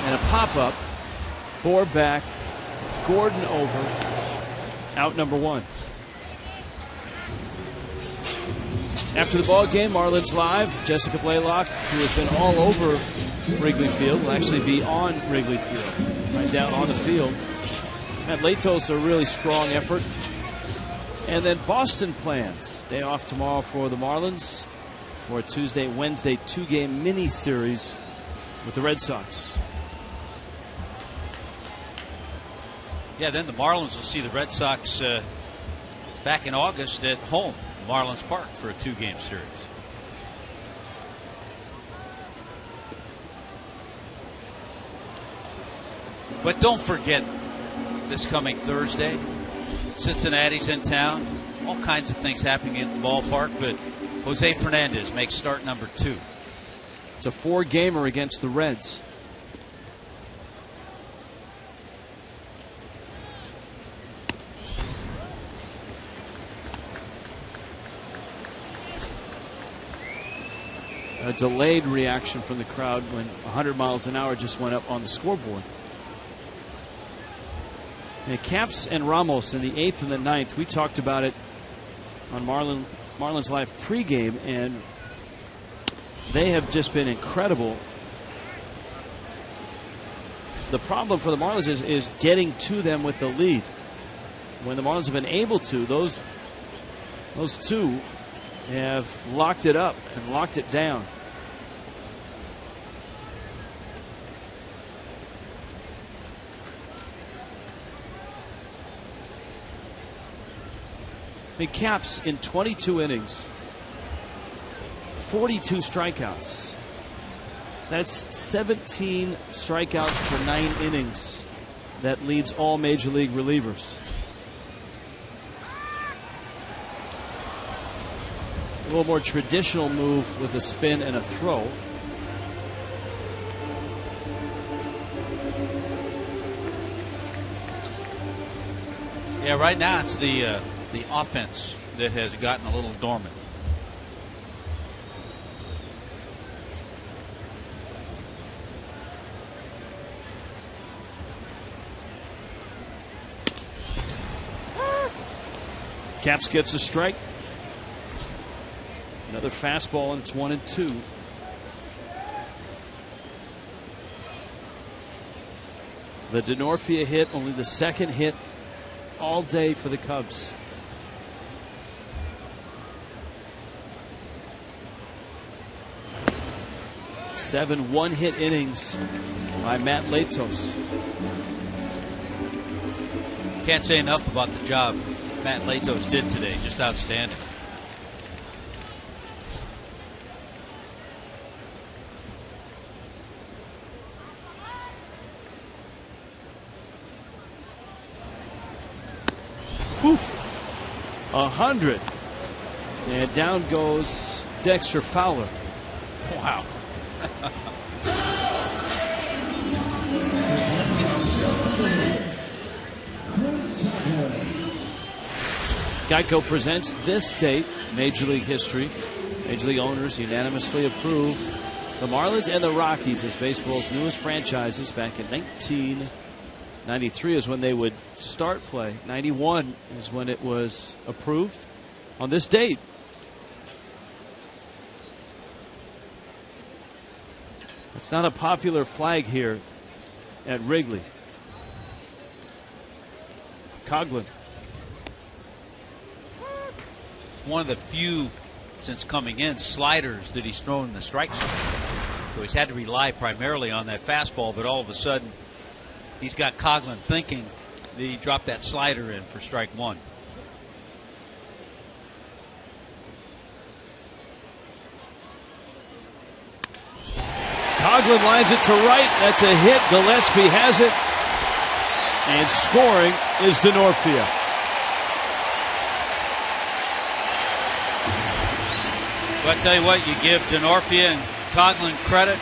S1: And a pop-up. Bohr back. Gordon over. Out number 1. After the ball game, Marlins Live. Jessica Blaylock, who has been all over Wrigley Field, will actually be on Wrigley Field, right down on the field. Matt Latos, a really strong effort. And then Boston plans. Day off tomorrow for the Marlins for a Tuesday, Wednesday 2-game mini series with the Red Sox.
S5: Yeah, then the Marlins will see the Red Sox back in August at home, Marlins Park, for a 2-game series. But don't forget, this coming Thursday, Cincinnati's in town. All kinds of things happening in the ballpark, but Jose Fernandez makes start number 2.
S1: It's a 4-gamer against the Reds. a delayed reaction from the crowd when 100 miles an hour just went up on the scoreboard. And Caps and Ramos in the 8th and the 9th. We talked about it on Marlins Live pregame, and they have just been incredible. The problem for the Marlins is getting to them with the lead. When the Marlins have been able to, those two have locked it up and locked it down. I mean, Caps in 22 innings, 42 strikeouts. That's 17 strikeouts per 9 innings. That leads all Major League relievers. A little more traditional move with a spin and a throw.
S5: Yeah, right now it's the offense that has gotten a little dormant.
S1: Caps gets a strike. Another fastball, and it's 1-2. The Denorfia hit, only the second hit all day for the Cubs. 7 one-hit innings by Matt Latos.
S5: Can't say enough about the job Matt Latos did today. Just outstanding.
S1: Whew. 100. And down goes Dexter Fowler.
S5: Wow.
S1: Geico presents this date, Major League history. Major League owners unanimously approve the Marlins and the Rockies as baseball's newest franchises. Back in 1993 is when they would start play. 91 is when it was approved on this date. It's not a popular flag here at Wrigley. Coughlin.
S5: It's one of the few, since coming in, sliders that he's thrown in the strike zone. So he's had to rely primarily on that fastball, but all of a sudden he's got Coughlin thinking that he dropped that slider in for strike one.
S1: Coughlin lines it to right. That's a hit. Gillespie has it. And scoring is Denorfia.
S5: Well, I tell you what, you give Denorfia and Coughlin credit.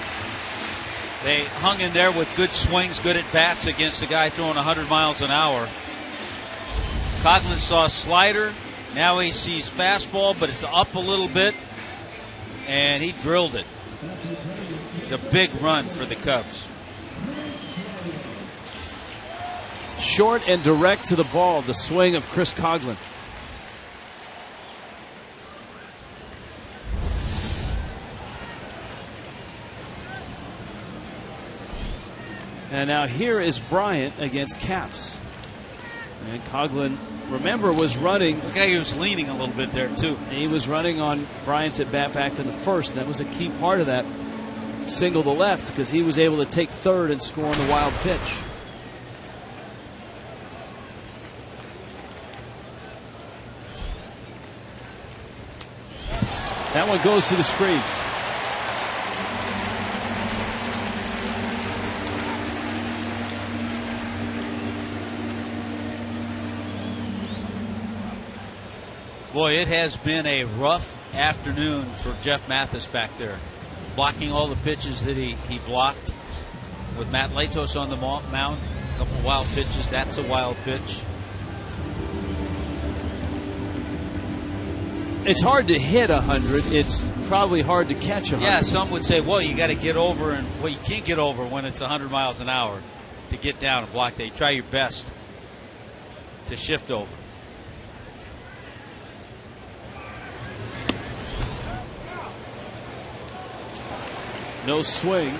S5: They hung in there with good swings, good at bats against a guy throwing 100 miles an hour. Coughlin saw a slider. Now he sees fastball, but it's up a little bit. And he drilled it. The big run for the Cubs.
S1: Short and direct to the ball, the swing of Chris Coughlin. And now here is Bryant against Caps. And Coughlin, remember, was running.
S5: The guy was leaning a little bit there, too.
S1: He was running on Bryant's at bat back in the first. That was a key part of that single to left because he was able to take third and score on the wild pitch. That one goes to the screen.
S5: Boy, it has been a rough afternoon for Jeff Mathis back there. Blocking all the pitches that he blocked with Matt Latos on the mound. A couple of wild pitches. That's a wild pitch.
S1: It's hard to hit 100. It's probably hard to catch 100.
S5: Yeah, some would say, well, you got to get over, and well, you can't get over when it's 100 miles an hour to get down and block that. You try your best to shift over.
S1: No swing.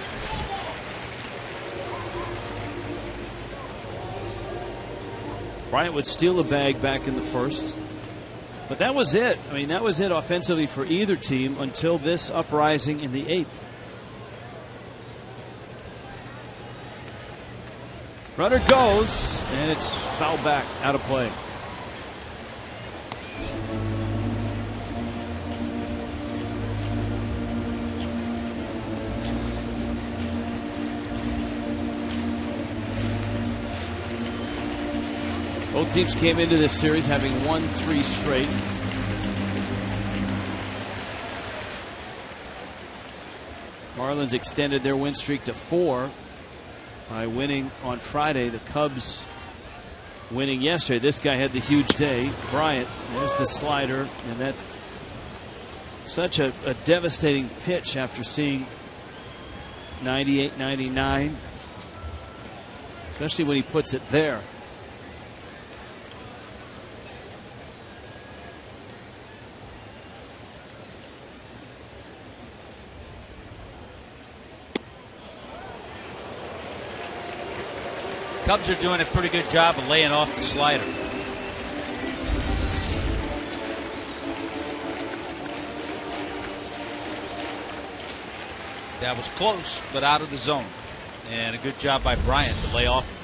S1: Bryant would steal a bag back in the first. But that was it. I mean, that was it offensively for either team until this uprising in the 8th. Runner goes, and it's fouled back, out of play. Both teams came into this series having won 3 straight. Marlins extended their win streak to 4 by winning on Friday. The Cubs winning yesterday. This guy had the huge day. Bryant, there's the slider, and that's such a devastating pitch after seeing 98, 99, especially when he puts it there.
S5: Cubs are doing a pretty good job of laying off the slider. That was close, but out of the zone. And a good job by Bryant to lay off of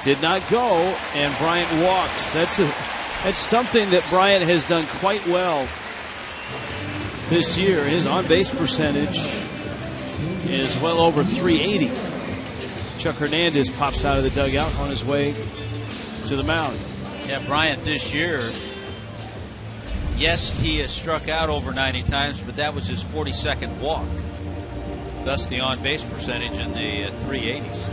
S5: it.
S1: Did not go, and Bryant walks. That's something that Bryant has done quite well this year. His on-base percentage is well over 380. Chuck Hernandez pops out of the dugout on his way to the mound.
S5: Yeah, Bryant this year, yes, he has struck out over 90 times, but that was his 42nd walk. Thus the on-base percentage in the 380s.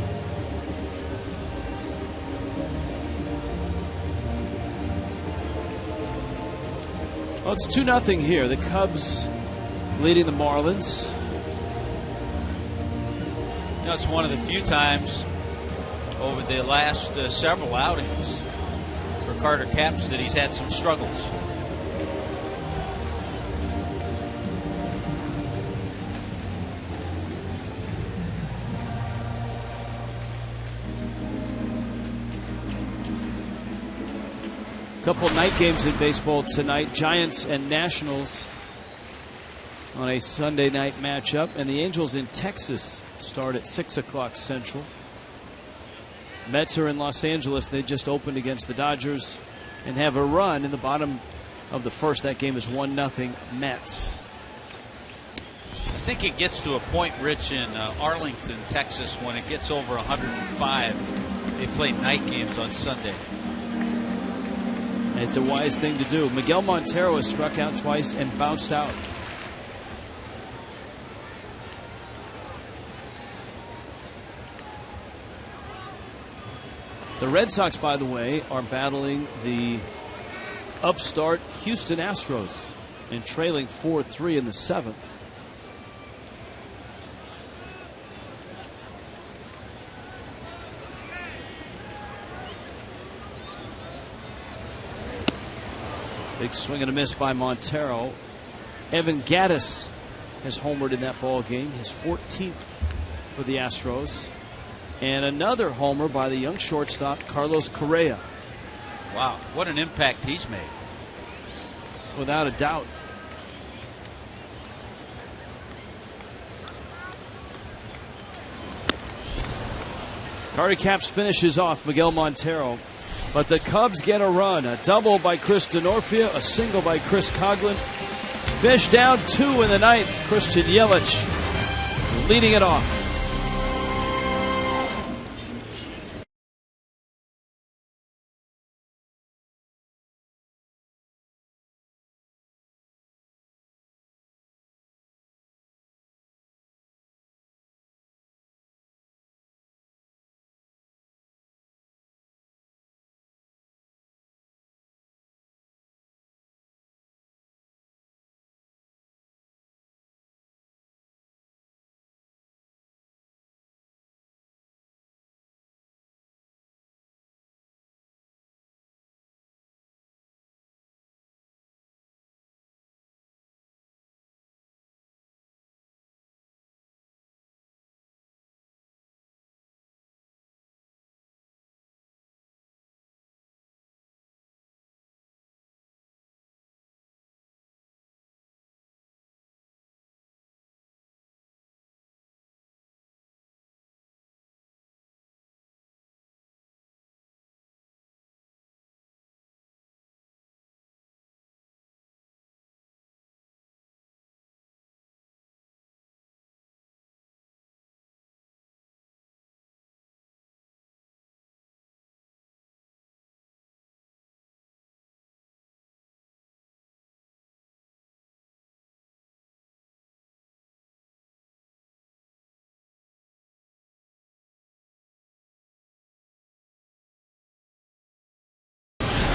S1: Well, it's 2-0 here. The Cubs leading the Marlins.
S5: You know, it's one of the few times over the last several outings for Carter Capps that he's had some struggles.
S1: Couple night games in baseball tonight. Giants and Nationals on a Sunday night matchup. And the Angels in Texas start at 6 o'clock Central. Mets are in Los Angeles. They just opened against the Dodgers and have a run in the bottom of the first. That game is 1-0 Mets.
S5: I think it gets to a point, Rich, in Arlington, Texas, when it gets over 105. They play night games on Sunday.
S1: It's a wise thing to do. Miguel Montero has struck out twice and bounced out. The Red Sox, by the way, are battling the upstart Houston Astros and trailing 4-3 in the 7th. Big swing and a miss by Montero. Evan Gattis has homered in that ball game, his 14th for the Astros. And another homer by the young shortstop, Carlos Correa.
S5: Wow, what an impact he's made.
S1: Without a doubt. Carter Capps finishes off Miguel Montero. But the Cubs get a run. A double by Chris Denorfia, a single by Chris Coughlin. Fish down 2 in the ninth. Christian Yelich leading it off.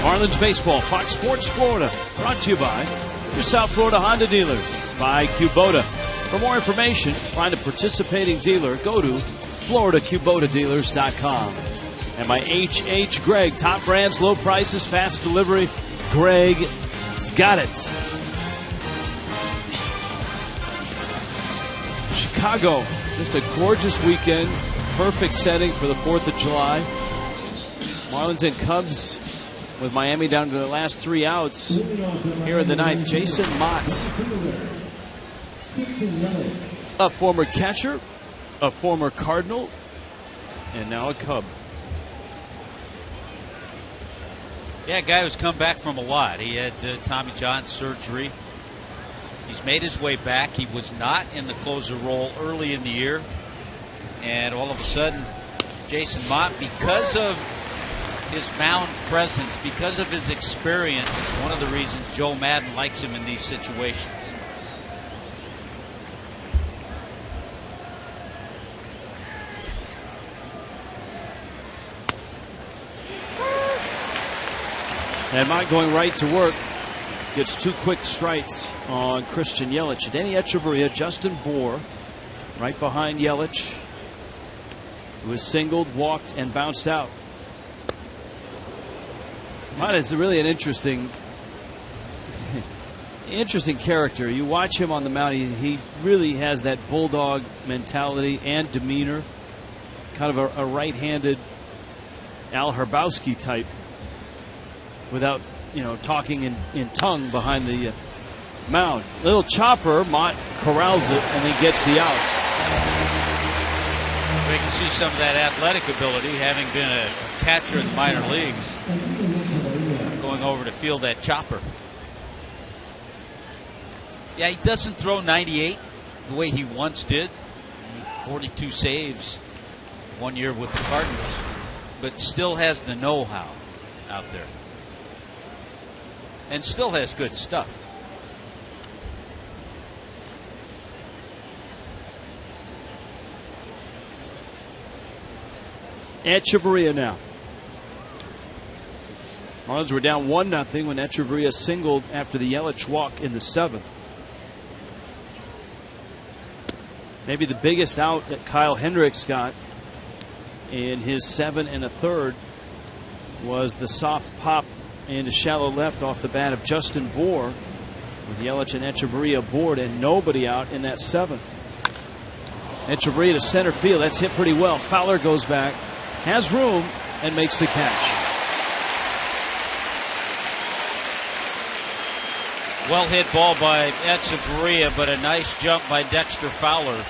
S1: Marlins Baseball, Fox Sports Florida, brought to you by your South Florida Honda dealers, by Kubota. For more information, find a participating dealer, go to FloridaKubotaDealers.com. And by H. Gregg, top brands, low prices, fast delivery. Gregg's got it. Chicago, just a gorgeous weekend. Perfect setting for the 4th of July. Marlins and Cubs with Miami down to the last 3 outs here in the ninth. Jason Mott, a former catcher, a former Cardinal, and now a Cub.
S5: Yeah, a guy who's come back from a lot. He had Tommy John surgery. He's made his way back. He was not in the closer role early in the year. And all of a sudden, Jason Mott, because of his mound presence, because of his experience, it's one of the reasons Joe Maddon likes him in these situations.
S1: And Mott going right to work. Gets 2 quick strikes on Christian Yelich. Danny Echeverria, Justin Bour, right behind Yelich, who was singled, walked, and bounced out. Mott is really an interesting character. You watch him on the mound, he really has that bulldog mentality and demeanor. Kind of a right-handed Al Hrabowski type, without talking in tongue behind the mound. Little chopper, Mott corrals it and then gets the out.
S5: We can see some of that athletic ability, having been a catcher in the minor leagues, going over to field that chopper. Yeah, he doesn't throw 98 the way he once did. 42 saves 1 year with the Cardinals, but still has the know-how out there. And still has good stuff.
S1: Echeverria now. Marlins were down 1-0 when Echeverria singled after the Yelich walk in the 7th. Maybe the biggest out that Kyle Hendricks got in his 7 1/3 was the soft pop into shallow left off the bat of Justin Bour, with Yelich and Echeverria aboard and nobody out in that 7th. Echeverria to center field. That's hit pretty well. Fowler goes back, has room, and makes the catch.
S5: Well hit ball by Echeverria, but a nice jump by Dexter Fowler.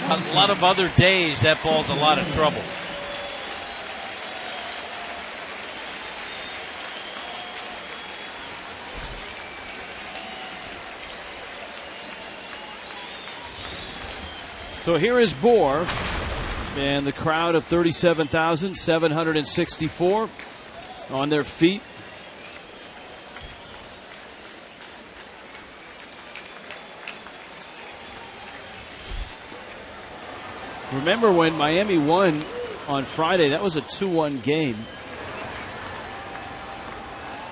S5: A lot of other days, that ball's a lot of trouble.
S1: So here is Bour, and the crowd of 37,764 on their feet. Remember when Miami won on Friday? That was a 2-1 game.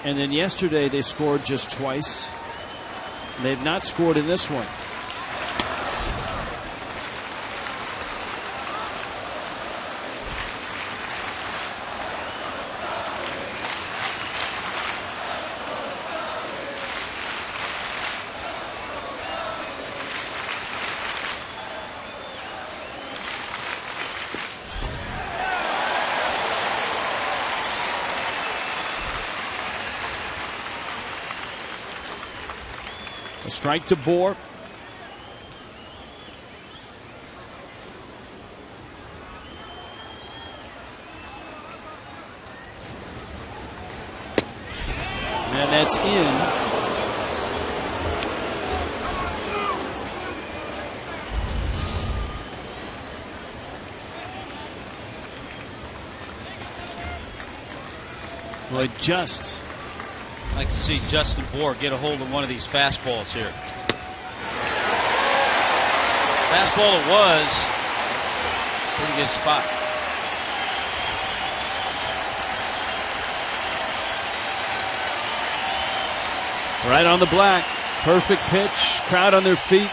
S1: And then yesterday they scored just twice. They've not scored in this one. A strike to Bour. And that's in. Boy, just.
S5: I'd like to see Justin Bour get a hold of one of these fastballs here. Fastball it was. Pretty good spot.
S1: Right on the black. Perfect pitch. Crowd on their feet.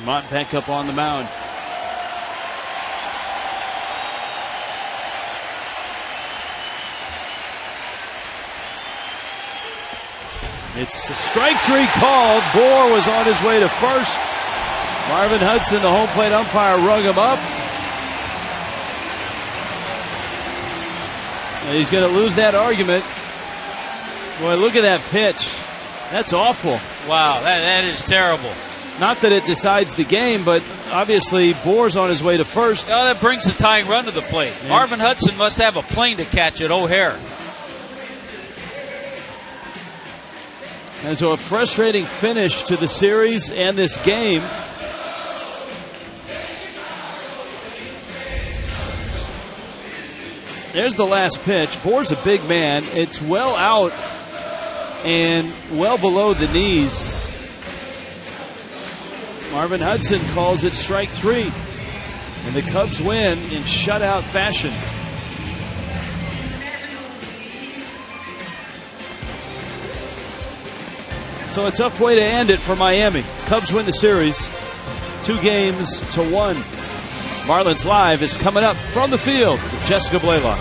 S1: Montebeck up on the mound. It's a strike 3 called. Bohr was on his way to first. Marvin Hudson, the home plate umpire, rung him up. And he's going to lose that argument. Boy, look at that pitch. That's awful.
S5: Wow, that is terrible.
S1: Not that it decides the game, but obviously Bohr's on his way to first.
S5: Oh, that brings the tying run to the plate. Yeah. Marvin Hudson must have a plane to catch at O'Hare.
S1: And so a frustrating finish to the series and this game. There's the last pitch. Bohr's a big man. It's well out and well below the knees. Marvin Hudson calls it strike 3. And the Cubs win in shutout fashion. So a tough way to end it for Miami. Cubs win the series 2-1. Marlins Live is coming up from the field with Jessica Blaylock.